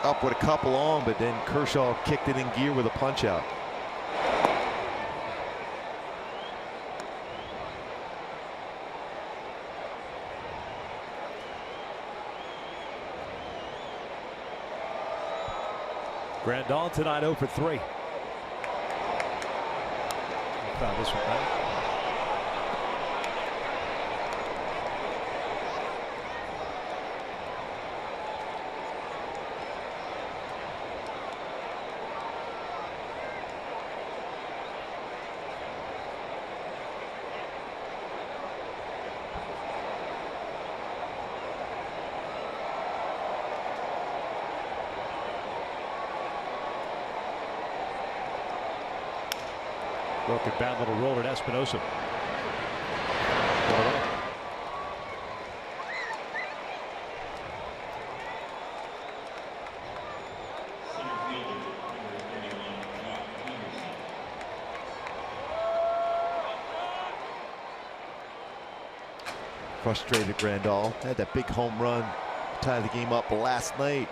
up with a couple on, but then Kershaw kicked it in gear with a punch out. Grandal tonight 0 for 3. Found this one right. Broken bad little roll at Espinosa. Frustrated Grandal. Had that big home run, tie the game up last night.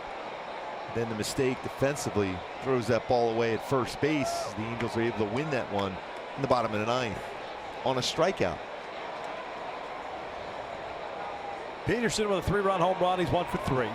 Then the mistake defensively throws that ball away at first base. The Angels are able to win that one in the bottom of the 9th on a strikeout. Peterson with a 3-run home run. He's 1 for 3.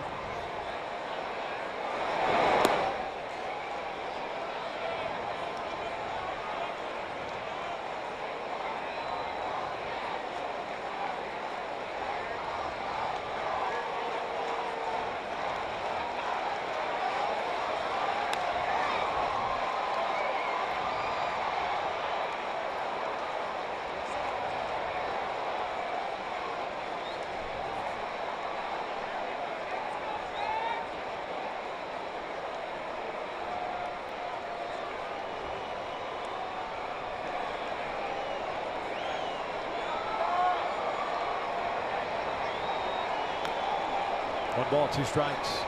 One ball, 2 strikes.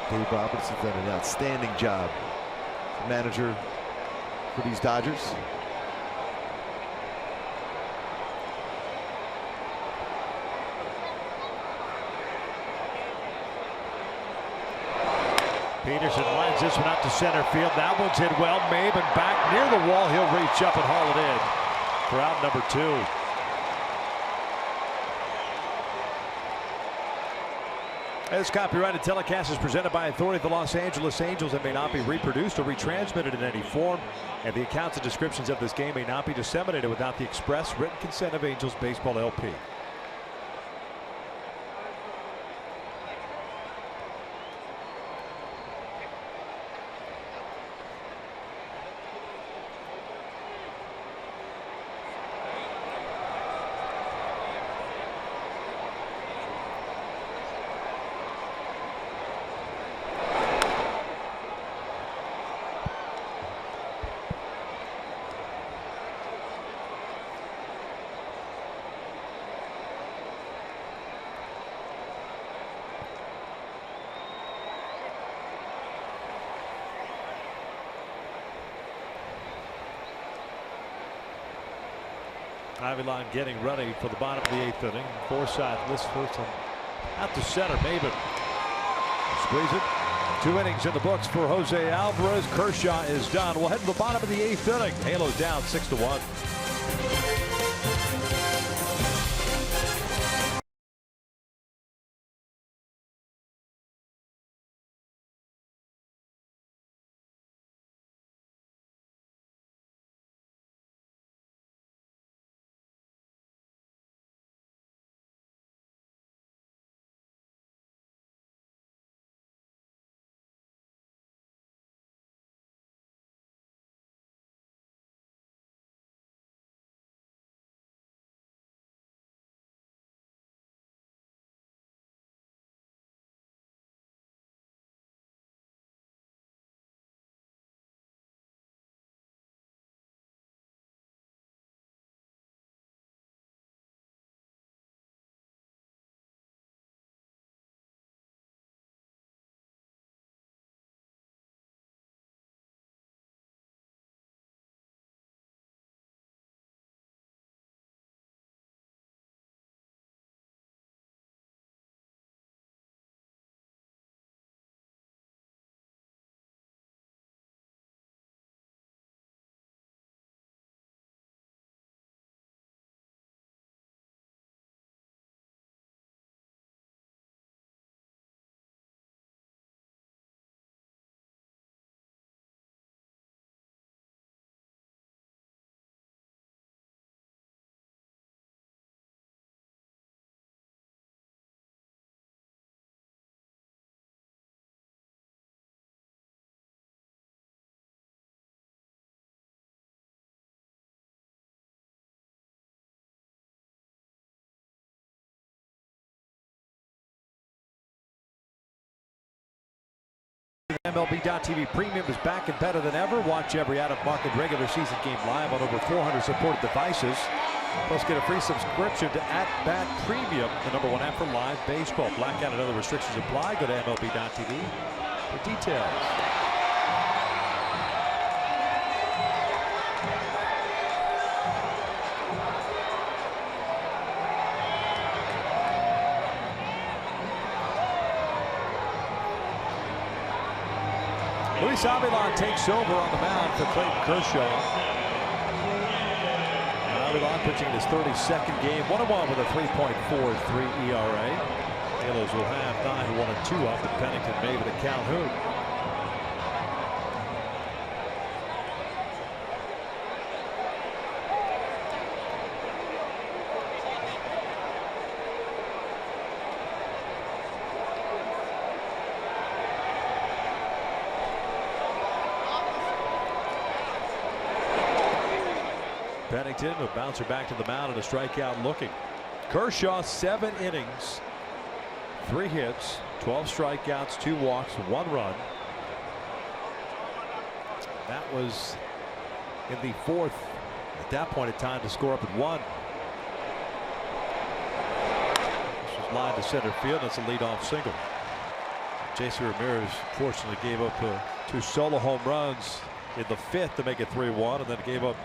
Dave Robertson's done an outstanding job. Manager for these Dodgers. Peterson lines this one out to center field. That one's hit well. Maben back near the wall. He'll reach up and haul it in for out number 2. This copyrighted telecast is presented by authority of the Los Angeles Angels and may not be reproduced or retransmitted in any form. And the accounts and descriptions of this game may not be disseminated without the express written consent of Angels Baseball LP. Avilan getting ready for the bottom of the 8th inning. Forsythe lists first on out to center. Maben squeeze it. 2 innings in the books for Jose Alvarez. Kershaw is done. We'll head to the bottom of the 8th inning. Halos down 6-1. MLB.TV Premium is back and better than ever. Watch every out-of-market regular season game live on over 400 supported devices. Plus, get a free subscription to At Bat Premium, the #1 app for live baseball. Blackout and other restrictions apply. Go to MLB.TV for details. Luis Avilan takes over on the mound for Clayton Kershaw. Avilan pitching in his 32nd game, 1-1 with a 3.43 ERA. Halos will have 9-1-2 off the Pennington, Maven, and Calhoun. Pennington will bounce her back to the mound and a strikeout looking. Kershaw, 7 innings, 3 hits, 12 strikeouts, 2 walks, 1 run. That was in the 4th. At that point in time to score up at 1. This was lined to center field. That's a leadoff single. J.C. Ramirez fortunately gave up 2 solo home runs in the 5th to make it 3-1, and then gave up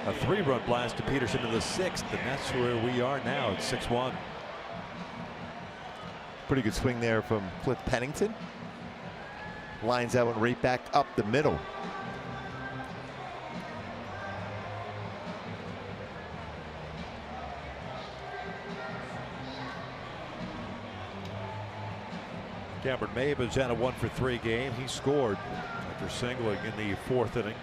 a 3-run blast to Peterson in the 6th, and that's where we are now at 6-1. Pretty good swing there from Cliff Pennington. Lines that one right back up the middle. Cameron Maben's had a 1-for-3 game. He scored after singling in the 4th inning.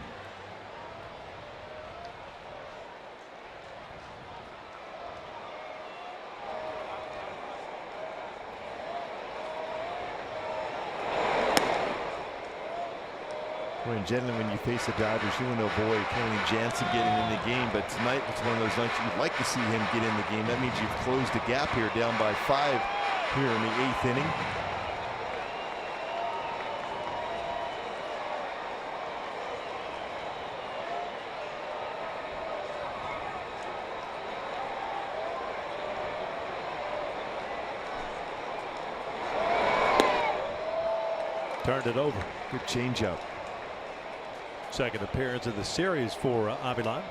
And generally, when you face the Dodgers, you want to avoid Kenley Jansen getting in the game. But tonight, it's one of those nights you'd like to see him get in the game. That means you've closed the gap here, down by 5 here in the 8th inning. Turned it over. Good changeup. Second appearance of the series for Avilan.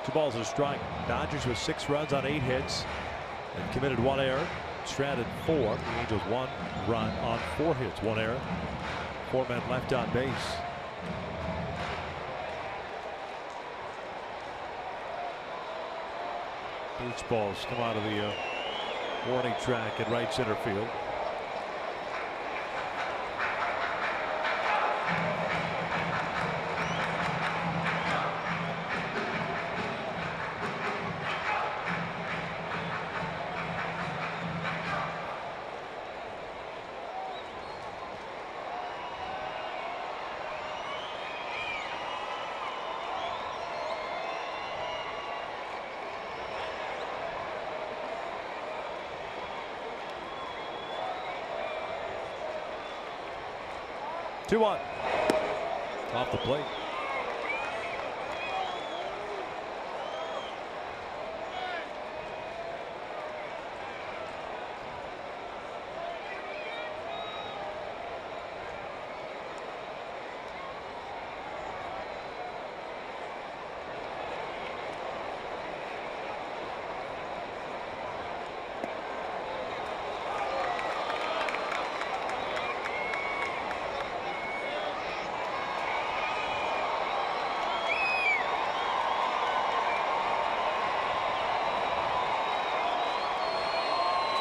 Two balls and a strike. Dodgers with 6 runs on 8 hits. And committed 1 error, stranded 4. The Angels 1 run on 4 hits, 1 error. 4 men left on base. Beach balls come out of the warning track at right center field. Two on. Off the plate.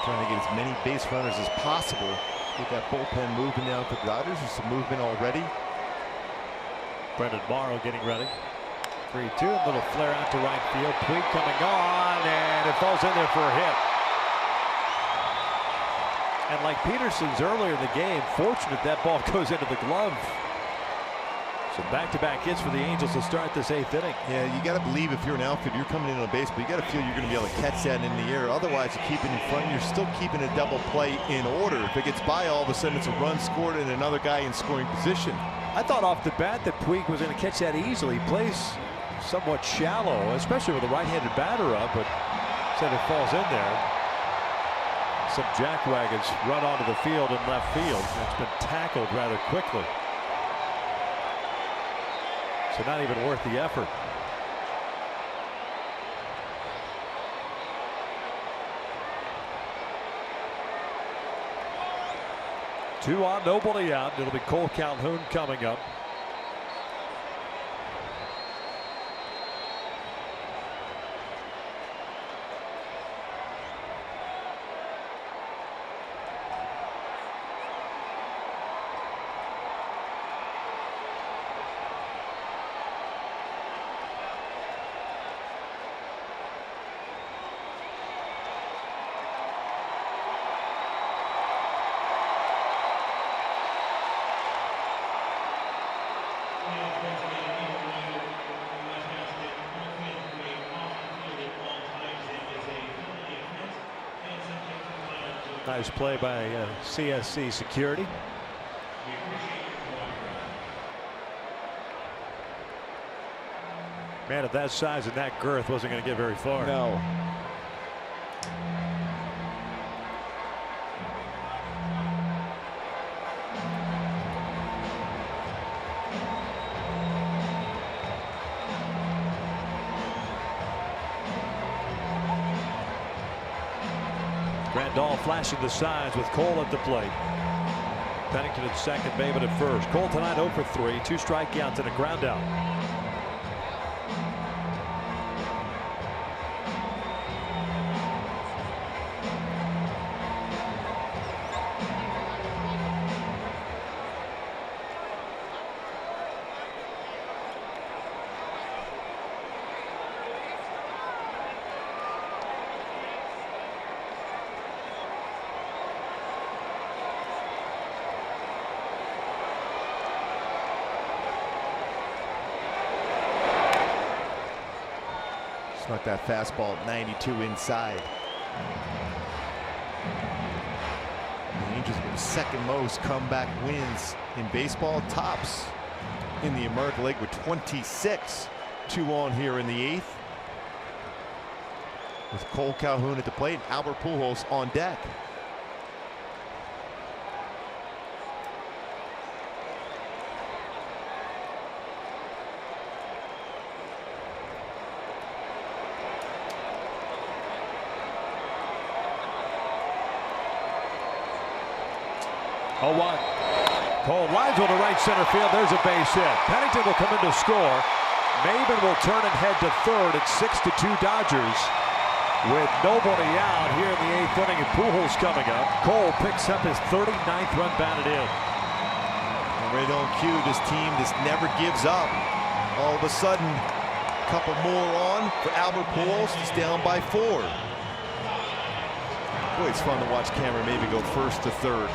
Trying to get as many base runners as possible. Get that bullpen moving now for the Dodgers. There's some movement already. Brendan Morrow getting ready. 3-2. Little flare out to right field. Puig coming on, and it falls in there for a hit. And like Peterson's earlier in the game, fortunate that ball goes into the glove. So back-to-back hits for the Angels to start this 8th inning. Yeah, you got to believe if you're an outfielder, you're coming in on base, but you got to feel you're going to be able to catch that in the air. Otherwise, you keep it in front. You're still keeping a double play in order. If it gets by, all of a sudden it's a run scored and another guy in scoring position. I thought off the bat that Puig was going to catch that easily. He plays somewhat shallow, especially with a right-handed batter up, but Said it falls in there. Some jackwagons run onto the field in left field. It's been tackled rather quickly. So not even worth the effort. Two on, nobody out. It'll be Cole Calhoun coming up. Nice play by CSC security. Man, at that size and that girth wasn't going to get very far. No. Grandal flashing the signs with Cole at the plate. Pennington at second, Maven at first. Cole tonight 0 for 3, 2 strikeouts and a ground out. Snuck that fastball at 92 inside. The Angels with the second most comeback wins in baseball, tops in the American League with 26. 2 on here in the 8th. With Cole Calhoun at the plate, Albert Pujols on deck. Oh, 1. Cole lines on the right center field. There's a base hit. Pennington will come in to score. Maven will turn and head to third. It's 6-2 Dodgers with nobody out here in the 8th inning, and Pujols coming up. Cole picks up his 39th run batted in. Right on cue, this team just never gives up. All of a sudden, a couple more on for Albert Pujols. He's down by 4. Boy, it's fun to watch Cameron maybe go first to third.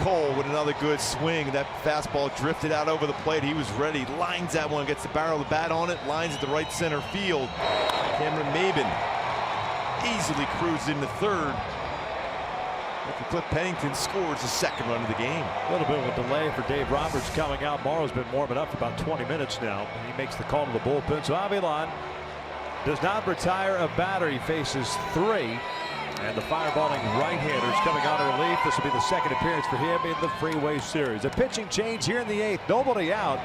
Cole with another good swing. That fastball drifted out over the plate. He was ready. Lines that one, gets the barrel of the bat on it. Lines at the right center field. Cameron Maven easily cruised into third. After Cliff Pennington scores the second run of the game. A little bit of a delay for Dave Roberts coming out. Morrow's been warming up for about 20 minutes now. He makes the call to the bullpen. So Avilan does not retire a batter. He faces 3. And the fireballing right-handers coming on to relief. This will be the second appearance for him in the Freeway Series. A pitching change here in the 8th. Nobody out.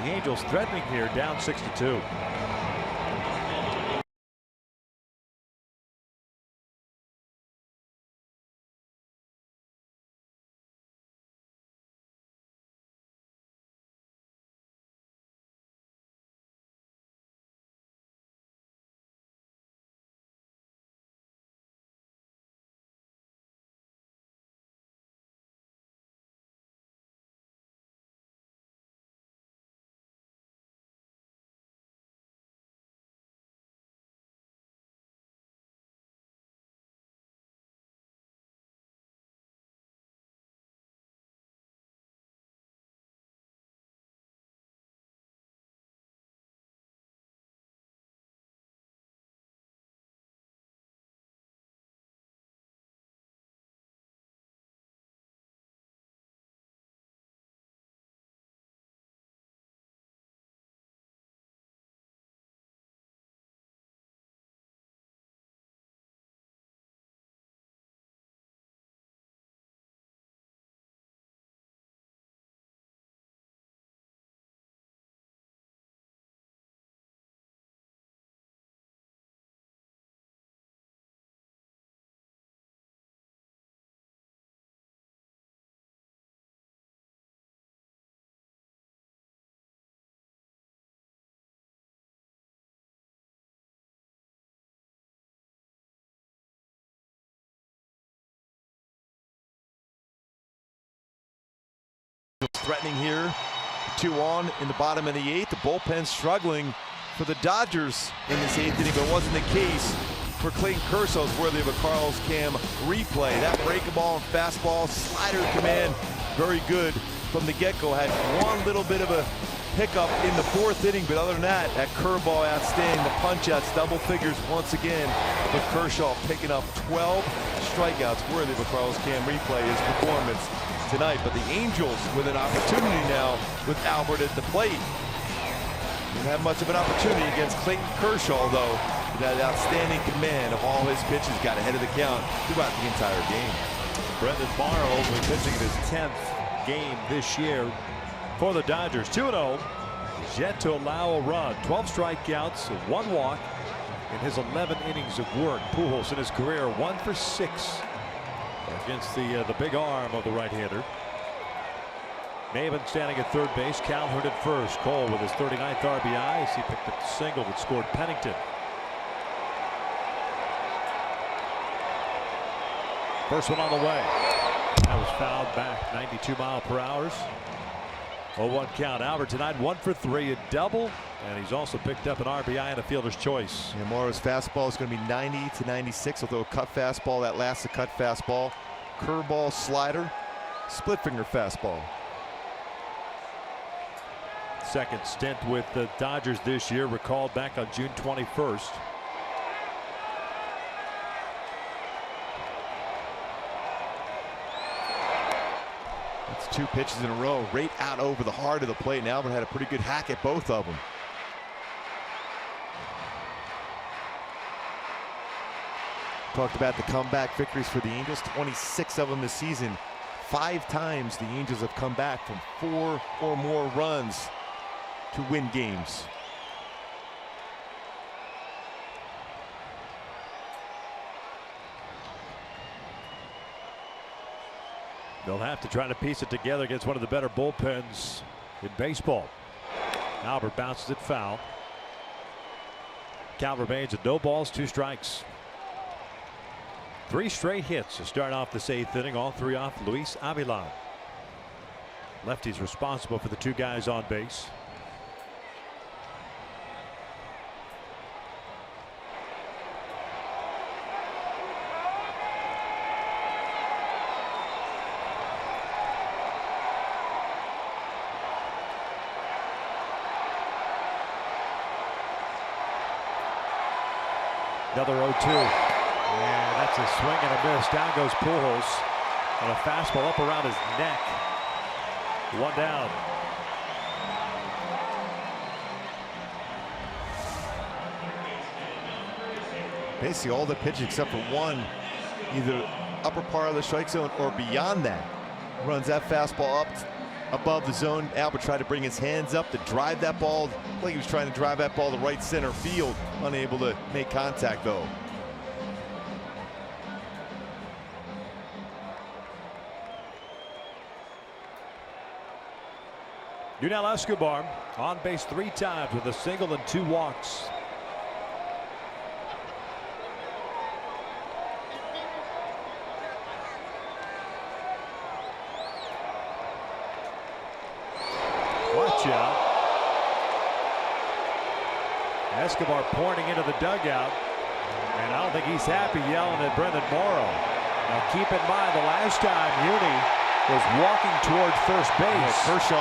The Angels threatening here, down 6-2. threatening here. 2 on in the bottom of the 8th. The bullpen struggling for the Dodgers in this 8th inning, but it wasn't the case for Clayton Kershaw's worthy of a Carl's Cam replay. That breaking ball and fastball, slider command, very good from the get-go. Had one little bit of a hiccup in the 4th inning, but other than that curveball outstanding. The punch-outs, double figures once again, but Kershaw picking up 12 strikeouts worthy of a Carl's Cam replay. His performance tonight, but the Angels with an opportunity now with Albert at the plate. Didn't have much of an opportunity against Clayton Kershaw, though. That outstanding command of all his pitches got ahead of the count throughout the entire game. Brendan Morrow will be pitching in his 10th game this year for the Dodgers. 2-0. He's yet to allow a run. 12 strikeouts, 1 walk in his 11 innings of work. Pujols in his career 1 for 6 against the big arm of the right-hander. Maven standing at third base. Calhoun at first. Cole with his 39th RBI as he picked up the single that scored Pennington. First one on the way. That was fouled back. 92 mph. 0-1 count. Albert tonight 1 for 3, a double, and he's also picked up an RBI and a fielder's choice. And Morrow's fastball is going to be 90 to 96. Although a cut fastball, that lasts a cut fastball. Curveball, slider, split finger fastball. Second stint with the Dodgers this year, recalled back on June 21st. That's 2 pitches in a row, right out over the heart of the plate. And Albert had a pretty good hack at both of them. Talked about the comeback victories for the Angels, 26 of them this season. 5 times the Angels have come back from 4 or more runs to win games. They'll have to try to piece it together against one of the better bullpens in baseball. Albert bounces it foul. Count remains at no balls, 2 strikes. 3 straight hits to start off this 8th inning, all 3 off Luis Avilan. Lefty's responsible for the 2 guys on base. Another 0-2. And that's a swing and a miss. Down goes Pujols. And a fastball up around his neck. 1 down. Basically all the pitches except for one, either upper part of the strike zone or beyond that. Runs that fastball up above the zone. Albert tried to bring his hands up to drive that ball. Like he was trying to drive that ball to right center field. Unable to make contact though. Yunel Escobar on base 3 times with a single and 2 walks. Watch out. Escobar pointing into the dugout, and I don't think he's happy yelling at Brendan Morrow. Now keep in mind the last time Uni was walking toward first base. Yeah, Kershaw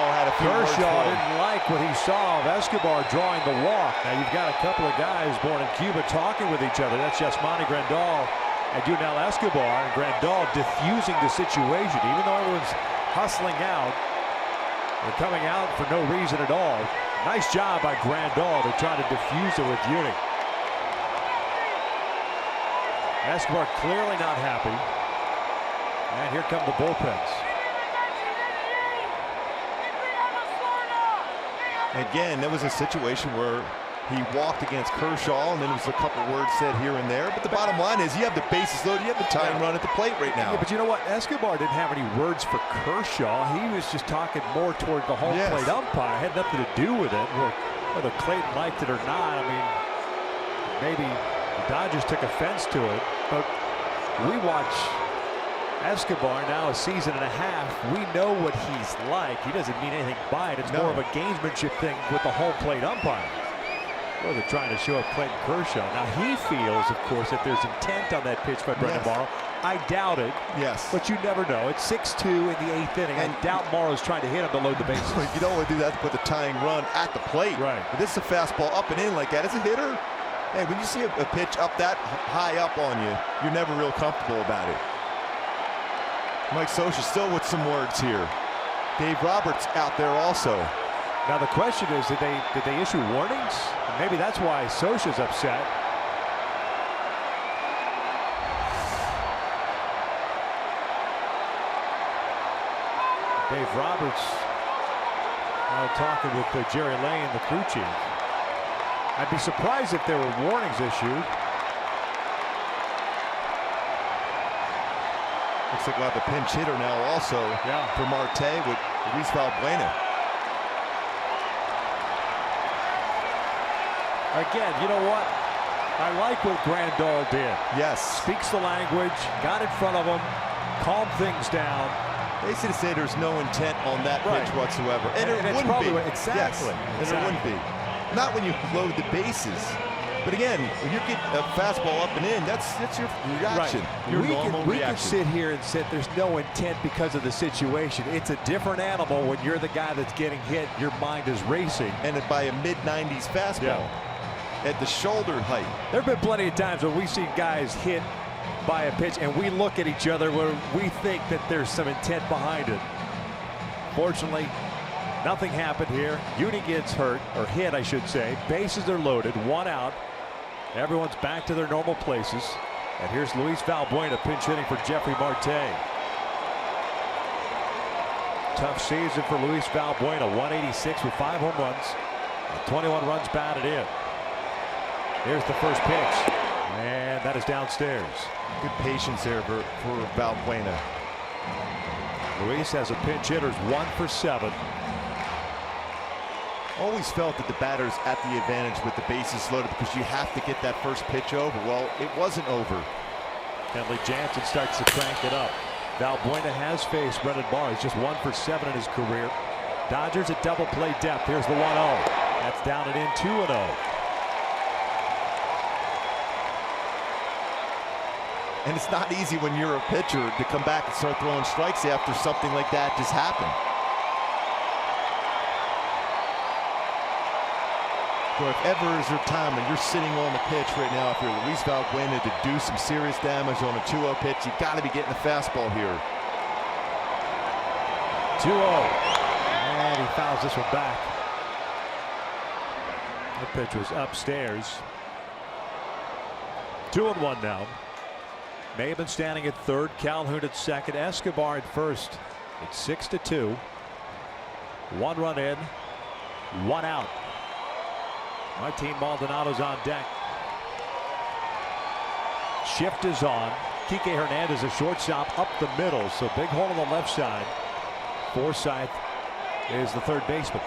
didn't like what he saw of Escobar drawing the walk. Now you've got a couple of guys born in Cuba talking with each other. That's Yasmani Grandal and Yunel Escobar. And Grandal diffusing the situation, even though everyone's hustling out. They're coming out for no reason at all. Nice job by Grandal to try to diffuse it with Uni. Escobar clearly not happy. And here come the bullpens. Again, that was a situation where he walked against Kershaw, and then there was a couple words said here and there. But the bottom line is you have the bases loaded, you have the time run at the plate right now. Yeah, but you know what? Escobar didn't have any words for Kershaw. He was just talking more toward the home plate umpire. It had nothing to do with it. Whether Clayton liked it or not, I mean, maybe the Dodgers took offense to it. But we watch Escobar, now a season and a half. We know what he's like. He doesn't mean anything by it. It's more of a gamesmanship thing with the home plate umpire. Well, they're trying to show up Clayton Kershaw. Now he feels, of course, that there's intent on that pitch by Brendan Morrow. I doubt it. Yes. But you never know. It's 6-2 in the 8th inning. I doubt Morrow's trying to hit him to load the bases. You don't want to do that to put the tying run at the plate. Right. But this is a fastball up and in like that. As a hitter, hey, when you see a pitch up that high up on you, you're never real comfortable about it. Mike Scioscia still with some words here. Dave Roberts out there also. Now the question is, did they issue warnings? Maybe that's why Scioscia's upset. Dave Roberts talking with Jerry Lane, the crew chief. I'd be surprised if there were warnings issued. Looks like we'll have a pinch hitter now also for Marte with Luis Valbuena. Again, you know what? I like what Grandal did. Yes. Speaks the language, got in front of him, calmed things down. They should say there's no intent on that pitch whatsoever. And it wouldn't be. Exactly. Yes. And it wouldn't be. Not when you load the bases. But again, when you get a fastball up and in, that's your reaction. Right. Your normal reaction. We can sit here and say there's no intent because of the situation. It's a different animal when you're the guy that's getting hit. Your mind is racing. And by a mid-90s fastball at the shoulder height. There have been plenty of times when we've seen guys hit by a pitch and we look at each other where we think that there's some intent behind it. Fortunately, nothing happened here. Uni gets hurt, or hit I should say. Bases are loaded, 1 out. Everyone's back to their normal places. And here's Luis Valbuena pinch hitting for Jeffrey Marte. Tough season for Luis Valbuena, 186 with 5 home runs, 21 runs batted in. Here's the first pitch, and that is downstairs. Good patience there for Valbuena. Luis has a pinch hitters 1 for 7. Always felt that the batter's at the advantage with the bases loaded because you have to get that first pitch over. Well, it wasn't over. Kenley Jansen starts to crank it up. Valbuena has faced Brendan Morrow. He's just 1 for 7 in his career. Dodgers at double play depth. Here's the 1-0. That's down and in, 2-0. And it's not easy when you're a pitcher to come back and start throwing strikes after something like that just happened. So if ever is your time and you're sitting on the pitch right now, if you're Luis Valbuena, to do some serious damage on a 2-0 pitch, you got to be getting a fastball here. 2-0. And he fouls this one back. The pitch was upstairs. 2-1 now. Maben standing at third, Calhoun at second, Escobar at first. It's 6-2. 1 run in, 1 out. Martin Maldonado's on deck. Shift is on. Kike Hernandez, a shortstop, up the middle. So big hole on the left side. Forsythe is the third baseman.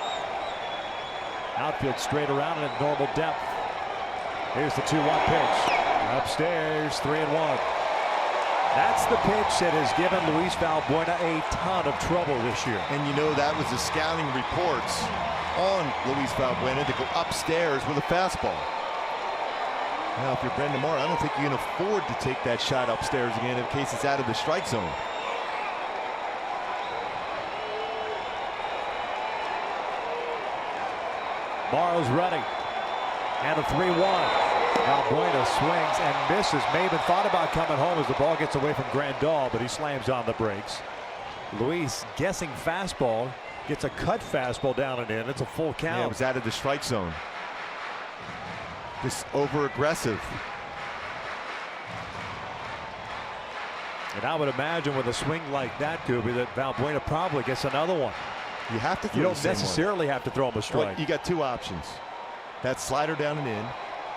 Outfield straight around and at normal depth. Here's the 2-1 pitch. Upstairs, 3-1. That's the pitch that has given Luis Valbuena a ton of trouble this year. And you know that was the scouting reports on Luis Valbuena to go upstairs with a fastball. Now, if you're Brendan Morrow, I don't think you can afford to take that shot upstairs again in case it's out of the strike zone. Morrow's ready. And a 3-1. Valbuena swings and misses. Maben thought about coming home as the ball gets away from Grandal, but he slams on the brakes. Luis guessing fastball, gets a cut fastball down and in. It's a full count. Yeah, it was out of the strike zone. Just over aggressive. And I would imagine with a swing like that, Gooby, that Valbuena probably gets another one. You have to throw You don't necessarily have to throw him a strike. Well, you got 2 options. That slider down and in,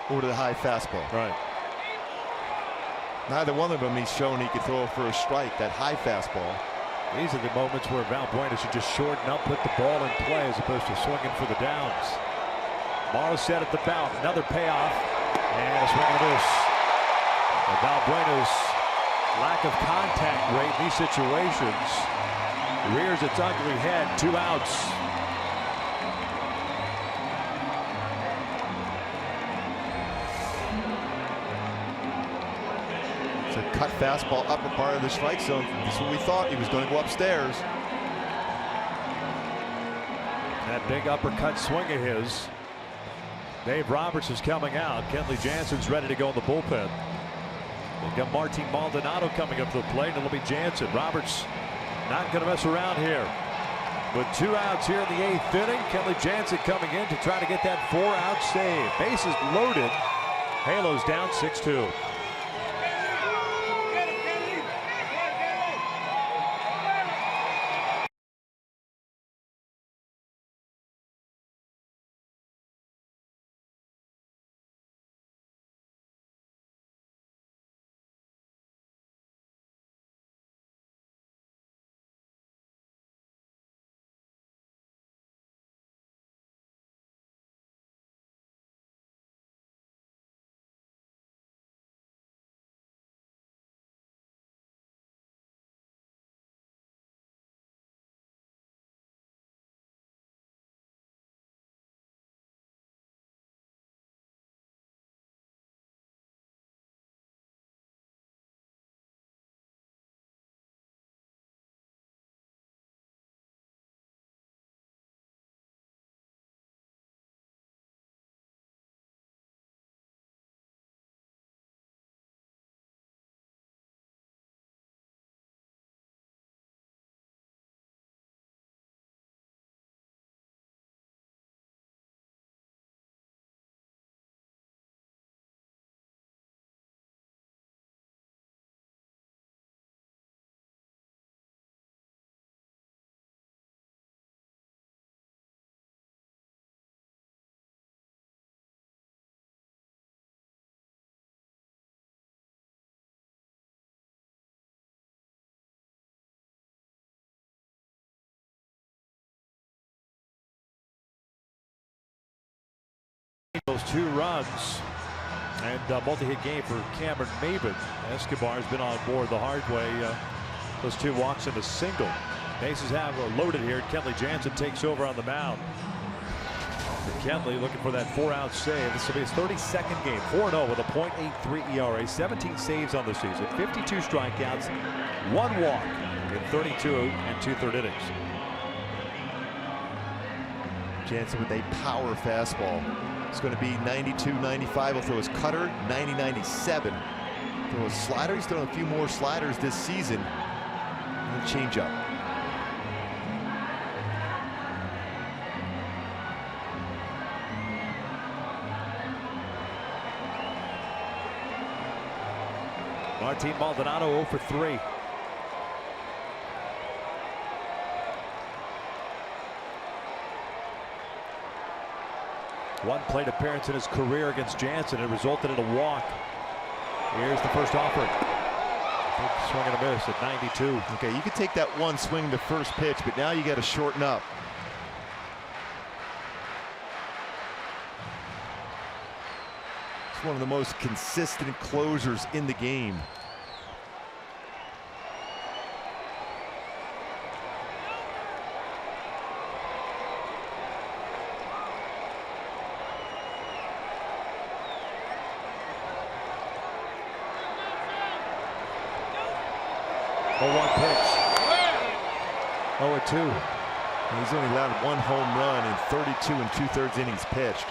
or the high fastball. Right. Neither one of them he's shown he could throw for a strike. That high fastball. These are the moments where Valbuena should just shorten up, put the ball in play as opposed to swinging for the downs. Morrow set at the bout. Another payoff. And a swing and a miss. And Valbuena's Lack of contact rate in these situations rears its ugly head. 2 outs. It's a cut fastball upper part of the strike zone. That's what we thought. He was going to go upstairs. That big uppercut swing of his. Dave Roberts is coming out. Kenley Jansen's ready to go in the bullpen. They've got Martin Maldonado coming up to the plate, and it'll be Jansen. Roberts not going to mess around here. With 2 outs here in the 8th inning, Kenley Jansen coming in to try to get that 4-out save. Bases loaded. Halos down 6-2. Those 2 runs and multi-hit game for Cameron Maybin. Escobar's been on board the hard way. Those 2 walks and a single. Bases have loaded here. Kenley Jansen takes over on the mound. Kenley looking for that 4-out save. This will be his 32nd game. 4-0 with a .83 ERA. 17 saves on the season. 52 strikeouts. 1 walk in 32 and 2/3 innings. Jansen with a power fastball. It's going to be 92-95. He'll throw his cutter. 90-97. Throw a slider. He's thrown a few more sliders this season. And a changeup. Martin Maldonado 0 for 3. One plate appearance in his career against Jansen. It resulted in a walk. Here's the first offering. Big swing and a miss at 92. Okay, you could take that one swing the first pitch, but now you got to shorten up. It's one of the most consistent closers in the game. Oh, 1 pitch. 0-2. He's only allowed 1 home run in 32 and 2/3 innings pitched.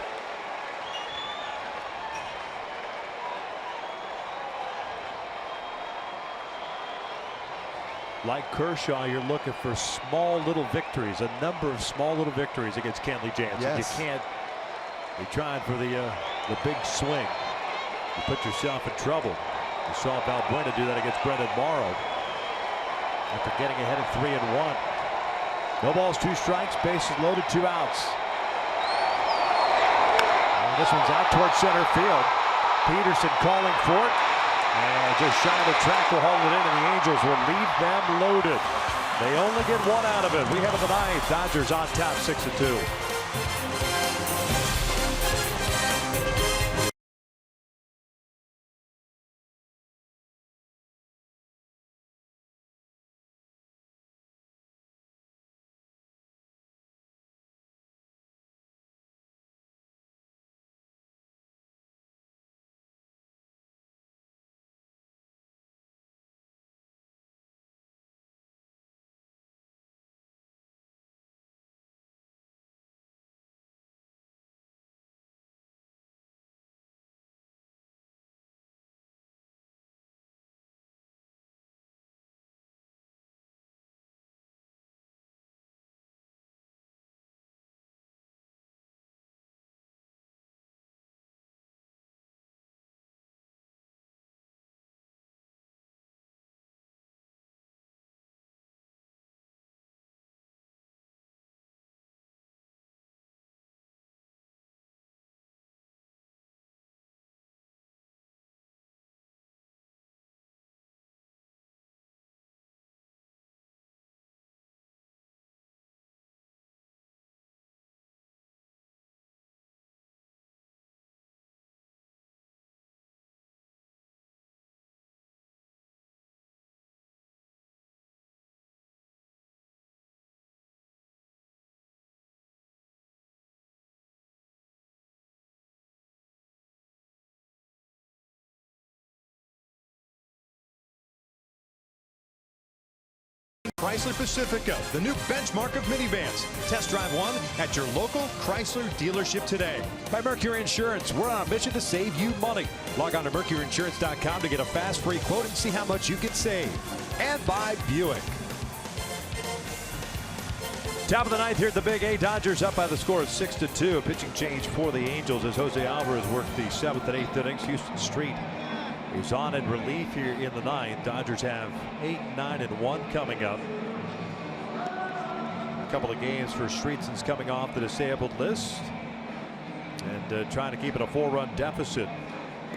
Like Kershaw, you're looking for small little victories, a number of small little victories against Kenley Jansen. Yes. You can't be trying for the big swing. You put yourself in trouble. You saw Balbuena do that against Brendan Morrow after getting ahead of 3-1. No balls, 2 strikes, bases loaded, 2 outs. And this one's out towards center field. Peterson calling for it. And just shy of the track will hold it in, and the Angels will leave them loaded. They only get 1 out of it. We have in the 9th. Dodgers on top 6-2. Chrysler Pacifica, the new benchmark of minivans. Test drive one at your local Chrysler dealership today. By Mercury Insurance, we're on a mission to save you money. Log on to mercuryinsurance.com to get a fast free quote and see how much you can save. And by Buick. Top of the ninth here at the Big A. Dodgers up by the score of 6-2. A pitching change for the Angels as Jose Alvarez worked the 7th and 8th innings. Houston Street is on in relief here in the ninth. Dodgers have 8, 9, and 1 coming up. A couple of games for Street since coming off the disabled list and trying to keep it a 4-run deficit.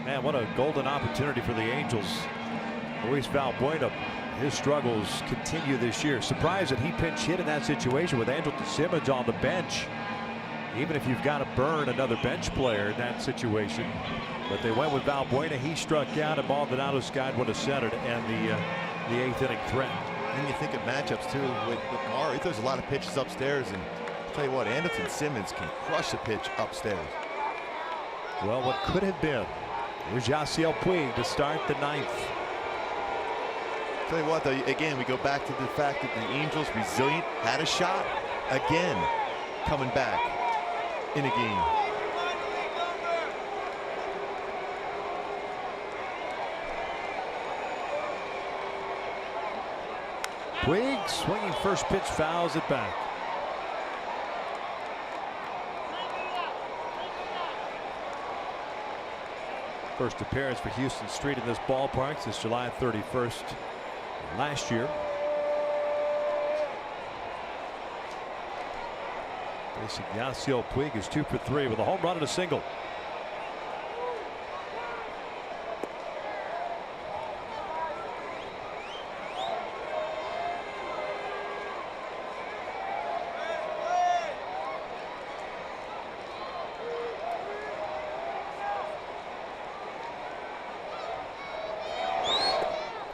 Man, what a golden opportunity for the Angels. Luis Valbuena, his struggles continue this year. Surprised that he pinch hit in that situation with Andrelton Simmons on the bench. Even if you've got to burn another bench player in that situation. But they went with Valbuena. He struck out and Maldonado skied one to center to end the 8th inning threat. And you think of matchups too with Mara. He throws a lot of pitches upstairs, and I'll tell you what, Andrelton Simmons can crush a pitch upstairs. Well, what could have been. Here's Yasiel Puig to start the ninth. Tell you what, though, again, we go back to the fact that the Angels, resilient, had a shot again, coming back in a game. Puig swinging first pitch, fouls it back. First appearance for Houston Street in this ballpark since July 31st last year. Facing Yasiel Puig is 2 for 3 with a home run and a single.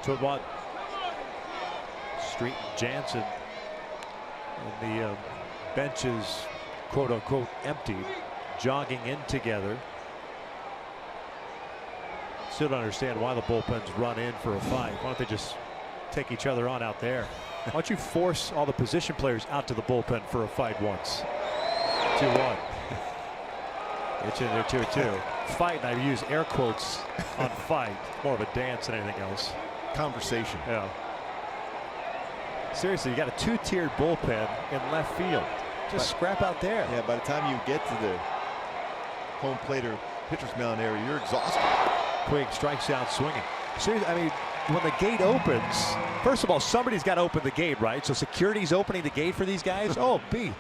So what? Street and Jansen, and the benches, quote unquote, emptied, jogging in together. Still don't understand why the bullpens run in for a fight. Why don't they just take each other on out there? Why don't you force all the position players out to the bullpen for a fight once? 2-1. It's in there 2-2. Fight, and I use air quotes on fight. More of a dance than anything else. Conversation. Yeah. Seriously, you got a 2-tiered bullpen in left field. Just scrap out there. Yeah, by the time you get to the home plate or pitcher's mound area, you're exhausted. Puig strikes out swinging. Seriously, I mean, when the gate opens, first of all, somebody's got to open the gate, right? So security's opening the gate for these guys? Oh, B.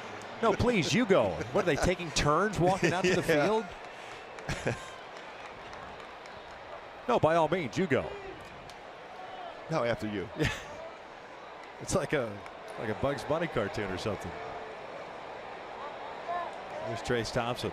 No, please, you go. What are they taking turns walking out to the field? No, by all means, you go. No, after you. Yeah. It's like a Bugs Bunny cartoon or something. There's Trace Thompson.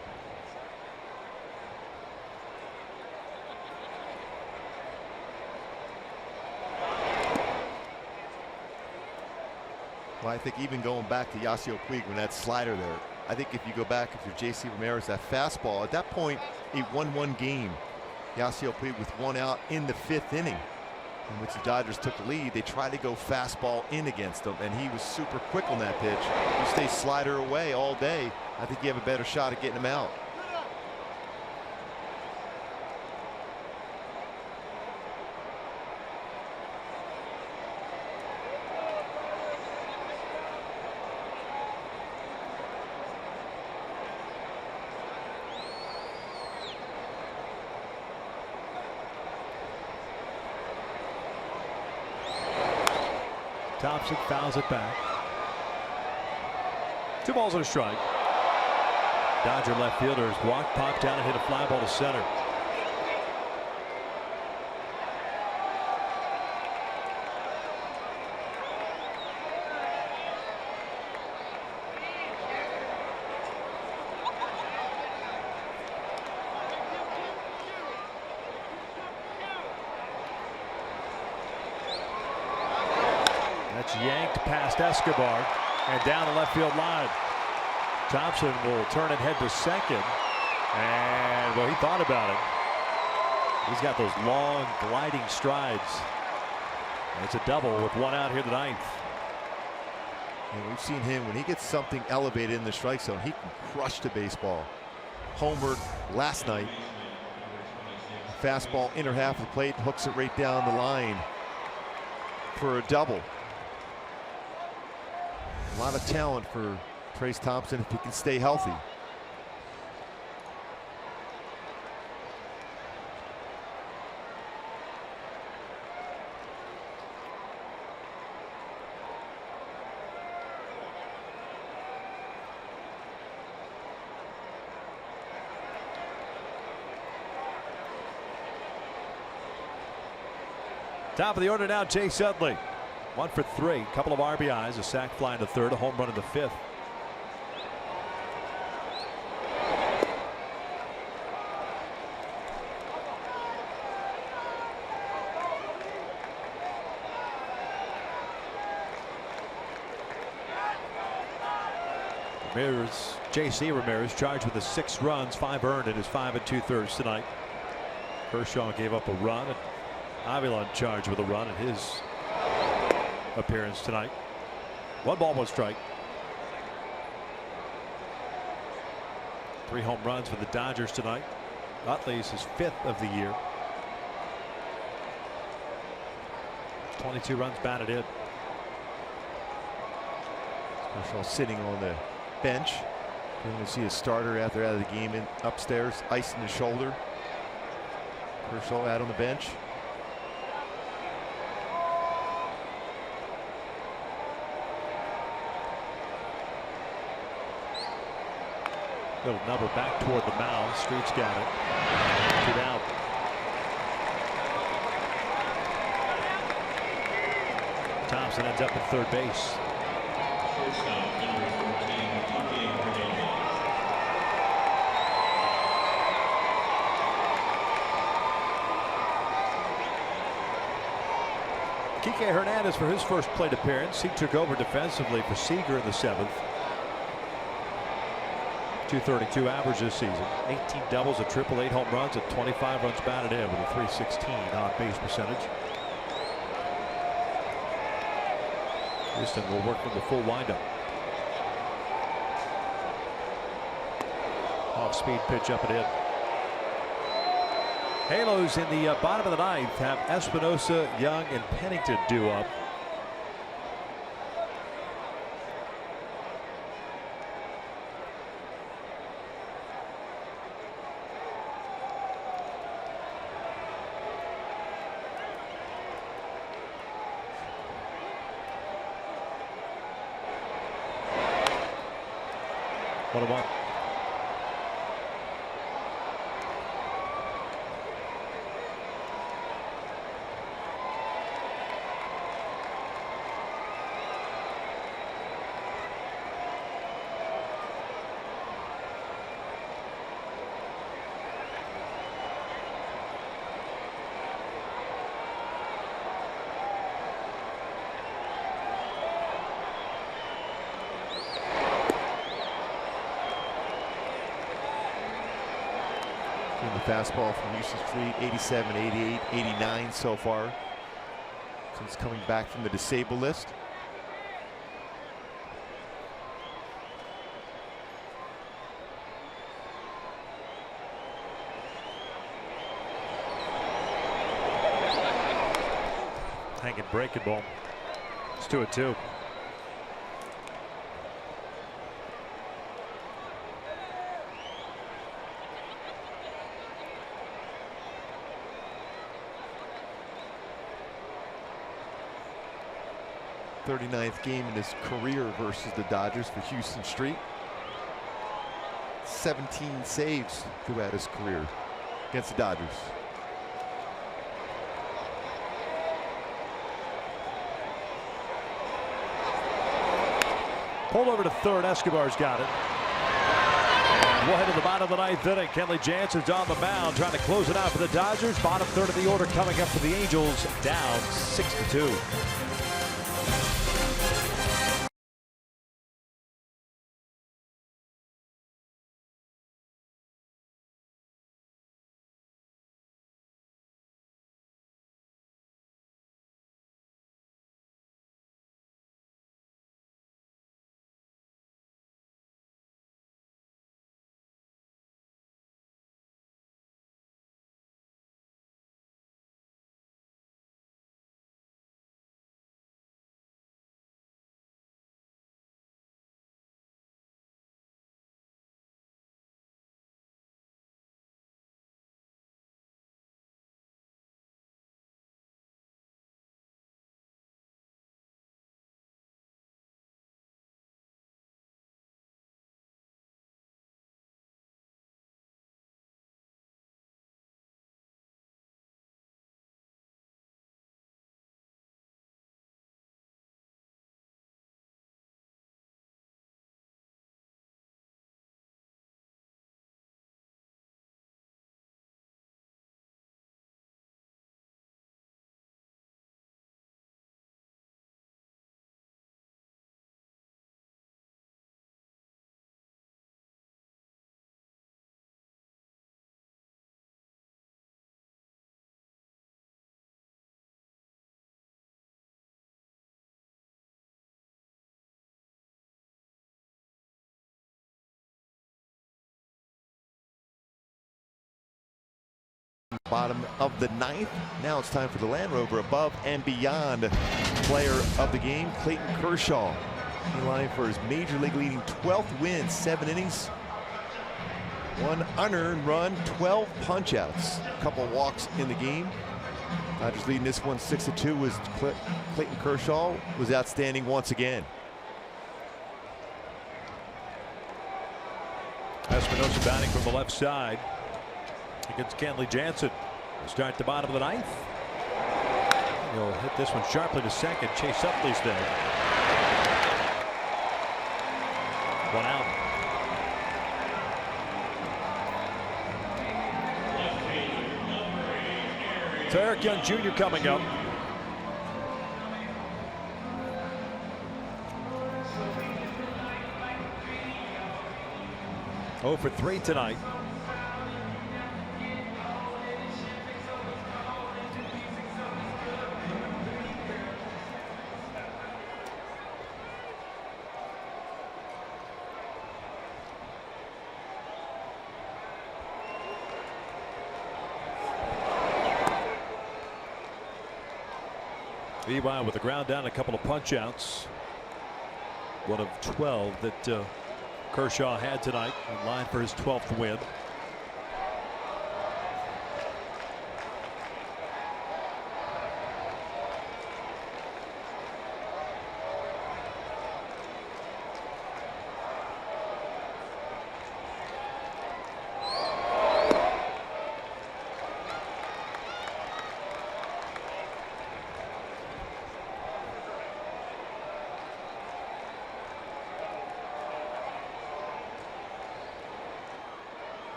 Well, I think even going back to Yasiel Puig when that slider there, I think if you go back, if you're J.C. Ramirez, that fastball, at that point, a 1-1 game. Yasiel Puig with 1 out in the 5th inning, in which the Dodgers took the lead. They tried to go fastball in against him, and he was super quick on that pitch. You stay slider away all day, I think you have a better shot at getting him out. Thompson fouls it back. 2 balls and a strike. Dodger left fielders walk, pop down, and hit a fly ball to center. That's yanked past Escobar and down the left field line. Thompson will turn and head to second. And, well, he thought about it. He's got those long gliding strides. And it's a double with 1 out here in the 9th. And we've seen him, when he gets something elevated in the strike zone, he can crush the baseball. Homered last night. Fastball inner half of the plate, hooks it right down the line for a double. A lot of talent for Trayce Thompson if he can stay healthy. Top of the order now, Chase Utley. 1 for 3, couple of RBIs, a sac fly in the third, a home run in the fifth. Ramirez, J.C. Ramirez, charged with the 6 runs, 5 earned in his 5 2/3 tonight. Kershaw gave up a run, and Avila charged with a run in his appearance tonight. 1 ball, 1 strike. 3 home runs for the Dodgers tonight. Utley's his 5th of the year. 22 runs batted in. Kershaw sitting on the bench. You're going to see a starter after out of the game upstairs, ice in the shoulder. Kershaw out on the bench. Little number back toward the mound. Street's got it. 2 down. Thompson ends up at third base. Kike Hernandez for his first plate appearance. He took over defensively for Seager in the 7th. 232 average this season. 18 doubles, a triple, 8 home runs, and 25 runs batted in with a 316 on base percentage. Houston will work with the full windup. Off speed pitch up and in. Halos in the bottom of the 9th have Espinosa, Young, and Pennington due up. One and one. The fastball from Houston Street, 87, 88, 89 so far since coming back from the disabled list. Hanging breaking ball. It's 2-2. Thirty-ninth game in his career versus the Dodgers for Houston Street. 17 saves throughout his career against the Dodgers. Pulled over to third. Escobar's got it. We'll head to the bottom of the 9th inning. Kenley Jansen's on the mound trying to close it out for the Dodgers. Bottom third of the order coming up for the Angels, down 6-2. Bottom of the 9th. Now it's time for the Land Rover above and beyond player of the game, Clayton Kershaw. In line for his major league leading 12th win, 7 innings, 1 unearned run, 12 punch outs, a couple walks in the game. Dodgers leading this one 6-2 was Clayton Kershaw was outstanding once again. Espinosa batting from the left side against Kenley Jansen. Start the bottom of the 9th. He'll hit this one sharply to second. Chase Utley's there. 1 out. So Eric Young Jr. coming up. Oh for 3 tonight. Levi with a ground down, a couple of punch outs. 1 of 12 that Kershaw had tonight, in line for his 12th win.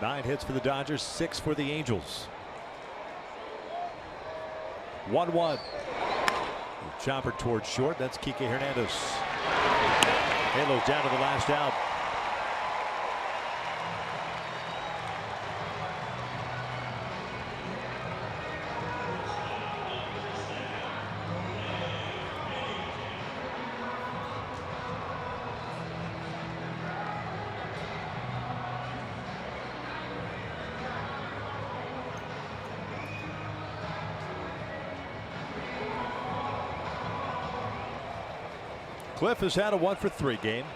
Nine hits for the Dodgers, 6 for the Angels. 1-1. Chopper towards short. That's Kike Hernandez. Halos down to the last out. Cliff has had a 1 for 3 game.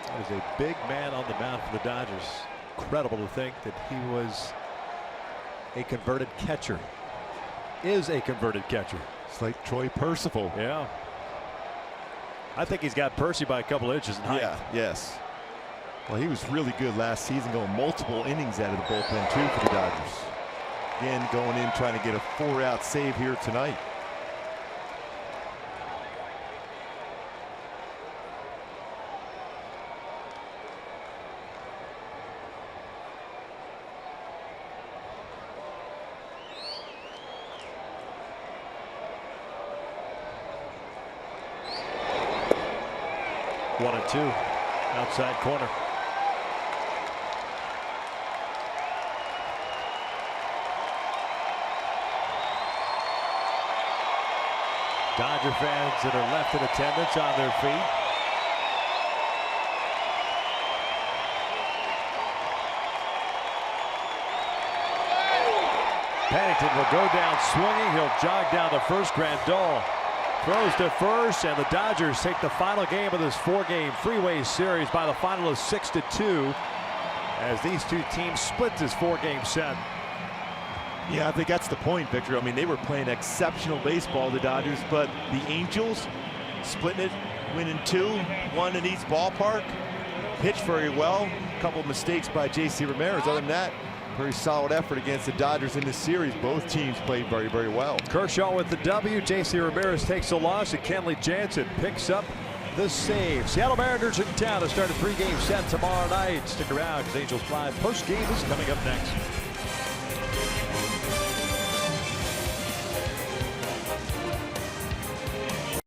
That is a big man on the mound for the Dodgers. Incredible to think that he was a converted catcher. Is a converted catcher. It's like Troy Percival. Yeah. I think he's got Percy by a couple inches in height. Yeah, yes. Well, he was really good last season, going multiple innings out of the bullpen, too, for the Dodgers. Again, going in, trying to get a 4-out save here tonight. One and 2, outside corner. Dodger fans that are left in attendance on their feet. Pennington will go down swinging. He'll jog down the first. Grandal throws to first, and the Dodgers take the final game of this 4-game freeway series by the final of 6-2 as these two teams split this 4-game set. Yeah, I think that's the point, Victor. I mean, they were playing exceptional baseball, the Dodgers, but the Angels splitting it, winning 2, 1 in each ballpark, pitched very well. A couple of mistakes by J.C. Ramirez. Other than that, very solid effort against the Dodgers in this series. Both teams played very, very well. Kershaw with the W. J.C. Ramirez takes the loss, and Kenley Jansen picks up the save. Seattle Mariners in town to start a 3-game set tomorrow night. Stick around because Angels Live post-game is coming up next.